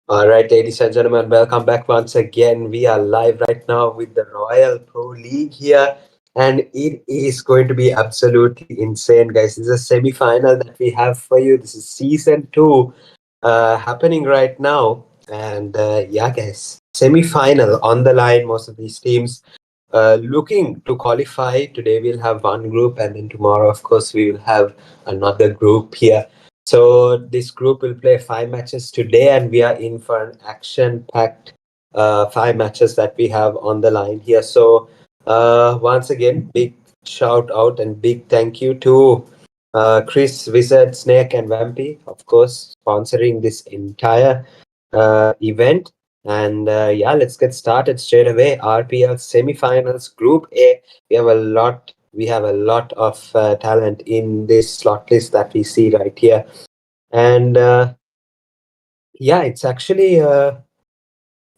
All right, ladies and gentlemen, welcome back once again. We are live right now with the Royal Pro League here, and it is going to be absolutely insane, guys. This is a semi-final that we have for you. This is season 2 happening right now, and yeah, guys, semi-final on the line. Most of these teams looking to qualify. Today we'll have one group, and then tomorrow, of course, we will have another group here. So this group will play 5 matches today, and we are in for an action-packed 5 matches that we have on the line here. So once again, big shout out and big thank you to Chris, Wizard, Snake, and Vampy, of course, sponsoring this entire event. And yeah, let's get started straight away. RPL semifinals, Group A. We have a lot of talent in this slot list that we see right here, and yeah, it's actually a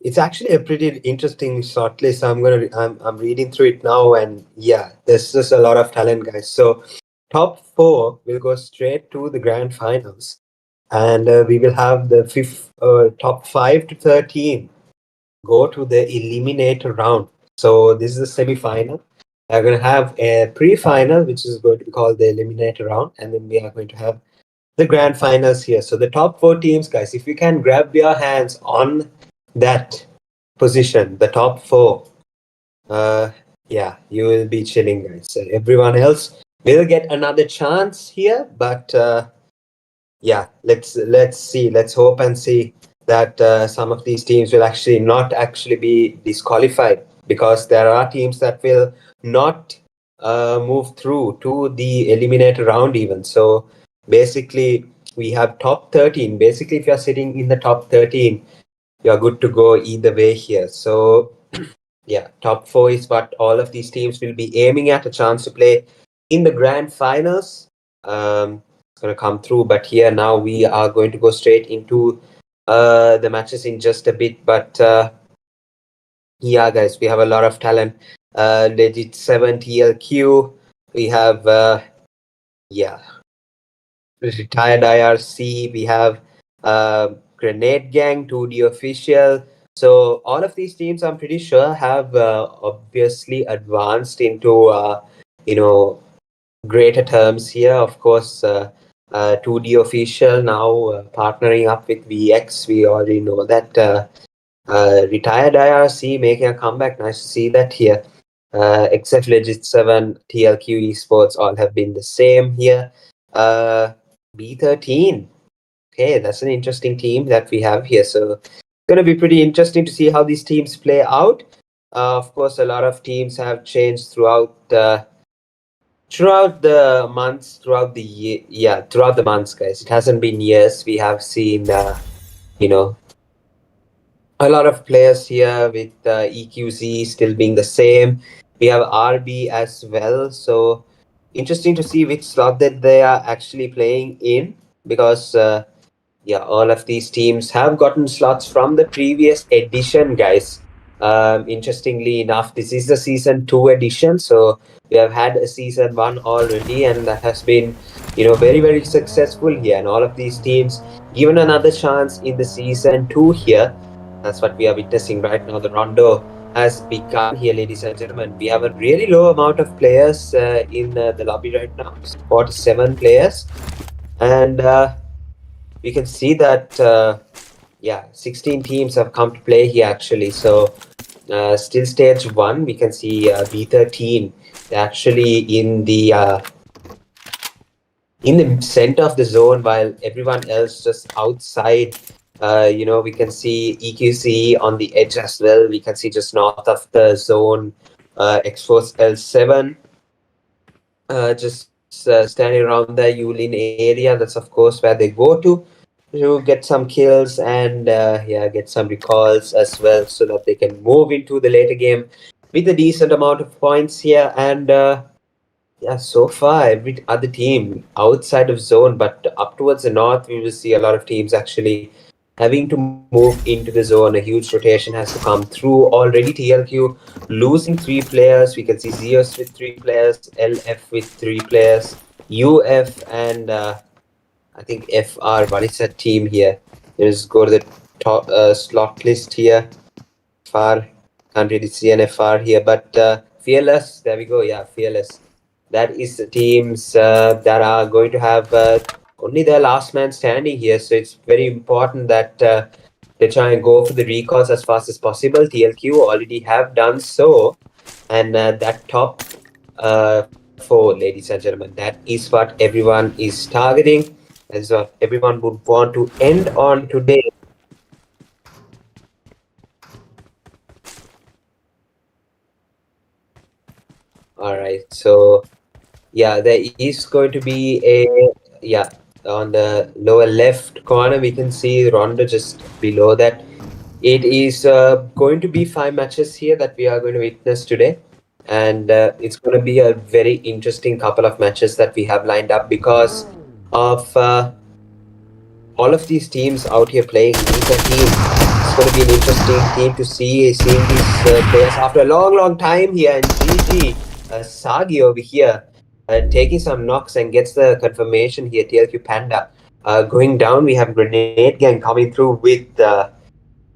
pretty interesting slot list. I'm reading through it now, and yeah, there's just a lot of talent, guys. So top 4 will go straight to the grand finals, and we will have the top 5 to 13 go to the eliminator round. So this is the semi-final. We're going to have a pre-final, which is going to be called the eliminator round, and then we are going to have the grand finals here. So the top 4 teams, guys, if you can grab your hands on that position, the top 4, yeah, you will be chilling, guys. So everyone else will get another chance here, but yeah, let's see. Let's hope and see that some of these teams will not actually be disqualified, because there are teams that will not move through to the eliminator round even. So basically, we have top 13. Basically, if you're sitting in the top 13, you're good to go either way here. So yeah, top 4 is what all of these teams will be aiming at, a chance to play in the grand finals. Going to come through, but here now we are going to go straight into the matches in just a bit. But yeah, guys, we have a lot of talent. Legit 7 TLQ, we have yeah, retired IRC, we have Grenade Gang, 2D Official. So all of these teams, I'm pretty sure, have obviously advanced into greater terms here. Of course, 2D Official now partnering up with VX. We already know that. Retired IRC making a comeback. Nice to see that here. Except Legit 7, TLQ Esports all have been the same here. B13. Okay, that's an interesting team that we have here. So it's going to be pretty interesting to see how these teams play out. Of course, a lot of teams have changed throughout the months, throughout the year. Yeah, throughout the months, guys. It hasn't been years. We have seen, a lot of players here with EQZ still being the same. We have RB as well. So interesting to see which slot that they are actually playing in, because yeah, all of these teams have gotten slots from the previous edition, guys. Interestingly enough, this is the season 2 edition, so we have had a season 1 already, and that has been, very, very successful here. And all of these teams given another chance in the season 2 here. That's what we are witnessing right now. The Rondo has begun here, ladies and gentlemen. We have a really low amount of players in the lobby right now. 47 players, and we can see that, yeah, 16 teams have come to play here actually. So still stage 1, we can see B13 actually in the center of the zone, while everyone else just outside. We can see EQC on the edge as well. We can see just north of the zone, X-Force L7 just standing around the Yulin area. That's of course where they go to get some kills and yeah, get some recalls as well, so that they can move into the later game with a decent amount of points here. And yeah, so far every other team outside of zone, but up towards the north, we will see a lot of teams actually having to move into the zone. A huge rotation has to come through already. TLQ losing 3 players. We can see Zeus with 3 players, LF with 3 players, UF and I think FR. What is that team here? Let's go to the top slot list here. FR, can't really see an FR here, but Fearless, there we go. Yeah, Fearless. That is the teams that are going to have only their last man standing here. So it's very important that they try and go for the recalls as fast as possible. TLQ already have done so, and that top four, ladies and gentlemen, that is what everyone is targeting. That's what everyone would want to end on today. All right, so yeah, there is going to be a yeah on the lower left corner we can see Rondo just below that. It is going to be 5 matches here that we are going to witness today, and it's going to be a very interesting couple of matches that we have lined up because of all of these teams out here playing. These are teams. It's going to be an interesting team to see seeing these players after a long time here. And GG Sagi over here taking some knocks and gets the confirmation here. TLQ Panda going down. We have Grenade Gang coming through with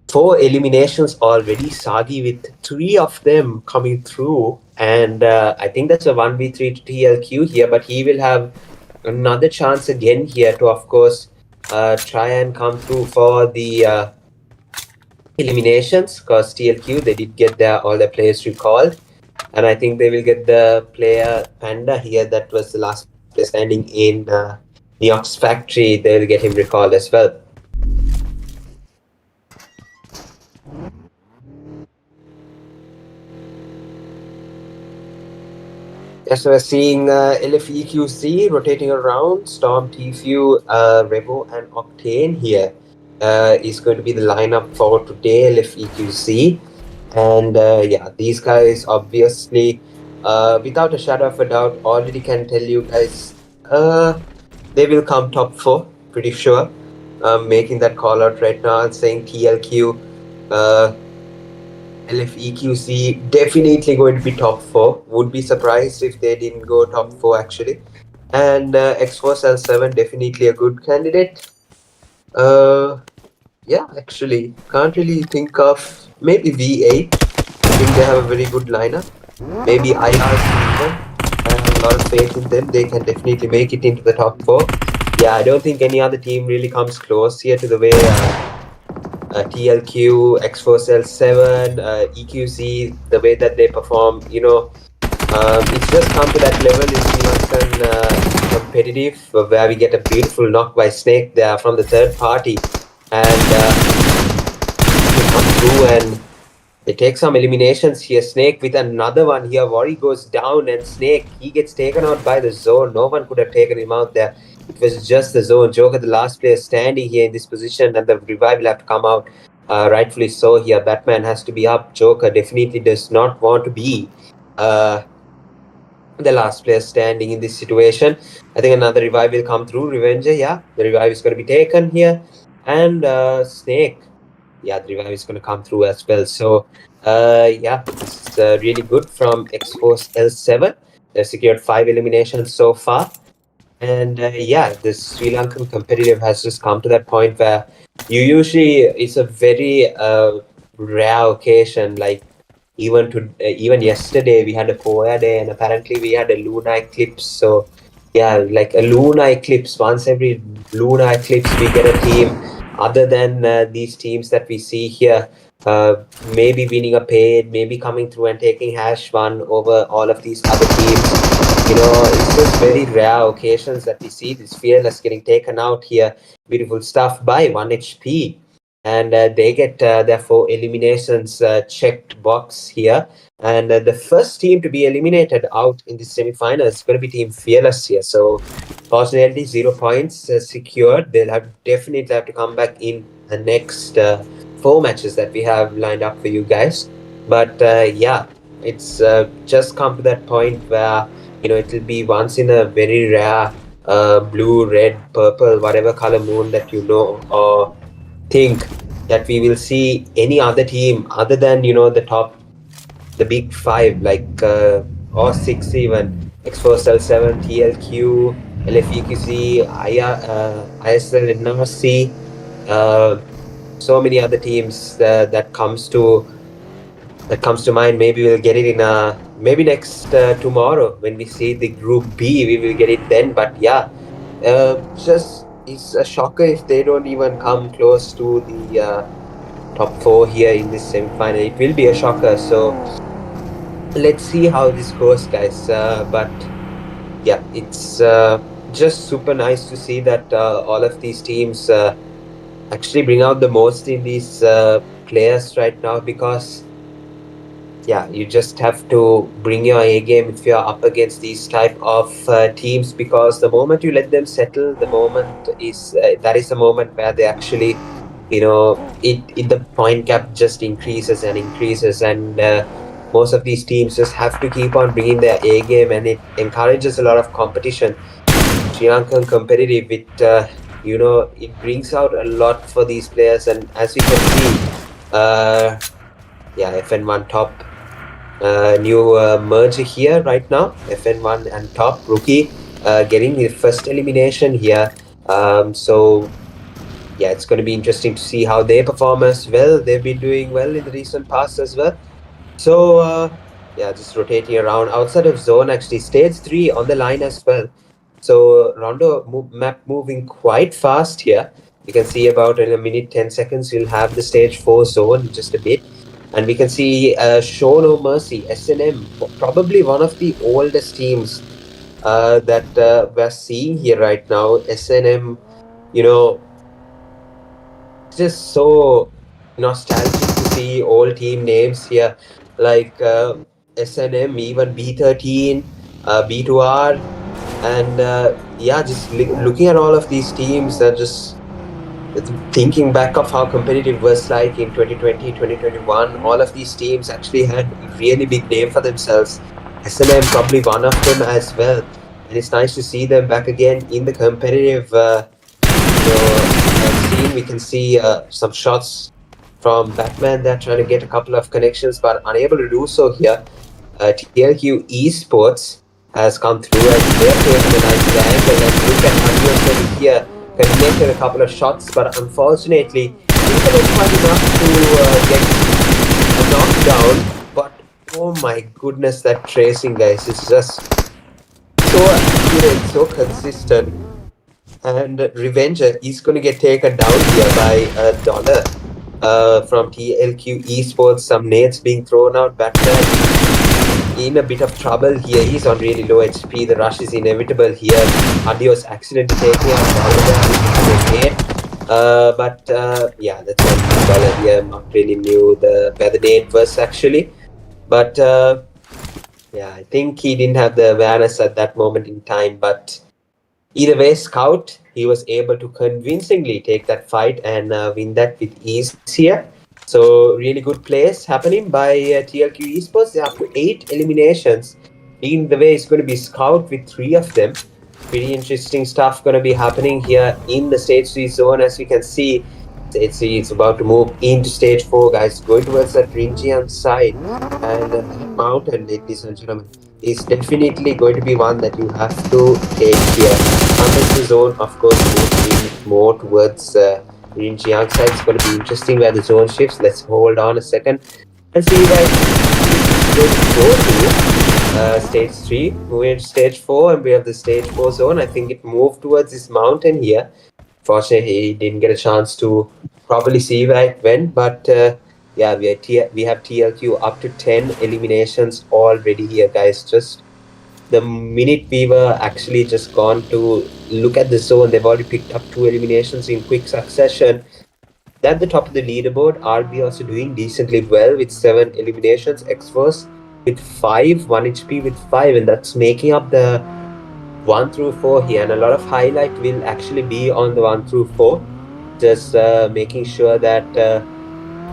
4 eliminations already. Sagi with 3 of them coming through, and I think that's a 1v3 to TLQ here. But he will have another chance again here to, of course, try and come through for the eliminations, because TLQ, they did get all their players recalled, and I think they will get the player Panda here that was the last player standing in Neox Factory. They will get him recalled as well. Yes, so we're seeing LFEQC rotating around. Storm, Tfue, Revo, and Octane here is going to be the lineup for today, LFEQC. And yeah, these guys obviously, without a shadow of a doubt, already can tell you guys they will come top 4, pretty sure. I'm making that call out right now, saying TLQ. LFEQC definitely going to be top 4. Would be surprised if they didn't go top 4 actually. And X4L7 definitely a good candidate. Yeah, actually can't really think of maybe V8. I think they have a very good lineup. Maybe IRC even. I have a lot of faith in them. They can definitely make it into the top 4. Yeah, I don't think any other team really comes close here to the way TLQ, X4Cell7, EQC, the way that they perform, it's just come to that level in Sri Lankan competitive where we get a beautiful knock by Snake there from the third party, and they come through and they take some eliminations here. Snake with another one here. Worry goes down and Snake, he gets taken out by the zone. No one could have taken him out there. It was just the zone. Joker, the last player standing here in this position, and the revive will have to come out. Rightfully so here. Batman has to be up. Joker definitely does not want to be the last player standing in this situation. I think another revive will come through. Revenger, yeah. The revive is going to be taken here. And Snake, yeah, the revive is going to come through as well. So, yeah, it's really good from X-Force L7. They've secured 5 eliminations so far. And yeah, this Sri Lankan competitive has just come to that point where it's a very rare occasion. Like even yesterday we had a Poya day, and apparently we had a lunar eclipse. So yeah, like a lunar eclipse. Once every lunar eclipse, we get a team other than these teams that we see here. Maybe winning a paid, maybe coming through and taking #1 over all of these other teams. It's just very rare occasions that we see this Fearless getting taken out here. Beautiful stuff by 1 HP. And they get their 4 eliminations checked box here. And the first team to be eliminated out in the semifinal is going to be Team Fearless here. So, fortunately, 0 points secured. They'll definitely have to come back in the next 4 matches that we have lined up for you guys. But yeah, it's just come to that point where it will be once in a very rare blue, red, purple, whatever color moon that or think that we will see any other team other than the big 5 like or 6 even, X4Cell7, TLQ, LFEQC, ISL, NRC, so many other teams that comes to mind. Maybe we'll get it in maybe next tomorrow when we see the Group B. We will get it then. But yeah, just it's a shocker if they don't even come close to the top four here in this semi-final. It will be a shocker. So let's see how this goes, guys. But yeah, it's just super nice to see that all of these teams actually bring out the most in these players right now, because yeah, you just have to bring your A game if you're up against these type of teams, because the moment you let them settle, the moment is that is the moment where they actually, it the point gap just increases and increases, and most of these teams just have to keep on bringing their A game, and it encourages a lot of competition. Sri Lankan competitive, it brings out a lot for these players, and as you can see, FN1 top. New merger here right now. FN1 and top rookie getting the first elimination here. So yeah, it's going to be interesting to see how they perform as well. They've been doing well in the recent past as well. So yeah, just rotating around outside of zone. Actually, stage 3 on the line as well. So Rondo map moving quite fast here. You can see about in a minute 10 seconds we'll have the stage 4 zone just a bit. And we can see Show No Mercy, SNM, probably one of the oldest teams that we're seeing here right now. SNM, just so nostalgic to see old team names here, like SNM, even B13, B2R, and yeah, just looking at all of these teams and just thinking back of how competitive was like in 2020, 2021, all of these teams actually had a really big name for themselves. SNM probably one of them as well. And it's nice to see them back again in the competitive scene. We can see some shots from Batman. They're trying to get a couple of connections, but unable to do so here. TLQ Esports has come through, and they're taking a nice angle. And look at Adios over here, connected a couple of shots, but unfortunately, he couldn't quite enough to get a knockdown. But oh my goodness, that tracing, guys, is just so accurate, so consistent. And Revenger is going to get taken down here by a dollar from TLQ Esports. Some nades being thrown out. Batman in a bit of trouble here. He's on really low HP. The rush is inevitable here. Adios accidentally taking out but yeah, that's $1 here. Not really knew where the nade was actually. But yeah, I think he didn't have the awareness at that moment in time. But either way, Scout, he was able to convincingly take that fight and win that with ease here. So really good plays happening by TLQ Esports. They're up to 8 eliminations. In the way, it's going to be Scout with 3 of them. Pretty interesting stuff going to be happening here in the stage 3 zone. As you can see, stage 3 is about to move into stage 4, guys. Going towards that Rinjian side. And mountain, ladies and gentlemen, is definitely going to be one that you have to take here. Unless the zone, of course, moves in more towards Rinjiang side. It's going to be interesting where the zone shifts. Let's hold on a second and see where it's going to go to. Stage 3, moving to stage 4, and we have the stage 4 zone. I think it moved towards this mountain here. Fortunately, he didn't get a chance to properly see where it went, but yeah, we have TLQ up to 10 eliminations already here, guys. Just the minute we were actually just gone to look at the zone, they've already picked up 2 eliminations in quick succession. At the top of the leaderboard, RB also doing decently well with 7 eliminations. X-Force with 5, 1 HP with 5, and that's making up the 1 through 4 here. And a lot of highlight will actually be on the 1 through 4. Just making sure that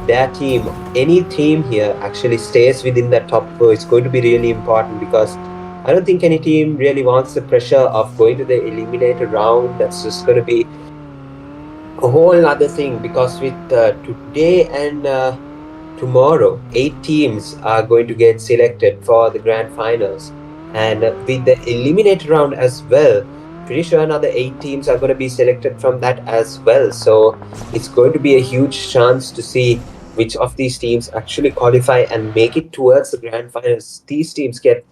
their team, any team here, actually stays within that top 4. It's going to be really important, because I don't think any team really wants the pressure of going to the eliminator round. That's just going to be a whole other thing, because with today and tomorrow, 8 teams are going to get selected for the grand finals. And with the eliminator round as well, pretty sure another 8 teams are going to be selected from that as well. So it's going to be a huge chance to see which of these teams actually qualify and make it towards the grand finals. These teams get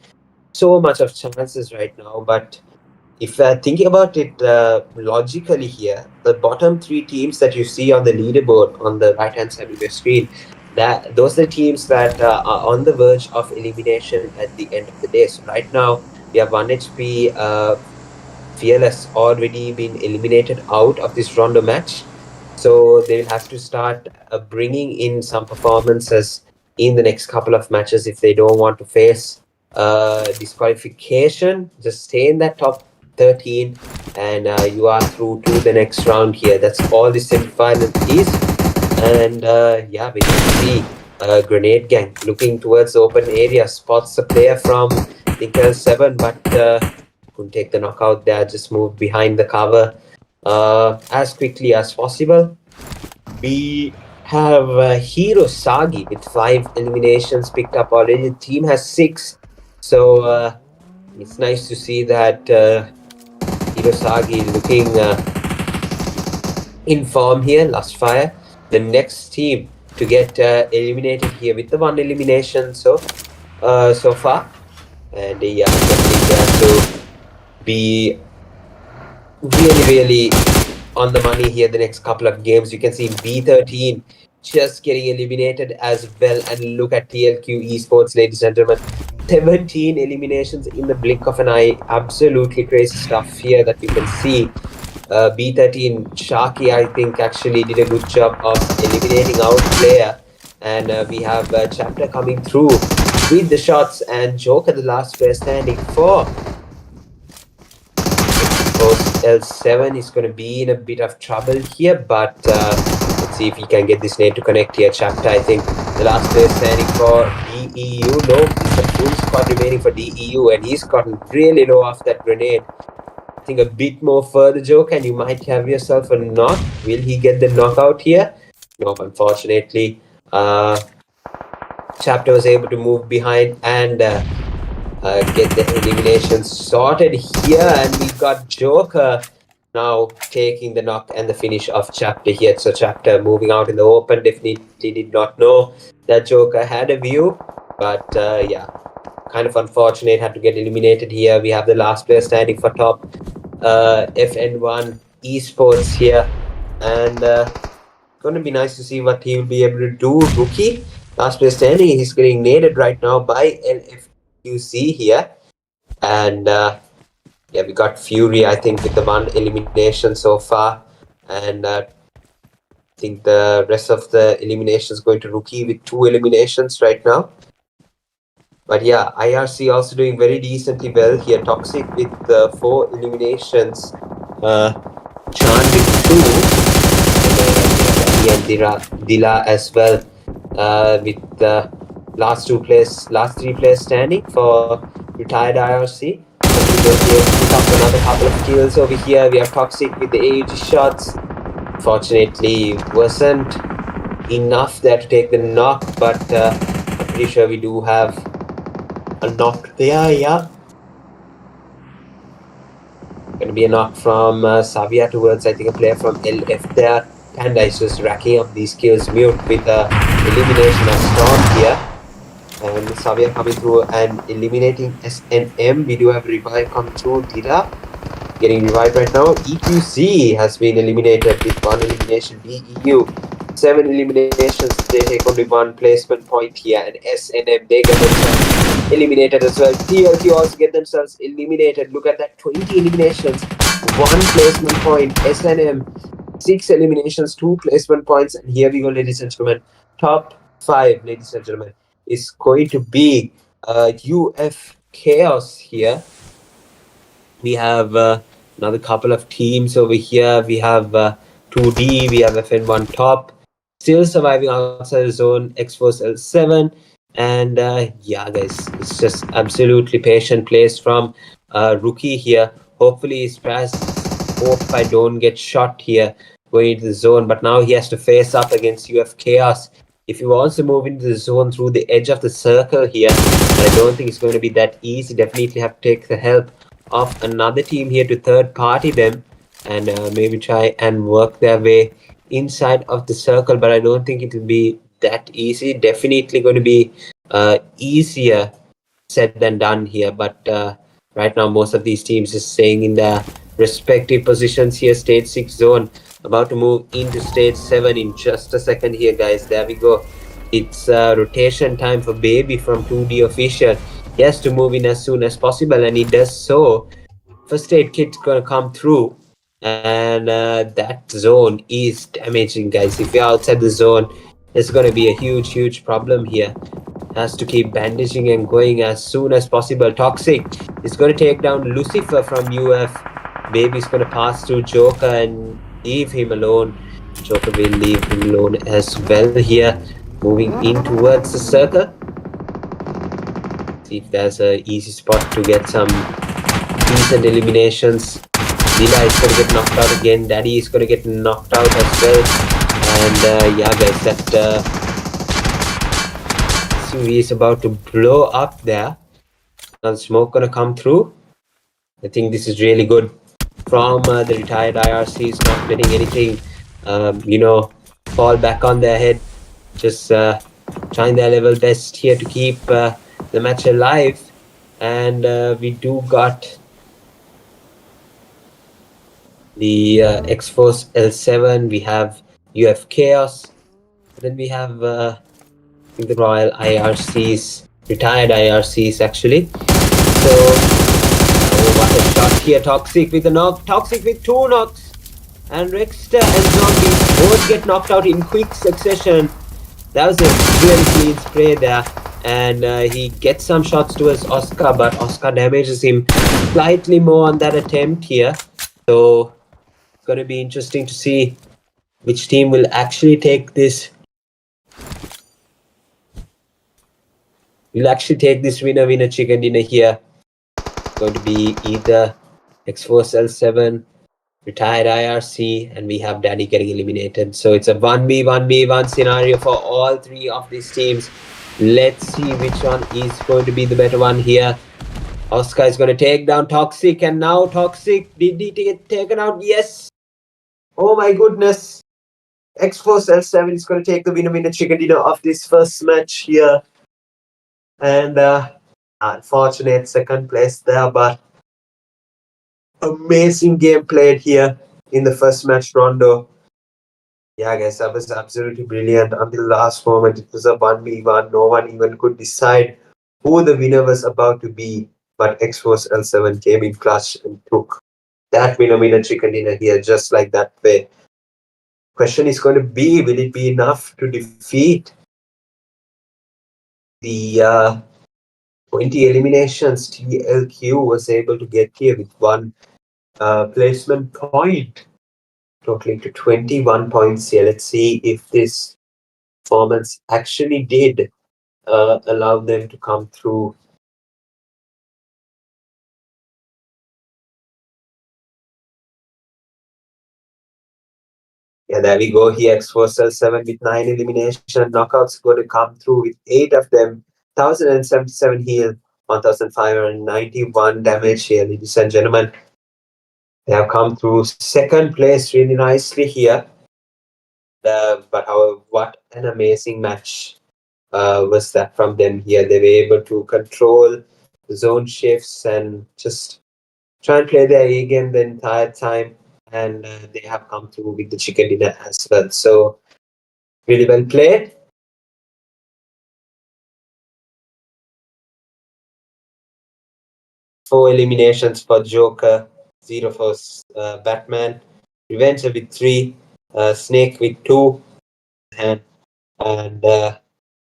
so much of chances right now, but if we're thinking about it logically here, the bottom 3 teams that you see on the leaderboard on the right-hand side of your screen, that those are the teams that are on the verge of elimination at the end of the day. So right now, we have 1 HP Fearless already been eliminated out of this Rondo match. So they'll have to start bringing in some performances in the next couple of matches if they don't want to face disqualification. Just stay in that top 13 and you are through to the next round here. That's all the semi-final is. And yeah, we can see Grenade Gang looking towards the open area, spots a player from I think L7, but couldn't take the knockout there, just moved behind the cover as quickly as possible. We have Hiro Sagi with 5 eliminations picked up already. The team has 6, so it's nice to see that Hiro Sagi looking in form here. Last Fire, the next team to get eliminated here with the 1 elimination so far, and yeah, definitely have to be really on the money here the next couple of games. You can see B13 just getting eliminated as well, and look at TLQ Esports, ladies and gentlemen, 17 eliminations in the blink of an eye. Absolutely crazy stuff here that we can see. B13 Sharky, I think, actually did a good job of eliminating our player, and we have Chapter coming through with the shots, and Joker, the last player standing for L7, is going to be in a bit of trouble here, but let's see if he can get this nade to connect here. Chapter, I think, the last player standing for DEU. No, it's a full squad remaining for DEU, and he's gotten really low off that grenade. I think a bit more further, Joke, and you might have yourself a knock. Will he get the knockout here? No, unfortunately. Chapter was able to move behind and get the elimination sorted here, and we got Joker now taking the knock and the finish of Chapter here. So Chapter moving out in the open, definitely did not know that Joker had a view, but yeah, kind of unfortunate, had to get eliminated here. We have the last player standing for top, FN1 Esports here, and going to be nice to see what he will be able to do. Rookie, last player standing, he's getting naded right now by LFQC here, and yeah, we got Fury, I think, with the 1 elimination so far, and I think the rest of the elimination is going to Rookie with 2 eliminations right now. But yeah, IRC also doing very decently well here. Toxic with 4 eliminations, Chan with 2, and Dila as well with the last 3 players standing for retired IRC. We'll be able to pick up another couple of kills over here. We have Toxic with the AUG shots. Fortunately, wasn't enough there to take the knock, but I'm pretty sure we do have a knock there, yeah. Gonna be a knock from Savia towards, I think, a player from LF there. Panda is just racking up these kills. Mute with the elimination of Storm here. And Savia coming through and eliminating SNM. We do have revive coming through. Dira getting revived right now. EQC has been eliminated with 1 elimination. DEU 7 eliminations. They take only 1 placement point here, and SNM, they get themselves eliminated as well. TLQ also get themselves eliminated. Look at that, 20 eliminations, 1 placement point. SNM 6 eliminations, 2 placement points, and here we go, ladies and gentlemen. Top 5, ladies and gentlemen, is going to be UF Chaos here. We have another couple of teams over here. We have 2D, we have FN1 top, still surviving outside the zone, X-Force L7, and yeah, guys, it's just absolutely patient plays from Rookie here. Hopefully his pass, hope I don't get shot here going into the zone, but now he has to face up against UF Chaos. If he wants to move into the zone through the edge of the circle here, I don't think it's going to be that easy. Definitely have to take the help of another team here to third party them and maybe try and work their way inside of the circle, but I don't think it will be that easy. Definitely going to be easier said than done here, but right now most of these teams is staying in their respective positions here. Stage 6 zone about to move into stage 7 in just a second here, guys. There we go. It's rotation time for Baby from 2D official. He has to move in as soon as possible, and he does so. First aid kit's gonna come through, and that zone is damaging, guys. If you're outside the zone, it's gonna be a huge problem here. Has to keep bandaging and going as soon as possible. Toxic is going to take down Lucifer from UF. Baby's going to pass through Joker and leave him alone. Joker will leave him alone as well here. Moving in towards the circle. See if there's a easy spot to get some decent eliminations. Dila is going to get knocked out again. Daddy is going to get knocked out as well. And yeah, guys, that SUV is about to blow up there. Now the smoke gonna come through. I think this is really good from the retired IRCs, not letting anything, fall back on their head. Just trying their level best here to keep the match alive. And we do got the X-Force L7. We have UF Chaos. Then we have the Royal IRCs, retired IRCs actually. So, oh, what a shot here. Toxic with a knock, Toxic with 2 knocks. And Rexter and Zombie both get knocked out in quick succession. That was a really clean spray there. And he gets some shots towards Oscar, but Oscar damages him slightly more on that attempt here. So, it's going to be interesting to see which team will actually take this. We'll actually take this winner chicken dinner here. It's going to be either X-Force L7, retired IRC, and we have Daddy getting eliminated. So it's a 1v1 scenario for all 3 of these teams. Let's see which one is going to be the better one here. Oscar is going to take down Toxic, and now Toxic, did he get taken out? Yes! Oh my goodness! X-Force L7 is going to take the winner chicken dinner of this first match here. And unfortunate second place there, but amazing game played here in the first match, Rondo. Yeah, guys, that was absolutely brilliant. Until the last moment, it was a 1v1. No one even could decide who the winner was about to be. But X-Force L7 came in clutch and took that winner chicken dinner here, just like that way. Question is going to be, will it be enough to defeat the 20 eliminations TLQ was able to get here with 1 placement point, totaling to 21 points here. Let's see if this performance actually did allow them to come through. Yeah, there we go. Here, X-Force L7 with 9 elimination knockouts going to come through with 8 of them. 1077 heal, 1591 damage here, ladies and gentlemen. They have come through second place really nicely here. But however, what an amazing match was that from them here. They were able to control the zone shifts and just try and play their A game the entire time. And they have come through with the chicken dinner as well. So, really well played. Four eliminations for Joker, 0 for Batman, Revenge with 3, Snake with 2, and I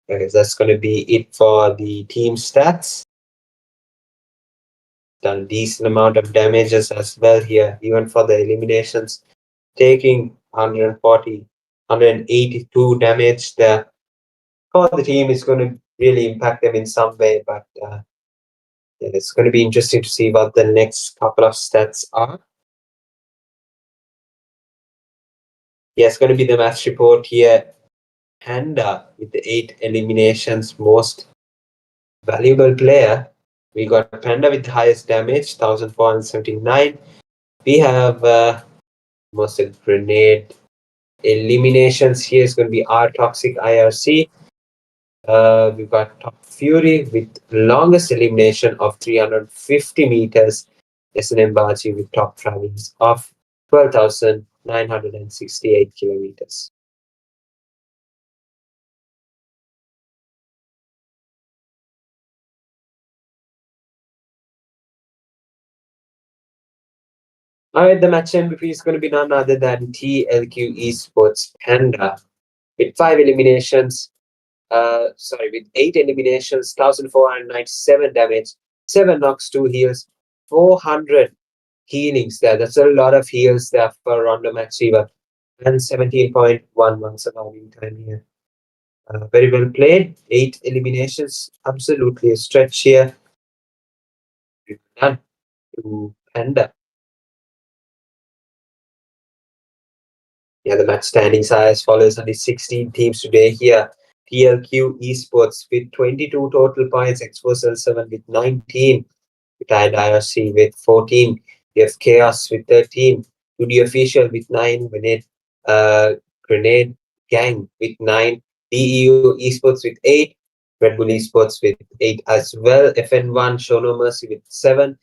guess that's going to be it for the team stats. Done a decent amount of damages as well here, even for the eliminations, taking 182 damage there. For the team, it's going to really impact them in some way, but it's going to be interesting to see what the next couple of stats are. Yeah, it's going to be the match report here. Panda with the 8 eliminations, most valuable player. We got Panda with the highest damage, 1479. We have most grenade eliminations. Here is going to be our toxic IRC. We've got Top Fury with longest elimination of 350 meters. SNM Baji with top travels of 12,968 kilometers. All right, the match MVP is going to be none other than TLQ Esports Panda with 5 eliminations. With 8 eliminations, 1,497 damage, 7 knocks, 2 heals, 400 healings there. That's a lot of heals there for Rondo Matsiva. And 17.11 surviving time here. Very well played. 8 eliminations. Absolutely a stretch here. Done to Panda. Yeah, the match standings are as follows. Only 16 teams today here. TLQ Esports with 22 total points. Exposal 7 with 19. Retired IRC with 14. We have Chaos with 13. 2D Official with 9. Grenade Gang with 9. DEU Esports with 8. Red Bull Esports with 8 as well. FN1 Show No Mercy with 7.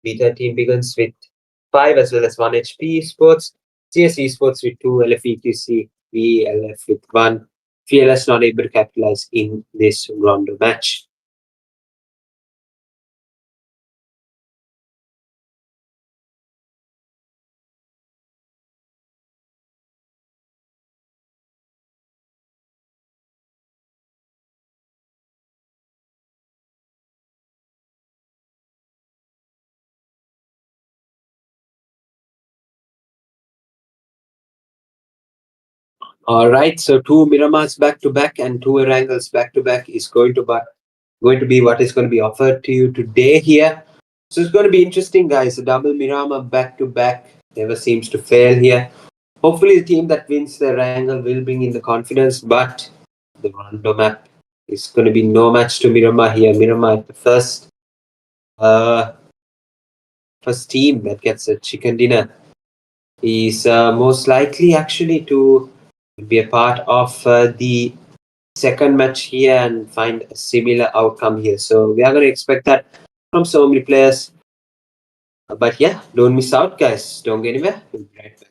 Beta Team Begins with 5 as well as 1 HP Esports. CS Esports with 2. LFEQC VLF with 1. Fearless not able to capitalize in this Rondo match. All right, so 2 Miramars back to back and 2 Erangels back to back is going to be what is going to be offered to you today here. So it's going to be interesting, guys. A double Miramar back to back never seems to fail here. Hopefully, the team that wins the Erangel will bring in the confidence, but the Rondo map is going to be no match to Miramar here. Miramar, the uh, first team that gets a chicken dinner, is most likely actually to be a part of the second match here and find a similar outcome here. So we are going to expect that from so many players. But yeah, don't miss out, guys. Don't go anywhere. We'll be right back.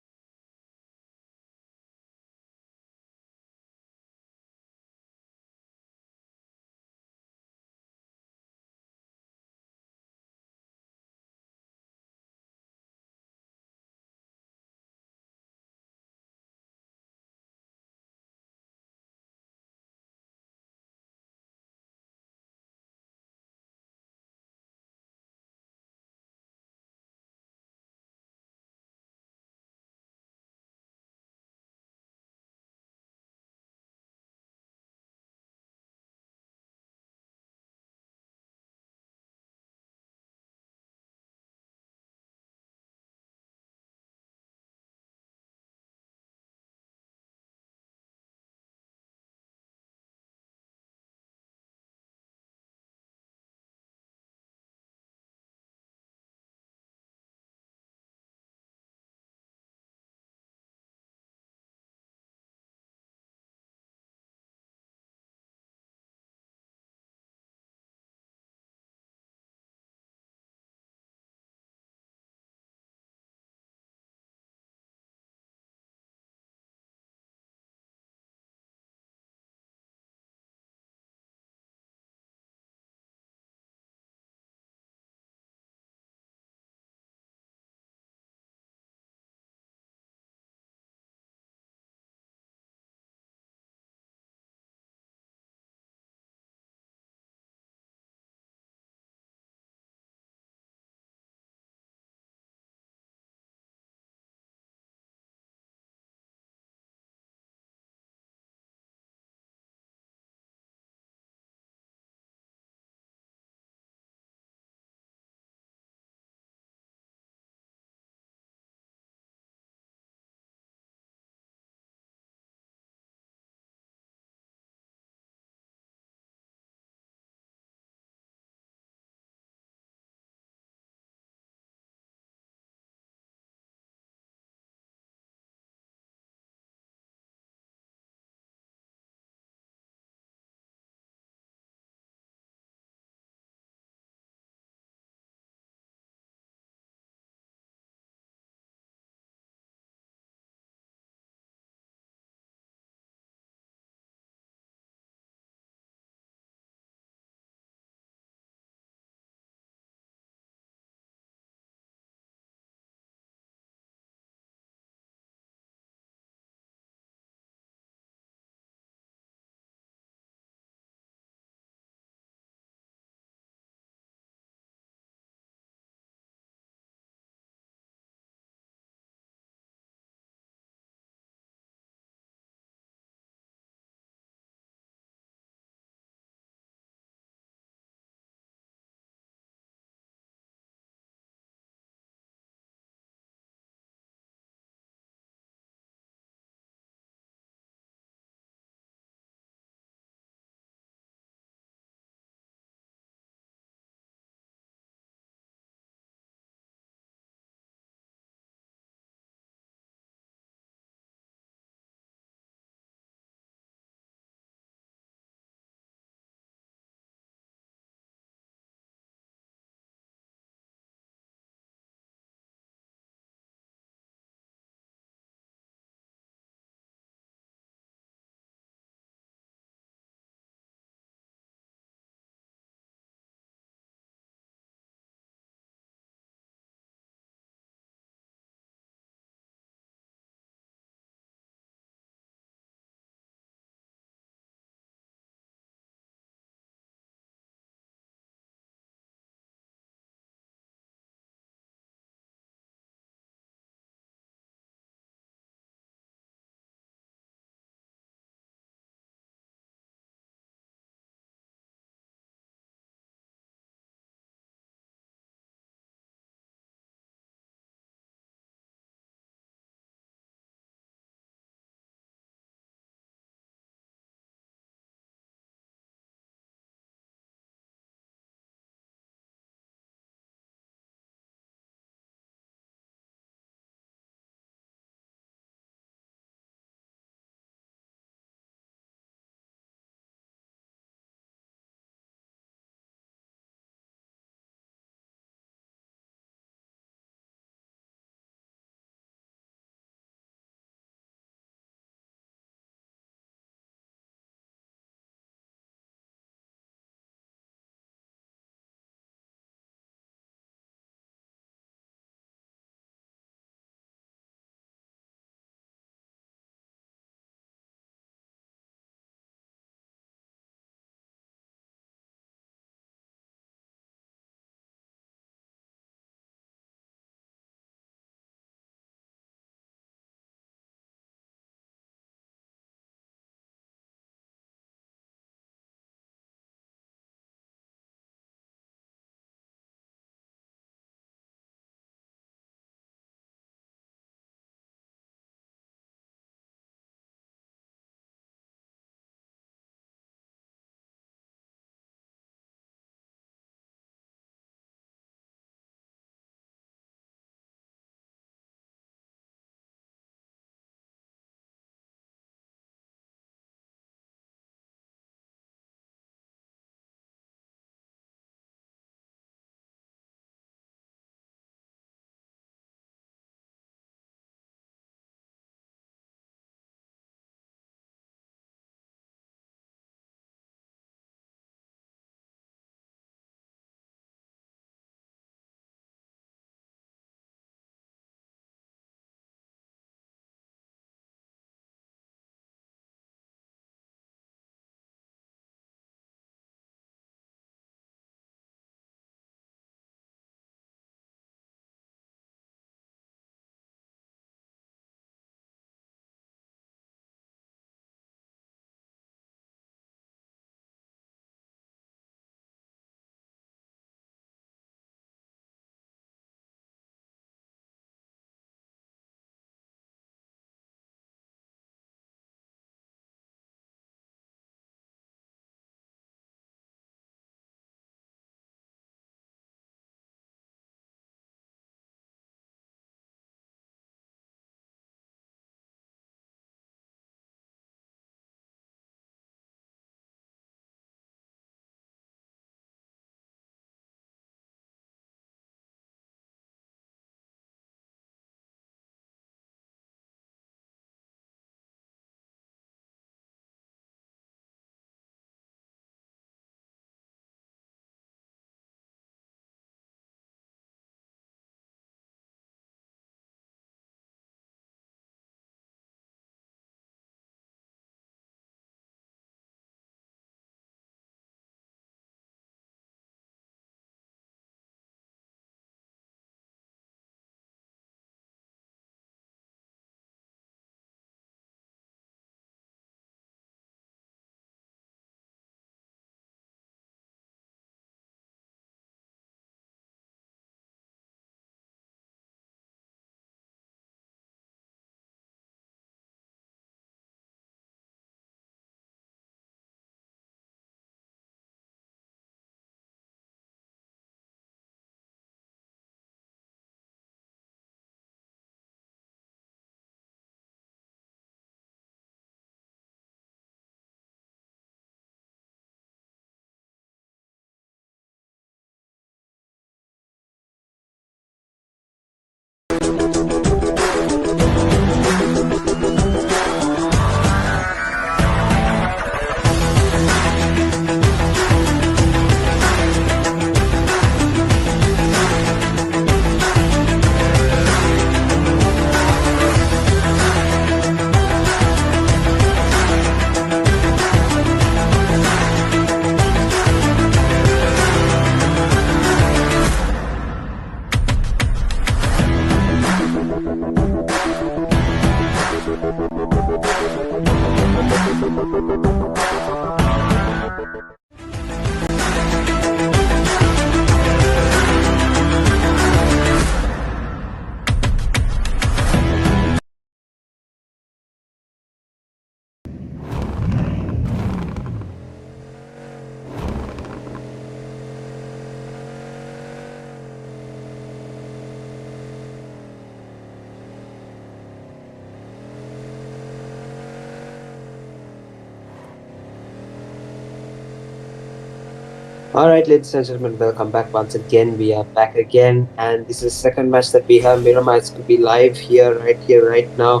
All right, ladies and gentlemen, welcome back once again. We are back again, and this is the second match that we have. Miramar is going to be live here, right now.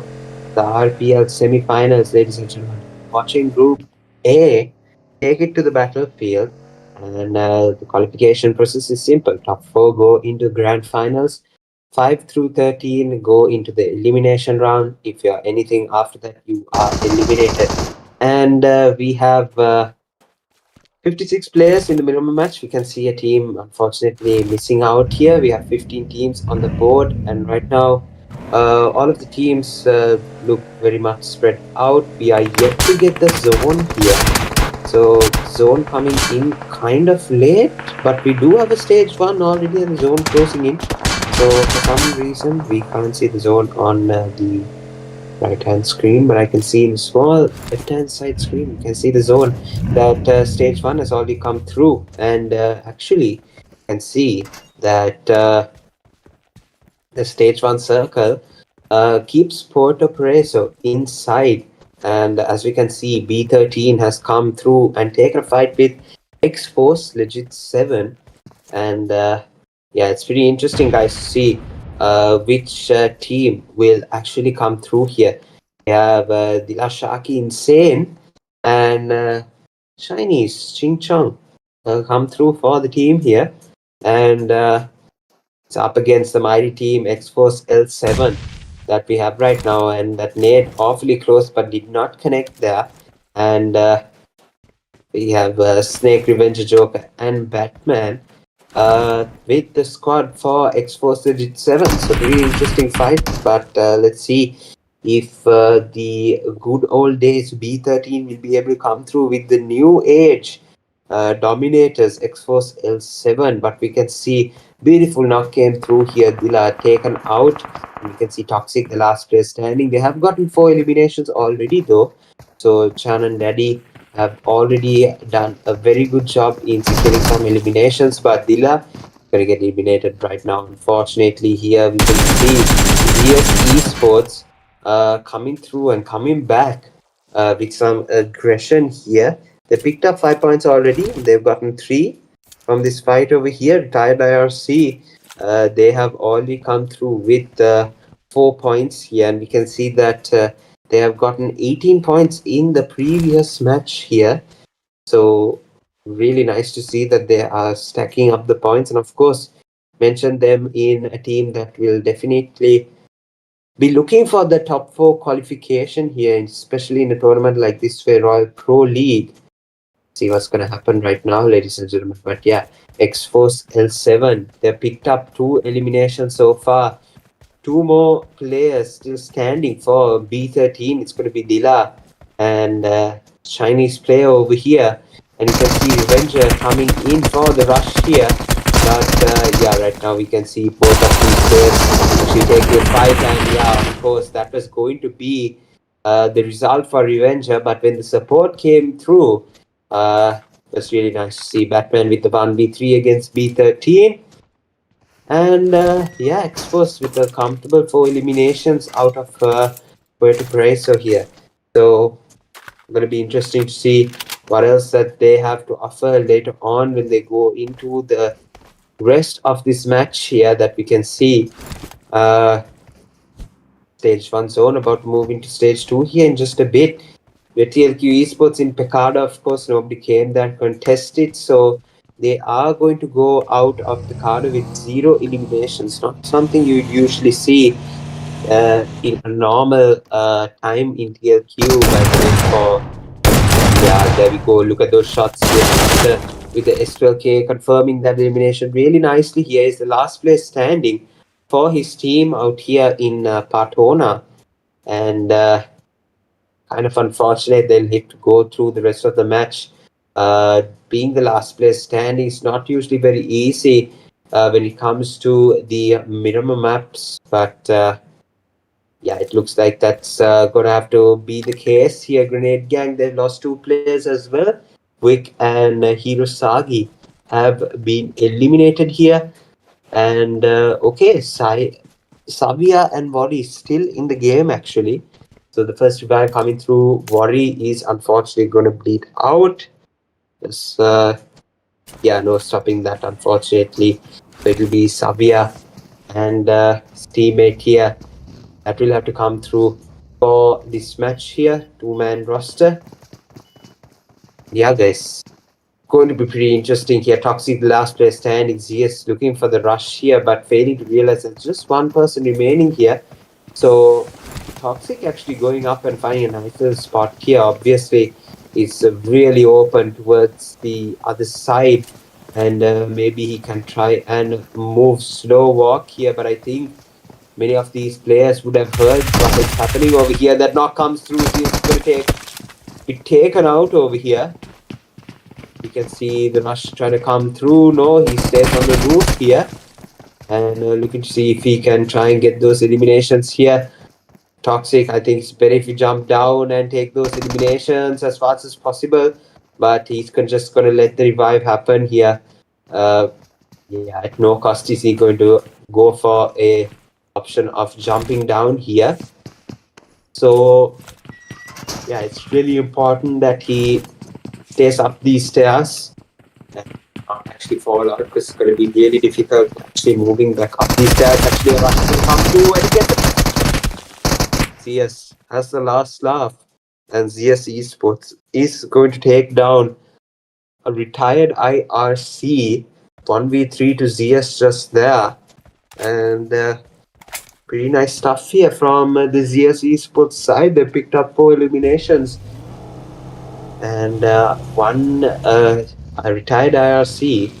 The RPL semi-finals, ladies and gentlemen. Watching Group A take it to the battlefield, and the qualification process is simple. Top four go into grand finals. 5 through 13 go into the elimination round. If you are anything after that, you are eliminated. And we have 56 players in the minimum match. We can see a team unfortunately missing out here. We have 15 teams on the board, and right now, all of the teams look very much spread out. We are yet to get the zone here. So, zone coming in kind of late, but we do have a stage one already and the zone closing in. So, for some reason, we can't see the zone on the right hand screen, but I can see in the small left hand side screen, you can see the zone that stage one has already come through, and actually you can see that the stage one circle keeps Porto Preso inside, and as we can see, B13 has come through and taken a fight with X-Force Legit 7, and yeah, it's pretty interesting, guys, to see which team will actually come through here. We have Dilashaki Insane and Chinese Ching Chong come through for the team here, and it's up against the mighty team X-Force L7 that we have right now, and that Nate awfully close but did not connect there, and we have Snake Revenger Joker and Batman with the squad for X-Force Legit 7. So very interesting fight, but let's see if the good old days B13 will be able to come through with the new age dominators X-Force L7. But we can see beautiful knock came through here. Dila taken out. And we can see Toxic, the last player standing. They have gotten 4 eliminations already though. So Chan and Daddy have already done a very good job in securing some eliminations, but Dila gonna get eliminated right now. Unfortunately, here we can see DS Esports coming through and coming back with some aggression here. They picked up 5 points already. They've gotten 3 from this fight over here. Retired IRC, they have already come through with 4 points here, and we can see that they have gotten 18 points in the previous match here. So really nice to see that they are stacking up the points, and of course mention them in a team that will definitely be looking for the top 4 qualification here, especially in a tournament like this where Royal Pro League. See what's going to happen right now, ladies and gentlemen. But yeah, X-Force L7, they picked up 2 eliminations so far. 2 more players still standing for B13. It's going to be Dila and Chinese player over here. And you can see Revenger coming in for the rush here. But yeah, right now we can see both of these players actually take a fight. And yeah, of course, that was going to be the result for Revenger. But when the support came through, it was really nice to see Batman with the 1v3 against B13. And yeah, X-Force with a comfortable 4 eliminations out of Puerto Preso here. So going to be interesting to see what else that they have to offer later on when they go into the rest of this match here that we can see. Stage 1 zone about to move into stage 2 here in just a bit. The TLQ Esports in Pecada, of course, nobody came there and contested, so they are going to go out of the card with 0 eliminations. Not something you'd usually see in a normal time in TLQ, but for yeah, there we go. Look at those shots here with the S12K confirming that elimination really nicely. Here is the last place standing for his team out here in Partona, and kind of unfortunate they'll have to go through the rest of the match. Being the last place standing is not usually very easy when it comes to the Miramar maps, but yeah, it looks like that's going to have to be the case here. Grenade Gang, they've lost 2 players as well. Wick and Hirosagi have been eliminated here. And okay, Savia and Wari still in the game actually. So the first revive coming through, Wari is unfortunately going to bleed out. Yes, Yeah, no stopping that, unfortunately. So it will be Savia and his teammate here that will have to come through for this match here. 2-man roster. Yeah, guys. Going to be pretty interesting here. Toxic, the last player standing. ZS looking for the rush here, but failing to realize there's just one person remaining here. So Toxic actually going up and finding a nice little spot here. Obviously, it's really open towards the other side, and maybe he can try and move slow walk here. But I think many of these players would have heard what is happening over here. That knock comes through. He's going to be taken out over here. You can see the rush trying to come through. No, he stays on the roof here. And looking to see if he can try and get those eliminations here. Toxic, I think it's better if you jump down and take those eliminations as fast as possible. But he's just going to let the revive happen here. Yeah, at no cost is he going to go for a option of jumping down here. So, yeah, it's really important that he stays up these stairs and not actually fall out, because it's going to be really difficult actually moving back up these stairs. Actually, a rush will come through and get ZS has the last laugh, and ZS Esports is going to take down a retired IRC 1v3 to ZS just there. And pretty nice stuff here from the ZS Esports side. They picked up 4 eliminations and one a retired IRC.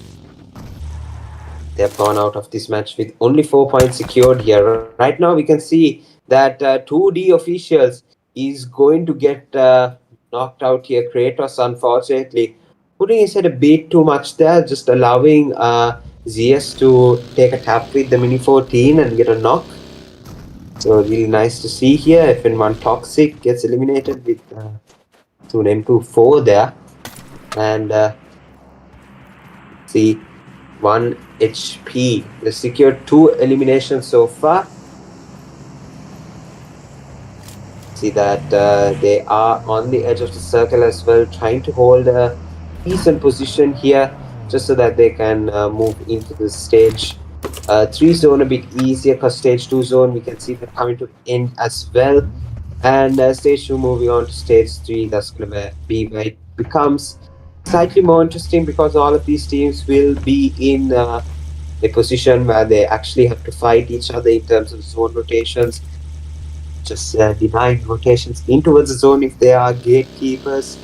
They've gone out of this match with only 4 points secured here. Right now, we can see that 2D officials is going to get knocked out here. Kratos, unfortunately, putting his head a bit too much there, just allowing ZS to take a tap with the Mini 14 and get a knock. So really nice to see here. FN1 Toxic gets eliminated with to an M24 there. And see, 1 HP. They secured 2 eliminations so far. See that they are on the edge of the circle as well, trying to hold a decent position here just so that they can move into the stage 3 zone a bit easier, because stage 2 zone we can see that coming to end as well. And stage 2 moving on to stage 3, that's going to be where it becomes slightly more interesting, because all of these teams will be in a position where they actually have to fight each other in terms of zone rotations, just denying rotations in towards the zone if they are gatekeepers.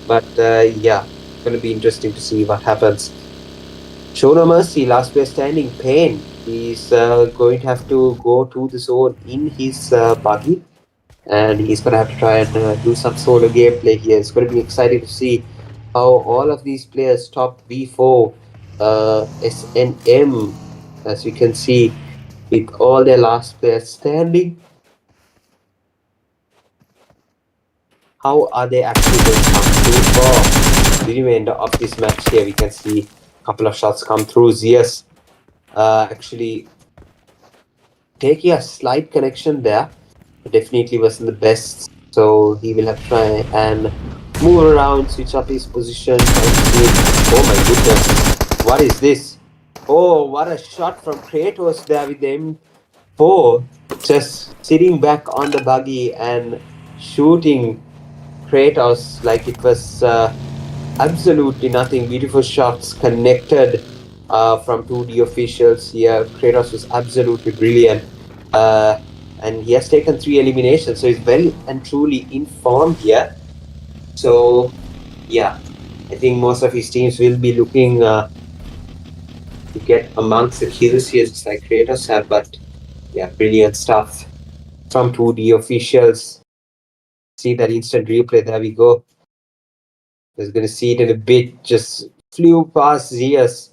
But yeah, it's going to be interesting to see what happens. Show no mercy, last player standing, Pain. He's going to have to go to the zone in his buggy, and he's going to have to try and do some solo gameplay here. It's going to be exciting to see how all of these players, top V4, SNM, as you can see, with all their last players standing, how are they actually going to come through for the remainder of this match here? We can see a couple of shots come through. ZS actually taking a slight connection there. Definitely wasn't the best, so he will have to try and move around, switch up his position. Oh my goodness, what is this? Oh, what a shot from Kratos there with the M4, just sitting back on the buggy and shooting Kratos like it was absolutely nothing. Beautiful shots connected from 2D officials here. Kratos was absolutely brilliant. And he has taken 3 eliminations, so he's well and truly in form here. So, yeah, I think most of his teams will be looking to get amongst the kills here, just like Kratos have. But, yeah, brilliant stuff from 2D officials. See that instant replay, there we go. I was going to see it in a bit, just flew past ZS.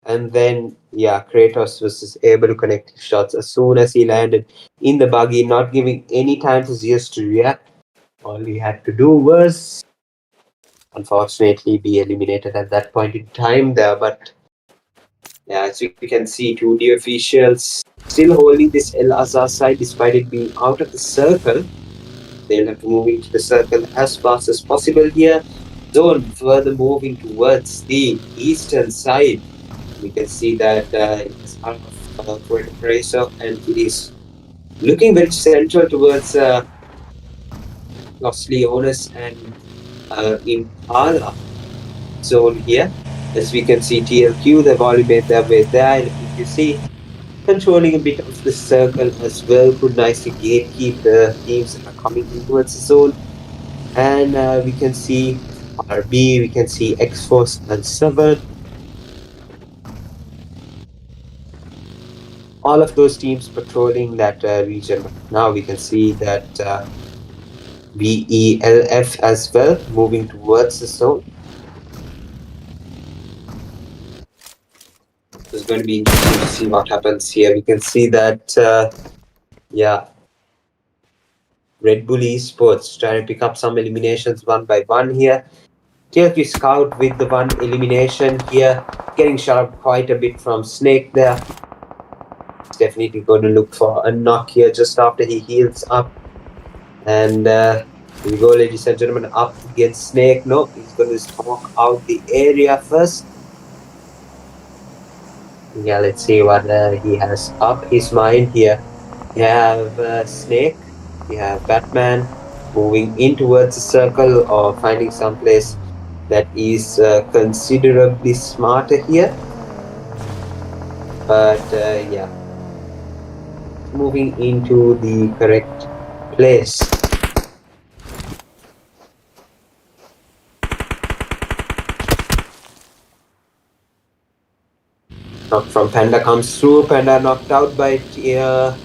And then, yeah, Kratos was just able to connect his shots as soon as he landed in the buggy, not giving any time for ZS to react. All he had to do was, unfortunately, be eliminated at that point in time there. But, yeah, as you can see, 2D officials still holding this El Azhar side despite it being out of the circle. They'll have to move into the circle as fast as possible here. zone, further moving towards the eastern side. We can see that it is out of Puerto Presa, and it is looking very central towards Los Leones and Impala zone here. As we can see, TLQ, they've already made their way there. And if you see, controlling a bit of the circle as well, could nicely gatekeep the teams that are coming in towards the zone. And we can see RB, we can see X-Force and 7. All of those teams patrolling that region. Now we can see that VELF as well, moving towards the zone. It's going to be interesting to see what happens here. We can see that, yeah, Red Bull Esports trying to pick up some eliminations one by one here. TLQ Scout with the one elimination here, getting shot up quite a bit from Snake there. He's definitely going to look for a knock here just after he heals up. And here we go, ladies and gentlemen, up against Snake. No, he's going to smoke out the area first. Yeah, let's see what he has up his mind here. We have Snake, we have Batman moving in towards the circle or finding some place that is considerably smarter here. But yeah, moving into the correct place. Knock from Panda comes through. Panda knocked out by you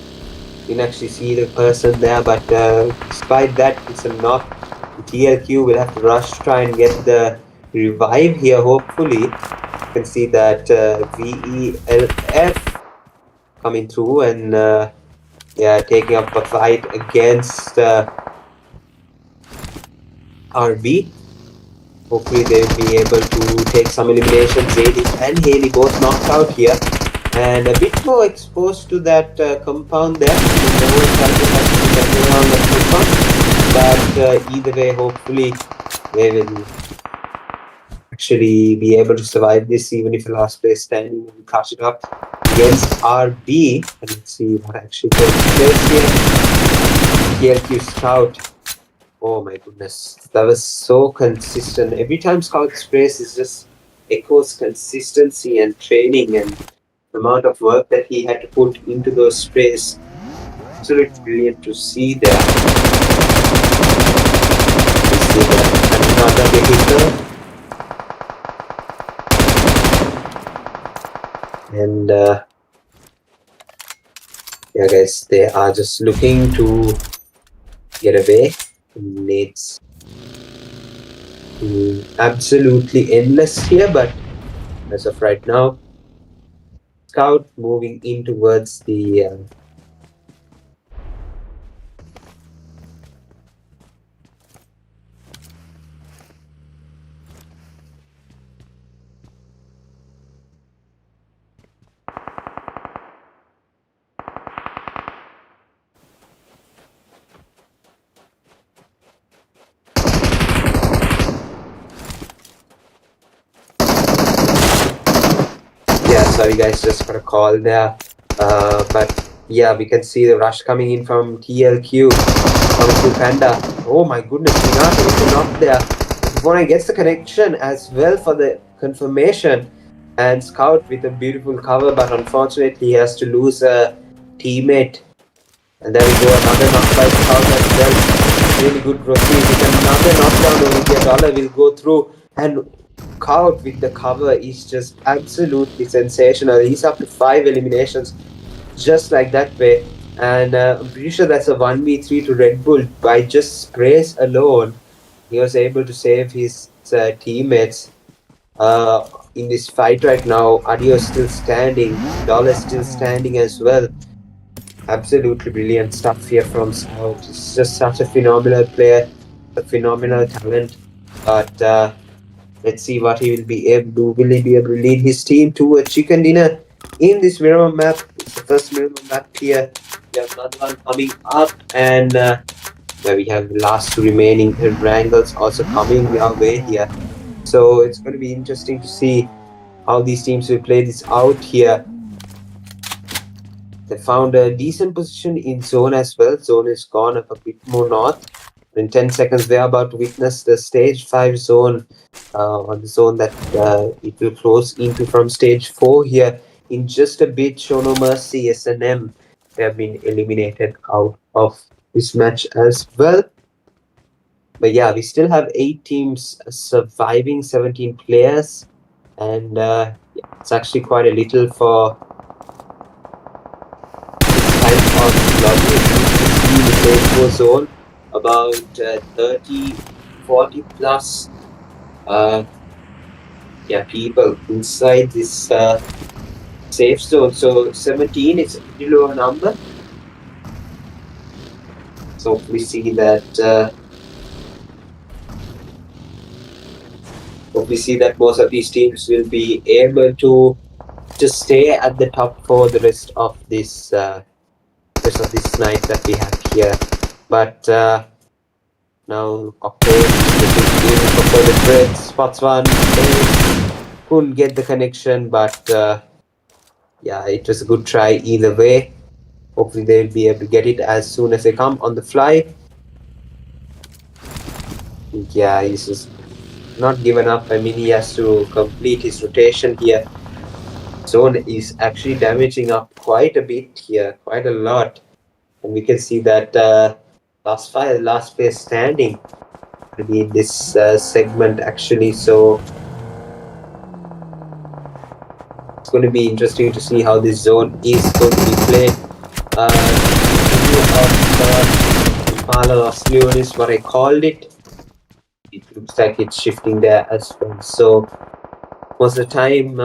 can actually see the person there, but despite that, it's a knock. TLQ will have to rush, try and get the revive here, hopefully. You can see that VELF coming through and yeah, taking up a fight against RB. Hopefully they'll be able to take some eliminations. Zadie and Haley both knocked out here. And a bit more exposed to that compound there. But either way, hopefully they will actually be able to survive this, even if the last place standing will catch it up against RB. And let's see what actually takes place here. TLQ Scout. Oh my goodness, that was so consistent. Every time Scout sprays, it just echoes consistency and training and the amount of work that he had to put into those sprays. Absolutely brilliant to see there. You see that another hitter. And yeah, guys, they are just looking to get away. It's absolutely endless here, but as of right now, Scout moving in towards the sorry guys, just got a call there. But yeah, we can see the rush coming in from TLQ, coming to Panda. Oh my goodness, Minato is not there. Before he gets the connection as well for the confirmation. And Scout with a beautiful cover, but unfortunately he has to lose a teammate. And there we go, another knock by Scout as well. Really good proceed with another knockdown over here. Dollar will go through, and Scout with the cover is just absolutely sensational. He's up to 5 eliminations just like that way. And I'm pretty sure that's a 1v3 to Red Bull. By just sprays alone, he was able to save his teammates in this fight right now. Adios still standing, Dollar still standing as well. Absolutely brilliant stuff here from Scout. He's just such a phenomenal player, a phenomenal talent. But let's see what he will be able to do. Will he be able to lead his team to a chicken dinner in this Miramar map? It's the first Miramar map here. We have another one coming up, and where we have the last two remaining wrangles also coming our way here. So it's going to be interesting to see how these teams will play this out here. They found a decent position in zone as well. Zone is gone up a bit more north. In 10 seconds, we're about to witness the stage 5 zone, or the zone that it will close into from stage 4 here. In just a bit, Show No Mercy, S&M have been eliminated out of this match as well. But yeah, we still have 8 teams surviving, 17 players, and it's actually quite a little for this type of lobby. You see the stage 4 zone, about 30, 40 plus people inside this safe zone. So 17 is a pretty low number. So we see that most of these teams will be able to just stay at the top for the rest of this night that we have here. But now Cocktail is looking in for further threats. Spots one, couldn't get the connection, but yeah, it was a good try either way. Hopefully they'll be able to get it as soon as they come on the fly. Yeah, he's just not given up. I mean, he has to complete his rotation here. Zone is actually damaging up quite a bit here, quite a lot. And we can see that last place standing will be in this segment actually. So it's going to be interesting to see how this zone is going to be played. Impala Lost Leon is what I called it. It looks like it's shifting there as well. So most of the time,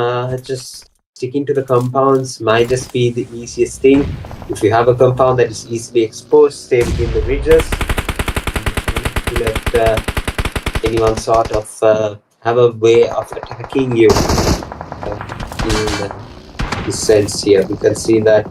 just sticking to the compounds might just be the easiest thing. If you have a compound that is easily exposed, stay within the ridges. To let anyone sort of have a way of attacking you. In this sense here, we can see that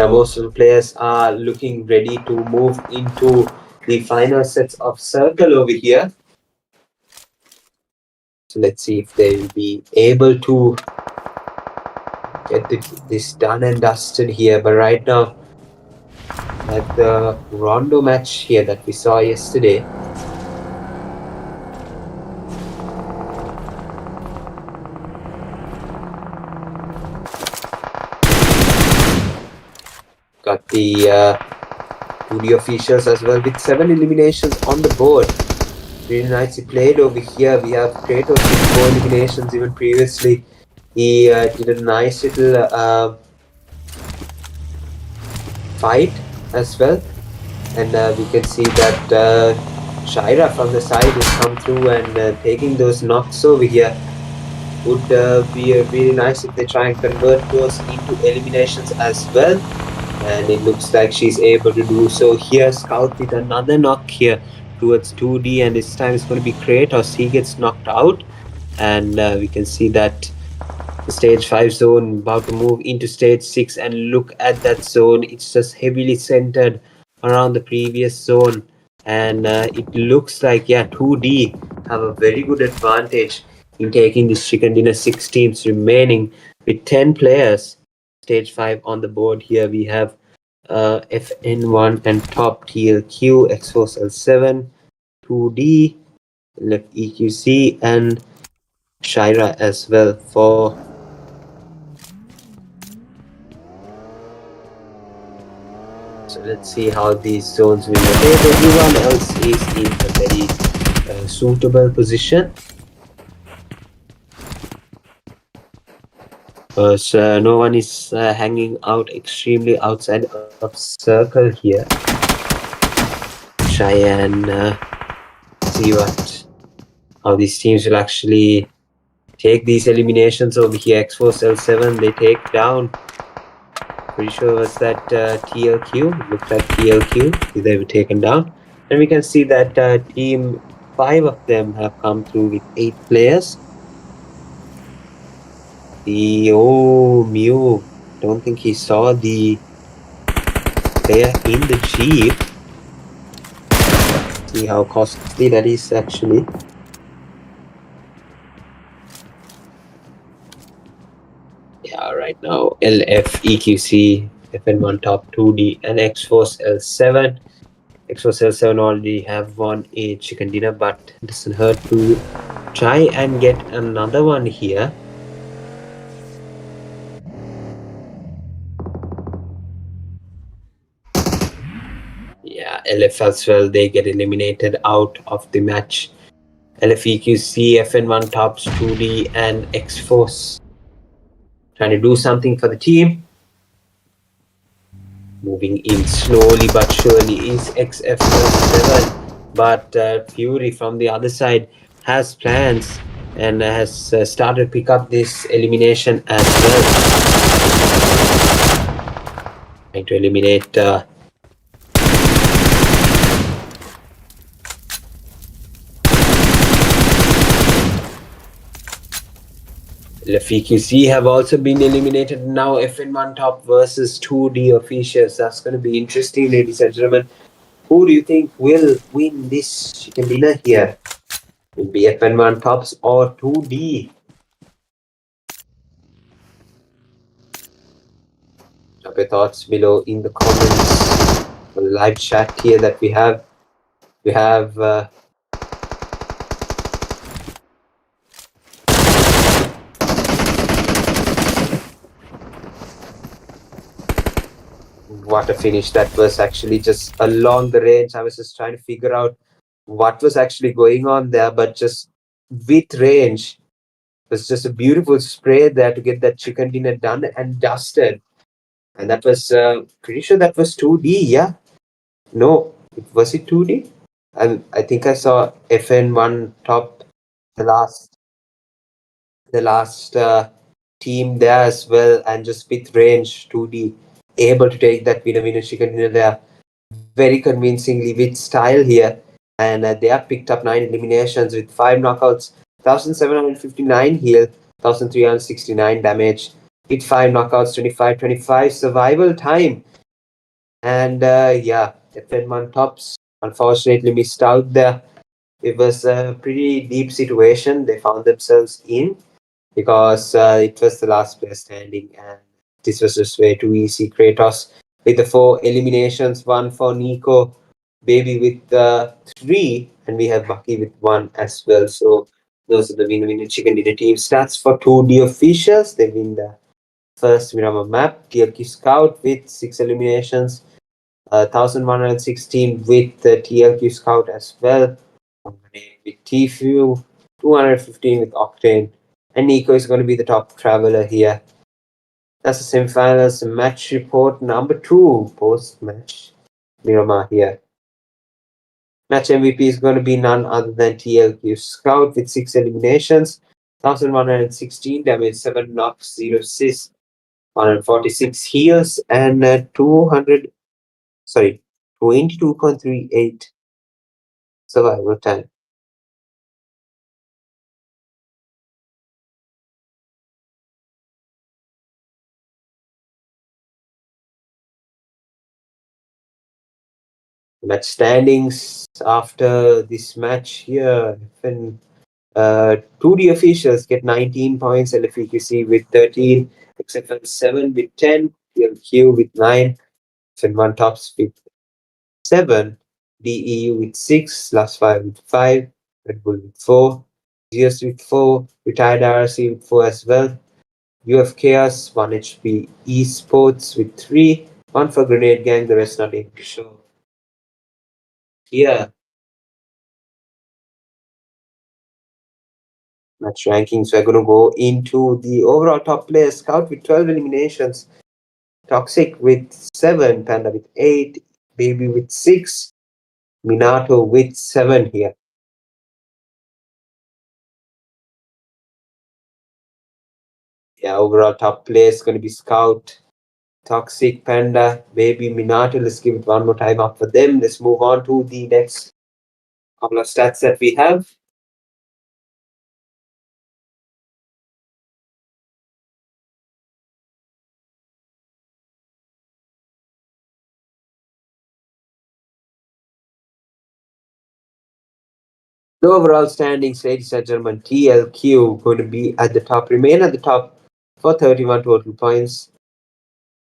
most of the players are looking ready to move into the final sets of circle over here. So let's see if they will be able to get this done and dusted here. But right now, at the Rondo match here that we saw yesterday, got the 2D officials as well with 7 eliminations on the board. Really nicely played over here. We have Kratos with 4 eliminations even previously. He did a nice little fight as well. And we can see that Shaira from the side has come through and taking those knocks over here. Would be really nice if they try and convert those into eliminations as well. And it looks like she's able to do so here. Scout with another knock here towards 2D, and this time it's going to be Kratos. He gets knocked out, and we can see that the stage 5 zone about to move into stage 6, and look at that zone. It's just heavily centered around the previous zone, and it looks like 2D have a very good advantage in taking this chicken dinner. 6 teams remaining with 10 players. Stage 5 on the board here. We have FN1 and top TLQ, X-Force L7, 2D, left EQC, and Shaira as well for so let's see how these zones will rotate. Everyone else is in a very suitable position. Because no one is hanging out extremely outside of circle here. Try and see how these teams will actually take these eliminations over here. X-Force L7, they take down. Pretty sure it was that TLQ. Looked like TLQ. They were taken down. And we can see that team 5 of them have come through with 8 players. Mew. Don't think he saw the player in the jeep. See how costly that is actually. Yeah, right now LF EQC FN1 top 2D and X-Force L7. X-Force L7 already have won a chicken dinner, but it doesn't hurt to try and get another one here. Yeah, LF as well, they get eliminated out of the match. LFEQC, FN1 tops 2D and X-Force trying to do something for the team. Moving in slowly but surely is XF7, but Fury from the other side has plans and has started to pick up this elimination as well. Trying to eliminate LFEQC have also been eliminated. Now FN1 top versus 2D officials. That's going to be interesting, ladies and gentlemen. Who do you think will win this chicken dinner here? Will be FN1 tops or 2D? Drop your thoughts below in the comments. The live chat here that we have. We have what a finish that was, actually just along the range. I was just trying to figure out what was actually going on there, but just with range, it was just a beautiful spray there to get that chicken dinner done and dusted. And that was pretty sure that was 2D, yeah. No, was it 2D? I think I saw FN1 top the last team there as well, and just with range 2D able to take that winner chicken dinner there very convincingly with style here. And they have picked up 9 eliminations with 5 knockouts, 1759 heal, 1369 damage with 5 knockouts, 25 survival time. And yeah, FN1 tops unfortunately missed out there. It was a pretty deep situation they found themselves in, because it was the last player standing, and this was just way too easy. Kratos with the 4 eliminations, 1 for Nico, Baby with 3, and we have Bucky with 1 as well. So those are the winner chicken dinner team stats for 2D officials. They win the first Miramar map. TLQ Scout with 6 eliminations, 1116 with the TLQ Scout as well. With Tfue, 215 with Octane. And Nico is going to be the top traveler here. That's the semifinals match report number 2 post match Miramar here. Match MVP is going to be none other than TLQ Scout with 6 eliminations, 1116 damage, 7 knocks, 0 assists, 146 heals, and 22.38 survival time. Match standings after this match here. When 2D officials get 19 points, LFEQC with 13, XFL 7 with 10, TLQ with 9, FN1 tops with 7, DEU with 6, Last 5 with 5, Red Bull with 4, GS with 4, Retired RC with 4 as well, UF Chaos, 1 HP Esports with 3, 1 for Grenade Gang, the rest not able to show. Here, match rankings, we're going to go into the overall top players. Scout with 12 eliminations, Toxic with 7, Panda with 8, Baby with 6, Minato with 7 here. Yeah, overall top players going to be Scout, Toxic, Panda, Baby, Minato. Let's give it one more time up for them. Let's move on to the next couple of stats that we have. The overall standings, ladies and gentlemen, TLQ going to be at the top, remain at the top for 31 total points.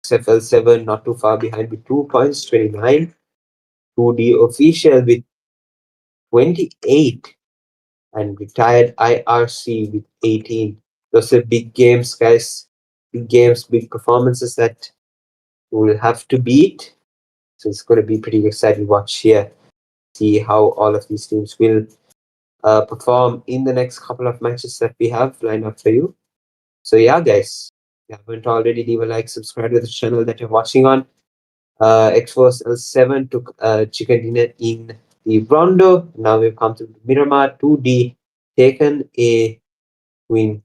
XFL7 not too far behind with 2 points, 29. 2D official with 28 and retired IRC with 18. Those are big games, guys. Big games, big performances that we'll have to beat. So it's going to be pretty exciting to watch here. See how all of these teams will perform in the next couple of matches that we have lined up for you. So yeah, guys, if you haven't already, leave a like, subscribe to the channel that you're watching on. X-Force L7 took chicken dinner in the Rondo. Now we've come to Miramar 2D, taken a win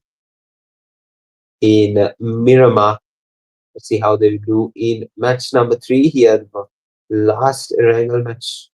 in Miramar. Let's see how they do in match number 3 here, the last wrangle match.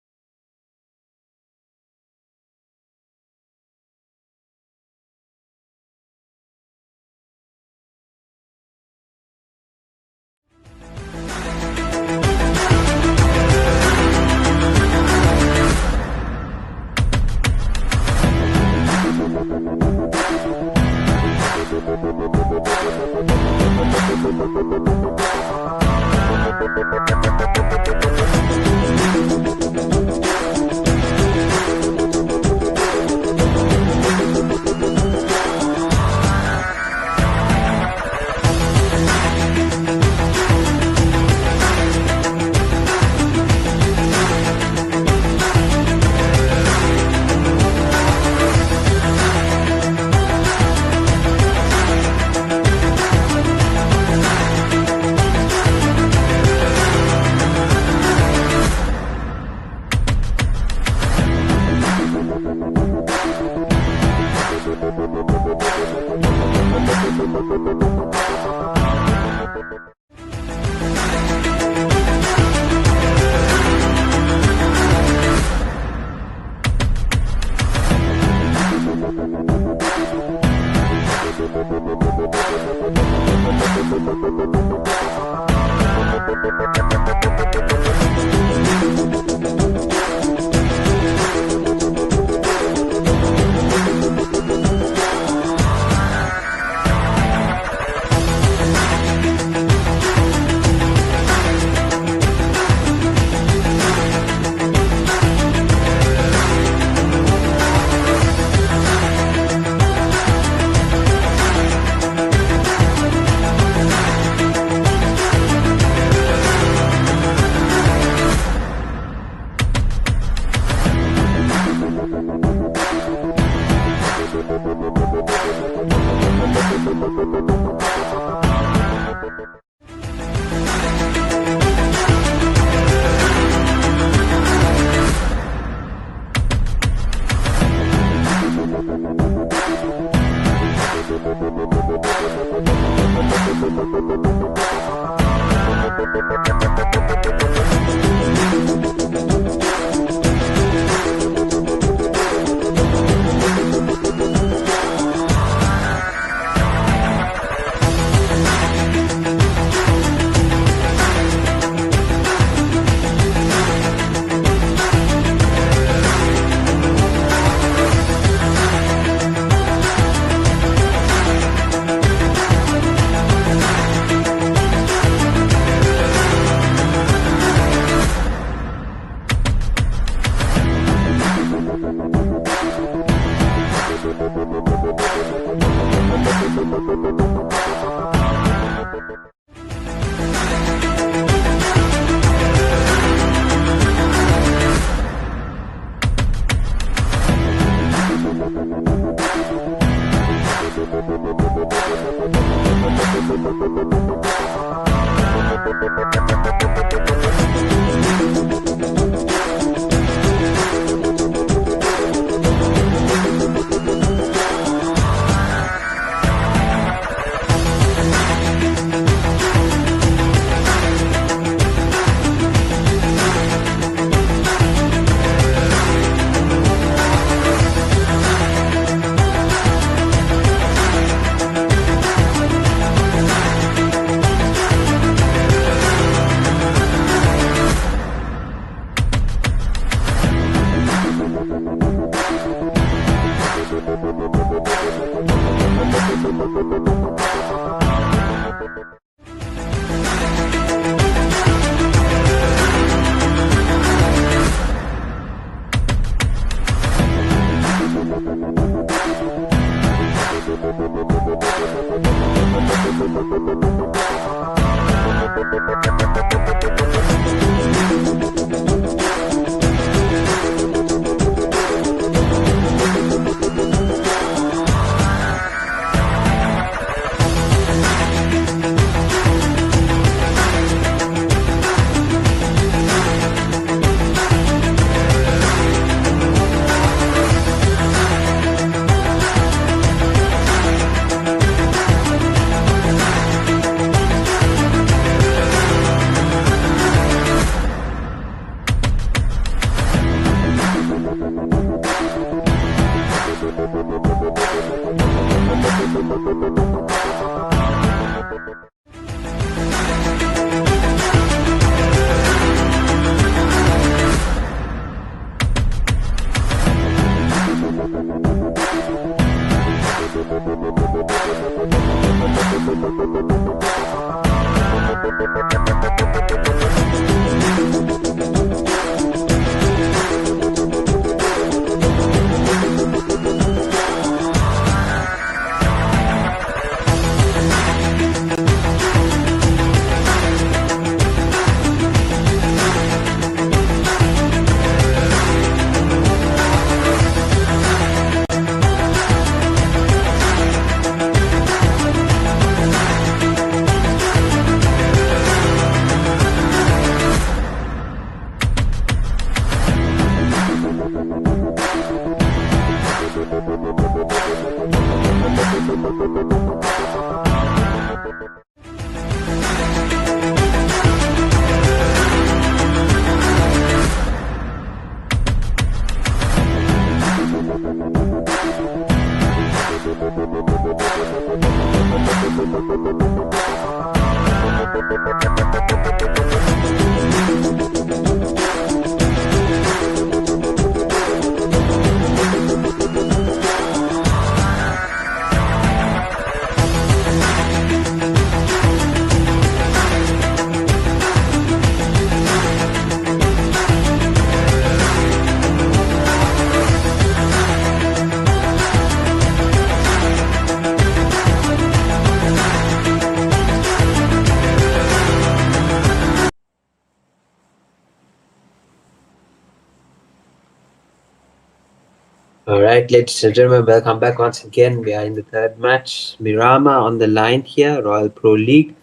All right, ladies and gentlemen, welcome back once again. We are in the third match. Miramar on the line here, Royal Pro League.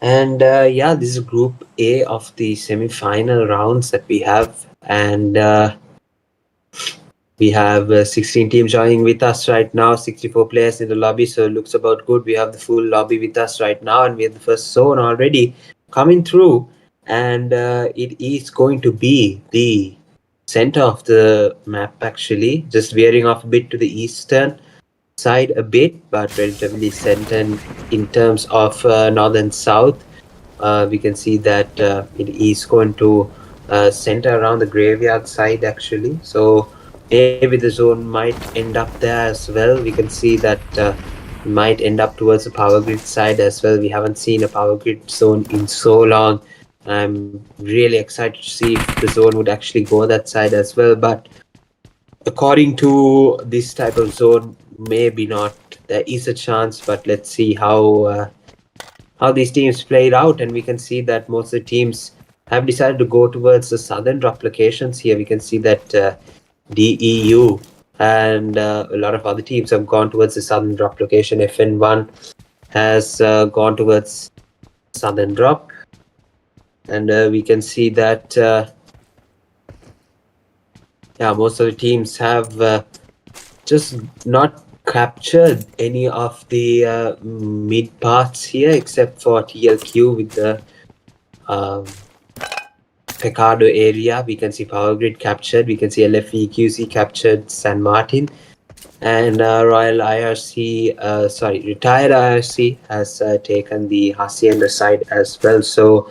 And yeah, this is Group A of the semi-final rounds that we have. And we have 16 teams joining with us right now, 64 players in the lobby, so it looks about good. We have the full lobby with us right now, and we have the first zone already coming through. And it is going to be the center of the map, actually, just veering off a bit to the eastern side a bit, but relatively centered in terms of north and south. We can see that it is going to center around the graveyard side, actually. So maybe the zone might end up there as well. We can see that might end up towards the power grid side as well. We haven't seen a power grid zone in so long. I'm really excited to see if the zone would actually go that side as well. But according to this type of zone, maybe not. There is a chance, but let's see how these teams played out, and we can see that most of the teams have decided to go towards the southern drop locations here. We can see that DEU and a lot of other teams have gone towards the southern drop location. FN1 has gone towards southern drop, and we can see that yeah, most of the teams have just not captured any of the mid parts here, except for TLQ with the Pecado area. We can see Power Grid captured. We can see LFEQC captured San Martin. And Royal IRC, retired IRC has taken the Hacienda side as well. So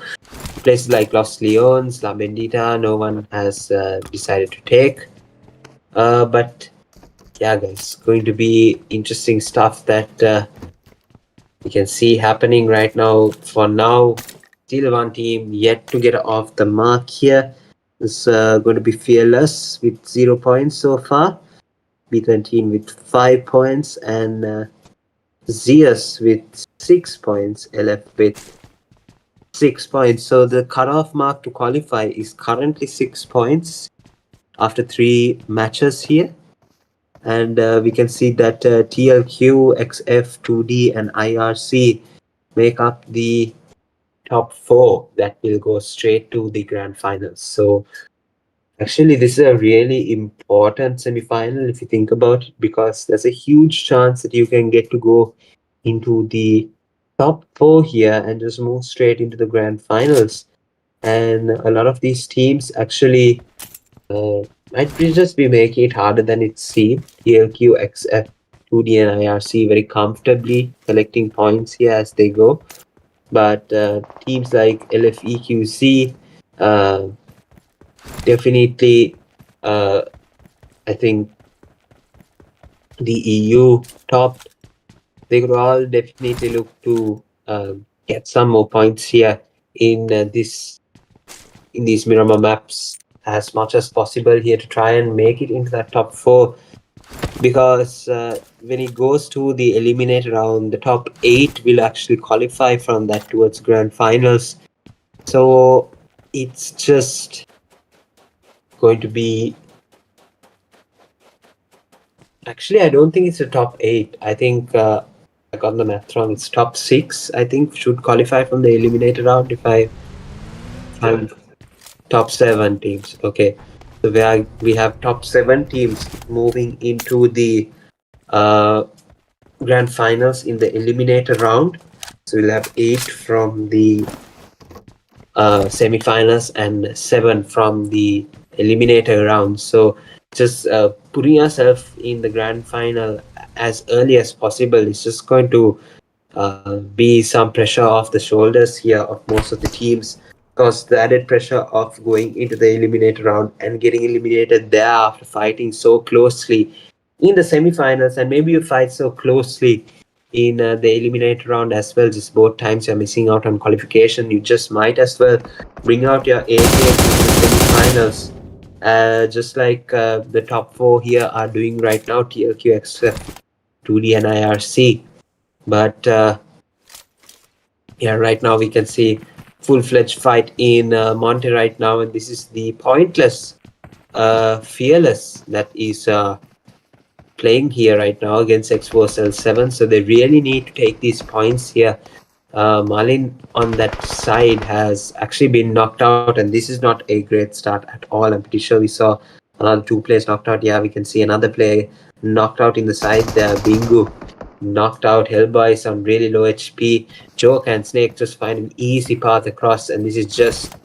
places like Los Leones, La Bendita, no one has decided to take. But yeah, guys, going to be interesting stuff that we can see happening right now. For now, still one team yet to get off the mark here. It's going to be Fearless with 0 points so far. B13 with 5 points, and Zeus with 6 points. LF with 6 points. So the cutoff mark to qualify is currently 6 points after 3 matches here. And we can see that TLQ, XF, 2D, and IRC make up the top 4 that will go straight to the grand finals. So actually, this is a really important semi-final if you think about it, because there's a huge chance that you can get to go into the top 4 here and just move straight into the grand finals. And a lot of these teams actually might just be making it harder than it seems. TLQ, XF, 2D, and IRC very comfortably collecting points here as they go. But teams like LFEQC, definitely, I think the EU top, they could all definitely look to get some more points here in these Miramar maps as much as possible here to try and make it into that top 4, because when it goes to the eliminator round, the top 8 will actually qualify from that towards grand finals. So it's just going to be, actually, I don't think it's a top 8. I think I got the math wrong. It's top 6, I think, should qualify from the eliminator round. If I'm top 7 teams. Okay. So we have top 7 teams moving into the grand finals in the eliminator round. So we'll have 8 from the semi-finals and 7 from the eliminator round. So just putting ourselves in the grand final as early as possible is just going to be some pressure off the shoulders here of most of the teams, because the added pressure of going into the eliminator round and getting eliminated there after fighting so closely in the semi-finals, and maybe you fight so closely in the eliminator round as well, just both times you're missing out on qualification, you just might as well bring out your A game in the semi-finals, just like the top 4 here are doing right now, TLQ, XF, 2D and IRC. But yeah, right now we can see full-fledged fight in Monte right now, and this is the pointless Fearless that is playing here right now against X-Force L7, so they really need to take these points here. Malin on that side has actually been knocked out, and this is not a great start at all. I'm pretty sure we saw another 2 players knocked out. Yeah, we can see another player knocked out in the side there. Bingu knocked out. Hellboy is on really low HP. Joke and Snake just find an easy path across, and this is just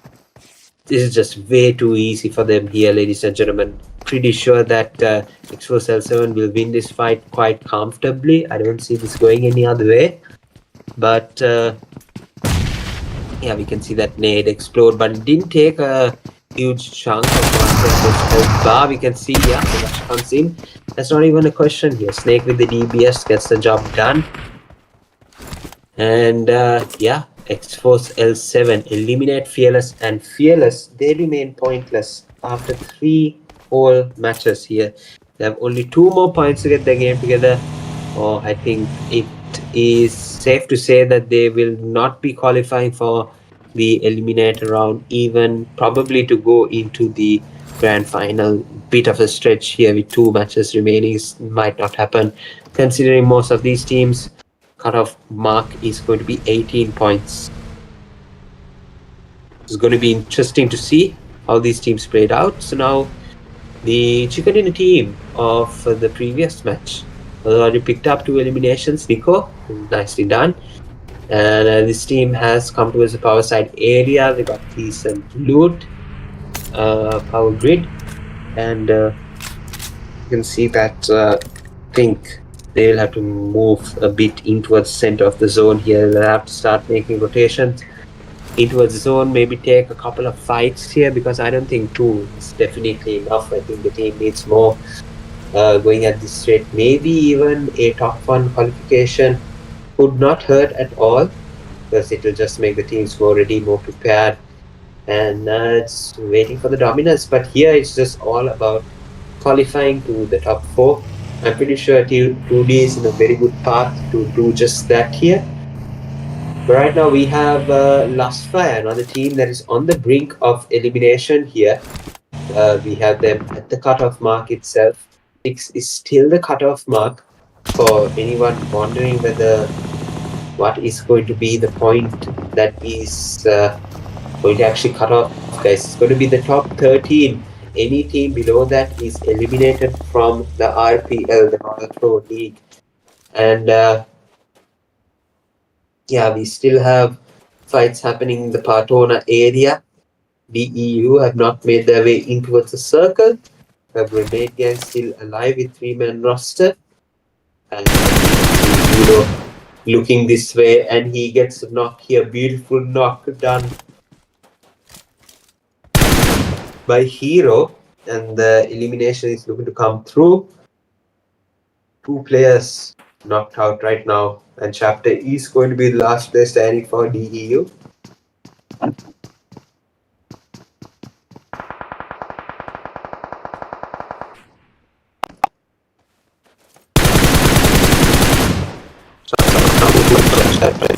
way too easy for them here, ladies and gentlemen. Pretty sure that X-Force L7 will win this fight quite comfortably. I don't see this going any other way. But yeah, we can see that nade explode, but it didn't take a huge chunk of health bar. We can see, yeah, the rush comes in. That's not even a question here. Snake with the DBS gets the job done. And yeah, X-Force L7 eliminate Fearless, and Fearless, they remain pointless after 3 whole matches here. They have only 2 more points to get their game together. Or I think it is safe to say that they will not be qualifying for the eliminator round, even probably to go into the grand final. Bit of a stretch here with 2 matches remaining might not happen, considering most of these teams cutoff mark is going to be 18 points. It's going to be interesting to see how these teams played out. So now the chicken dinner team of the previous match already picked up 2 eliminations. Nico, nicely done. And this team has come towards the power side area. They got decent loot, power grid, and you can see that I think they will have to move a bit in towards the center of the zone here. They'll have to start making rotations in towards the zone, maybe take a couple of fights here, because I don't think 2 is definitely enough. I think the team needs more going at this rate. Maybe even a top 1 qualification would not hurt at all, because it will just make the teams more ready, more prepared, and it's waiting for the dominance. But here it's just all about qualifying to the top 4. I'm pretty sure 2D is in a very good path to do just that here. But right now we have Lustfire, another team that is on the brink of elimination here. We have them at the cutoff mark itself. 6 is still the cutoff mark. For anyone wondering what is going to be the point that is going to actually cut off, guys, it's going to be the top 13. Any team below that is eliminated from the RPL, the Royal Pro League. And yeah, we still have fights happening in the Partona area. DEU have not made their way in towards the circle. The Grenade Gang still alive with 3-man roster. And looking this way, and he gets a knock here. Beautiful knock done by Hero, and the elimination is looking to come through. 2 players knocked out right now, and Chapter is going to be the last player standing for DEU.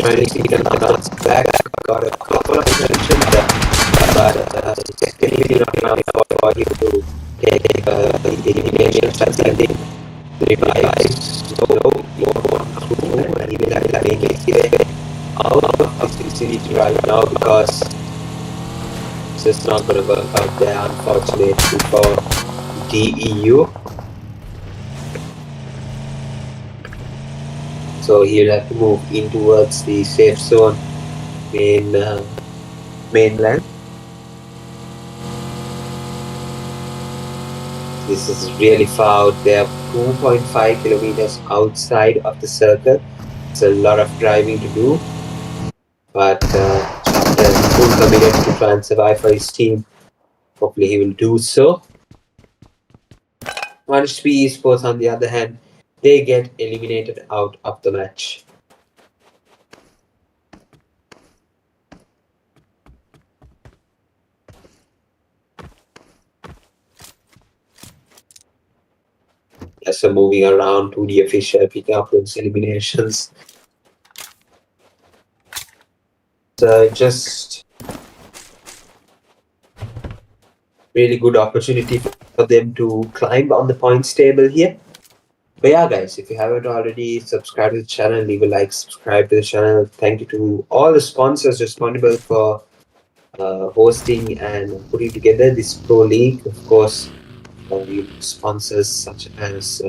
Trying to see if he can bounce back. Got a couple of attention there, but it's definitely not enough for him to take the elimination. I think the replies so more through, and he will have to make it here out of this series right now, because it's just not going to work out there, unfortunately, for DEU. So he'll have to move in towards the safe zone mainland. This is really far out there, 2.5 kilometers outside of the circle. It's a lot of driving to do, but Chapter full committed to try and survive for his team. Hopefully he will do so. HP Esports, on the other hand, they get eliminated out of the match. So moving around to the official picking up those eliminations. So just really good opportunity for them to climb on the points table here. But yeah, guys, if you haven't already subscribed to the channel, leave a like, subscribe to the channel. Thank you to all the sponsors responsible for hosting and putting together this pro league. Of course, sponsors such as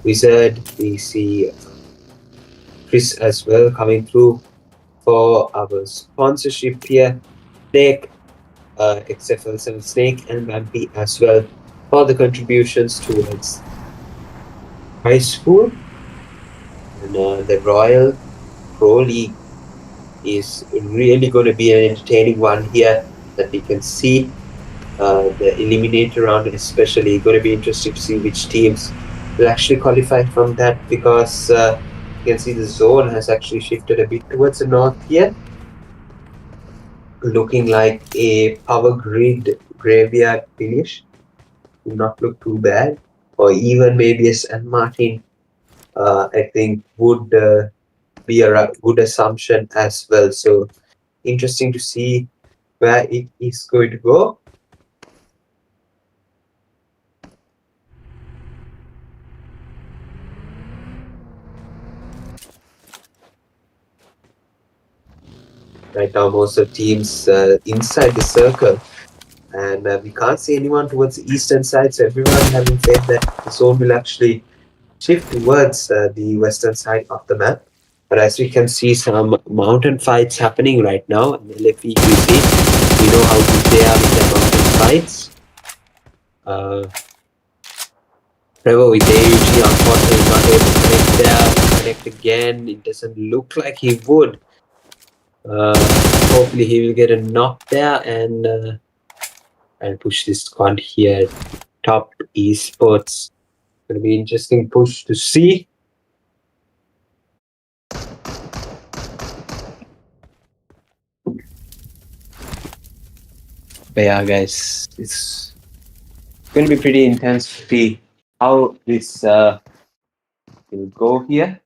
Wizard, we see Chris as well coming through for our sponsorship here. Snake, XFL7 Snake and Vampy as well for the contributions towards high school. And the Royal Pro League is really going to be an entertaining one here that we can see. The eliminator round especially going to be interesting to see which teams will actually qualify from that, because you can see the zone has actually shifted a bit towards the north here, looking like a power grid graveyard finish. Do not look too bad, or even maybe a San Martin I think would be a good assumption as well. So interesting to see where it is going to go. Right now, most of teams inside the circle, and we can't see anyone towards the eastern side. So everyone having faith that the zone will actually shift towards the western side of the map. But as we can see, some mountain fights happening right now. And LFEQC, we know how good they are with their mountain fights. Trevor with AUG, unfortunately not able to connect there. Connect again. It doesn't look like he would. Hopefully he will get a knock there and push this squad here. Top Esports. Gonna be interesting push to see. But yeah, guys, it's going to be pretty intense to see how this will go here.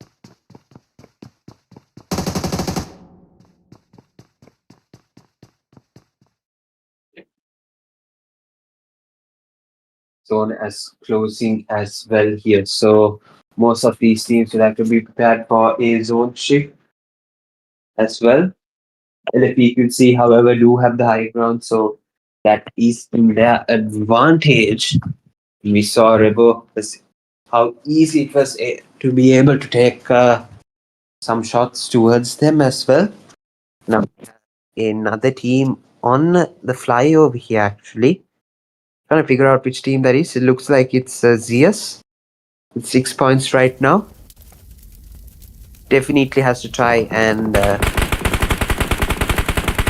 Zone as closing as well here. So most of these teams will have to be prepared for a zone shift as well. LFEQC, however, do have the high ground, so that is in their advantage. We saw Rebo how easy it was to be able to take some shots towards them as well. Now, another team on the flyover here actually. Trying to figure out which team that is. It looks like it's Zeus with 6 points right now. Definitely has to try and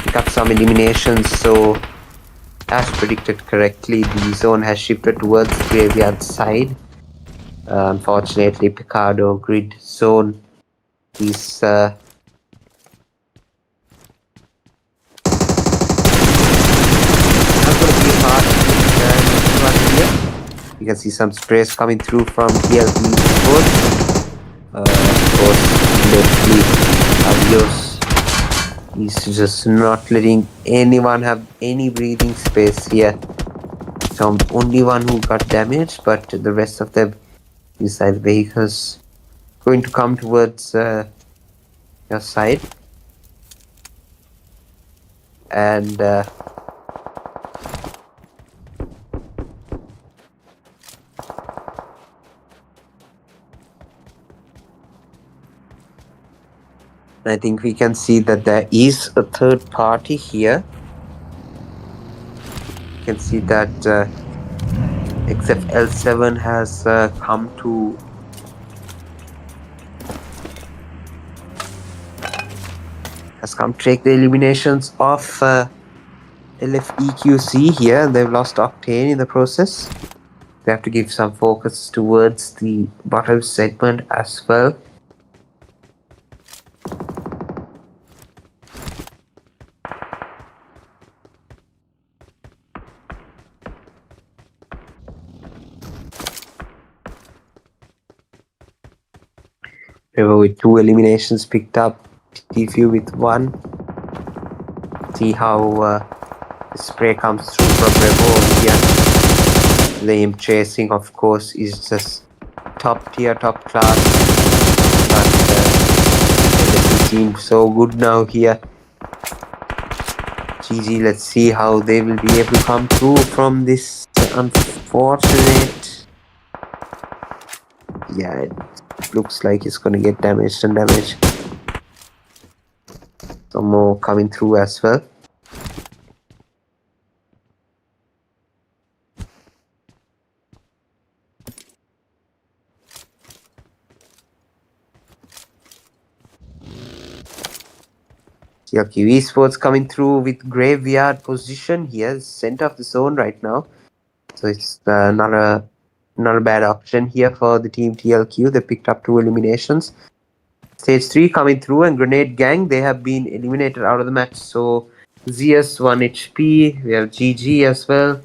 pick up some eliminations. So, as predicted correctly, the zone has shifted towards the graveyard side. Unfortunately, Picardo grid zone is you can see some sprays coming through from PLP Sports. Of course, Leslie Avios is just not letting anyone have any breathing space here. So I'm the only one who got damaged, but the rest of them inside vehicles going to come towards your side. And I think we can see that there is a third party here. You can see that XFL7 has come to take the eliminations of LFEQC here, and they've lost Octane in the process. They have to give some focus towards the bottom segment as well. River with 2 eliminations picked up, TFU with 1. See how the spray comes through from Revo here. The aim chasing, of course, is just top tier, top class. But they seem so good now here. GG, let's see how they will be able to come through from this unfortunate. Yeah, it looks like it's gonna get damaged and damaged. Some more coming through as well. CLQ Esports coming through with graveyard position here, center of the zone right now. So it's not a bad option here for the team TLQ. They picked up 2 eliminations. Stage 3 coming through, and Grenade Gang, they have been eliminated out of the match. So ZS 1 HP, we have GG as well.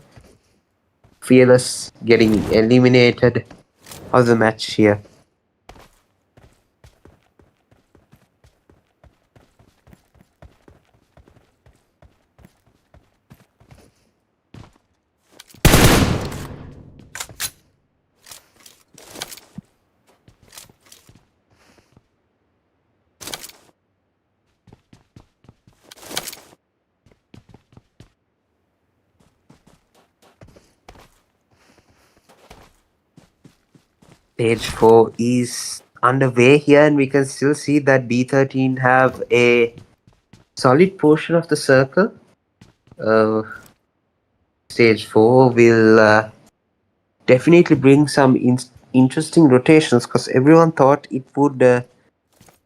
Fearless getting eliminated out of the match here. Stage 4 is underway here, and we can still see that B13 have a solid portion of the circle. Stage 4 will definitely bring some interesting rotations, because everyone thought it would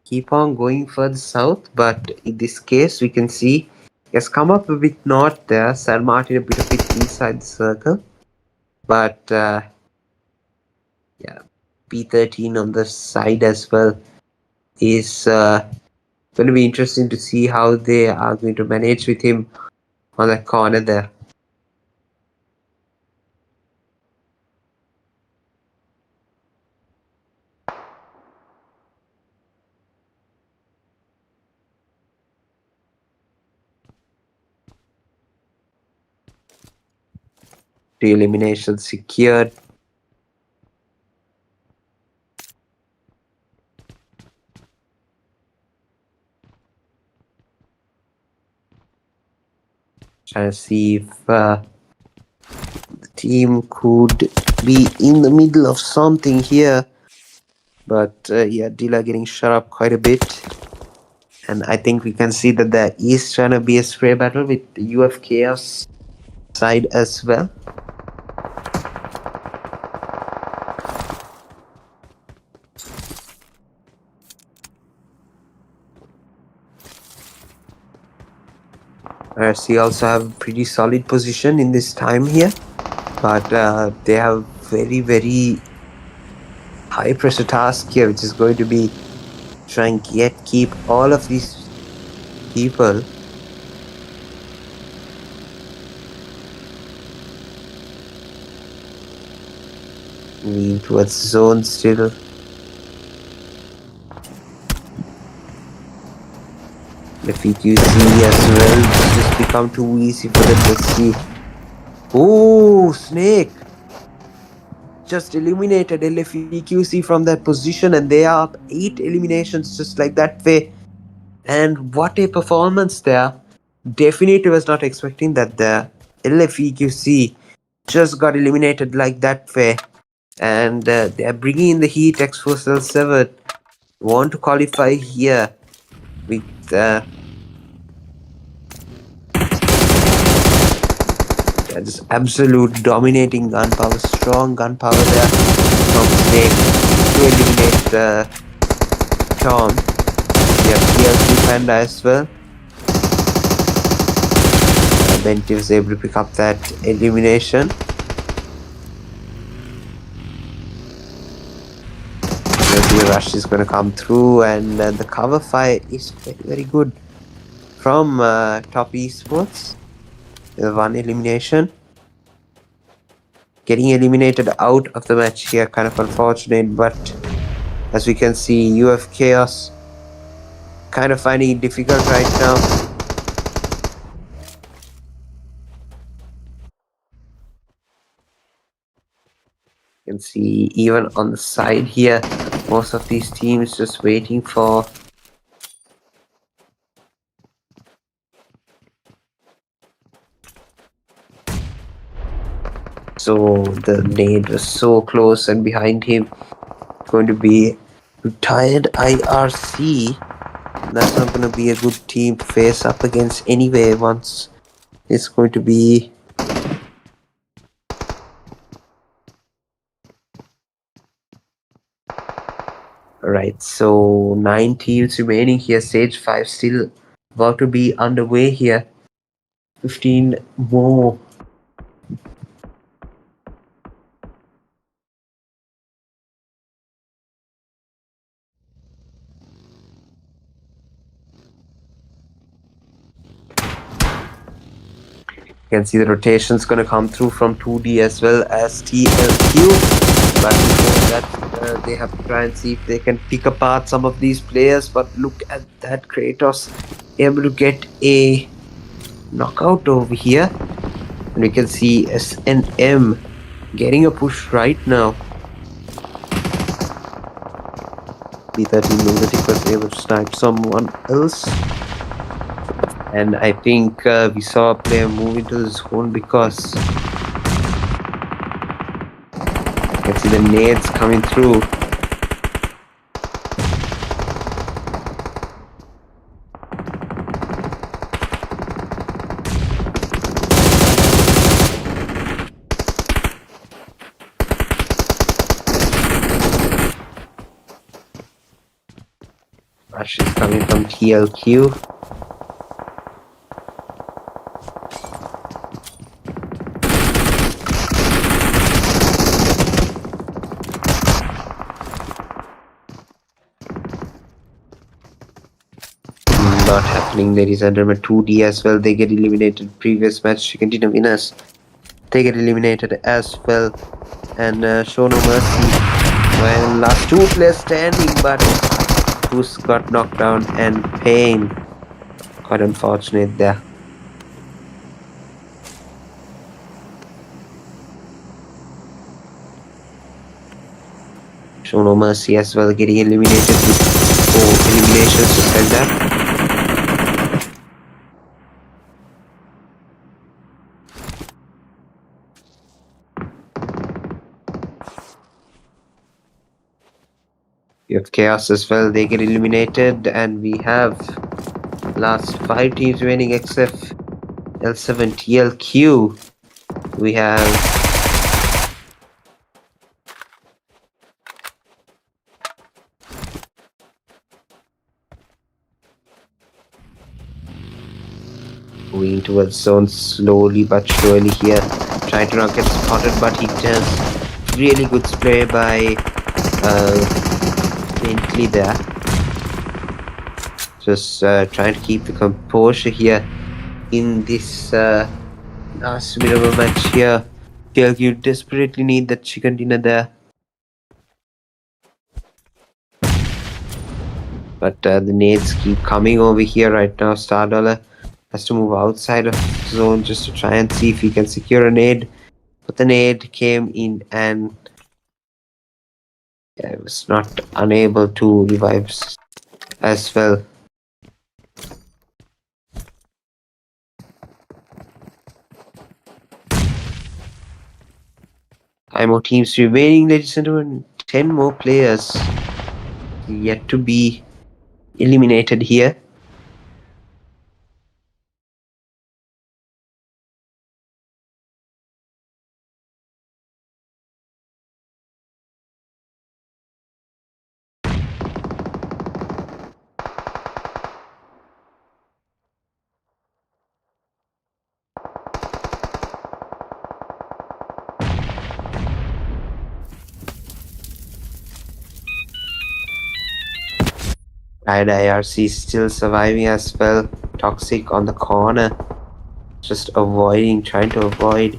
keep on going further south, but in this case we can see it has come up a bit north there. San Martin a bit inside the circle, but yeah, P13 on the side as well is going to be interesting to see how they are going to manage with him on that corner there. The elimination secured. Trying to see if the team could be in the middle of something here. But yeah, Dila getting shut up quite a bit. And I think we can see that there is trying to be a spray battle with the UF Chaos side as well. RC also have a pretty solid position in this time here, but they have very, very high pressure task here, which is going to be try and keep all of these people moving towards zone still. The FEQC as well just become too easy for them. Let's see. Oh, Snake just eliminated LFEQC from that position, and they are up 8 eliminations just like that way. And what a performance there. Definitely was not expecting that the LFEQC just got eliminated like that way. And they are bringing in the heat. X4Cell 7 want to qualify here. with just absolute dominating gunpowder, strong gunpowder there from Snake to eliminate Tom. We have TLC Panda as well. Benti was able to pick up that elimination. The rush is going to come through, and the cover fire is very, very good from Top Esports. One elimination. Getting eliminated out of the match here, kind of unfortunate, but as we can see, UF Chaos kind of finding it difficult right now. You can see even on the side here, most of these teams just waiting for so the nade was so close, and behind him going to be retired IRC. That's not going to be a good team to face up against anyway. Once it's going to be right. So 9 teams remaining here. Stage 5 still about to be underway here. 15 more. You can see the rotations going to come through from 2D as well as TLQ. But before that, they have to try and see if they can pick apart some of these players. But look at that, Kratos able to get a knockout over here. And we can see SNM getting a push right now. B13 Lunatic was able to snipe someone else. And I think we saw a player move into the zone because you can see the nades coming through. Rush is coming from TLQ. Not happening, ladies and gentlemen. 2D as well. They get eliminated. Previous match, Argentina winners. They get eliminated as well. And show no mercy. Well, last 2 players standing, but who's got knocked down, and Pain. Quite unfortunate there. Show no mercy as well, getting eliminated with 4 eliminations just like that. We have Chaos as well, they get eliminated, and we have last 5 teams remaining except L7 TLQ. We have moving towards zone slowly but surely here, trying to not get spotted, but he does really good spray by Bentley there. Just trying to keep the composure here in this last Miramar match here. You desperately need that chicken dinner there. But the nades keep coming over here right now. Star Dollar has to move outside of the zone just to try and see if he can secure a nade. But the nade came in and it was not unable to revive as well. 5 more teams remaining, ladies and gentlemen. 10 more players yet to be eliminated here. Red IRC still surviving as well. Toxic on the corner. Just avoiding, trying to avoid.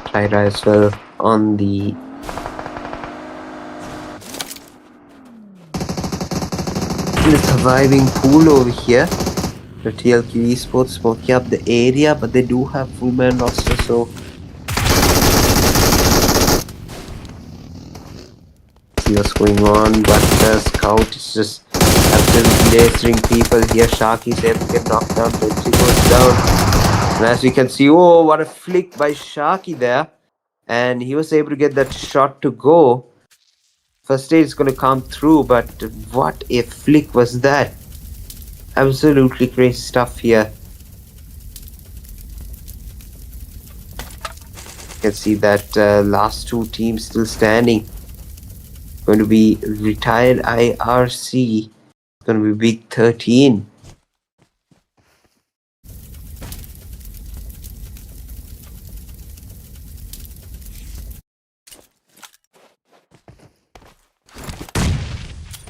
Tyra as well on the surviving pool over here. The TLQ Esports smoking up the area, but they do have full man roster, so see what's going on. But the scout is just absolutely lasering people here. Sharky is able to get knocked down, Benji goes down. And as we can see, oh, what a flick by Sharky there. And he was able to get that shot to go. First aid is going to come through, but what a flick was that? Absolutely crazy stuff here. You can see that last two teams still standing. Going to be retired IRC. Going to be big 13.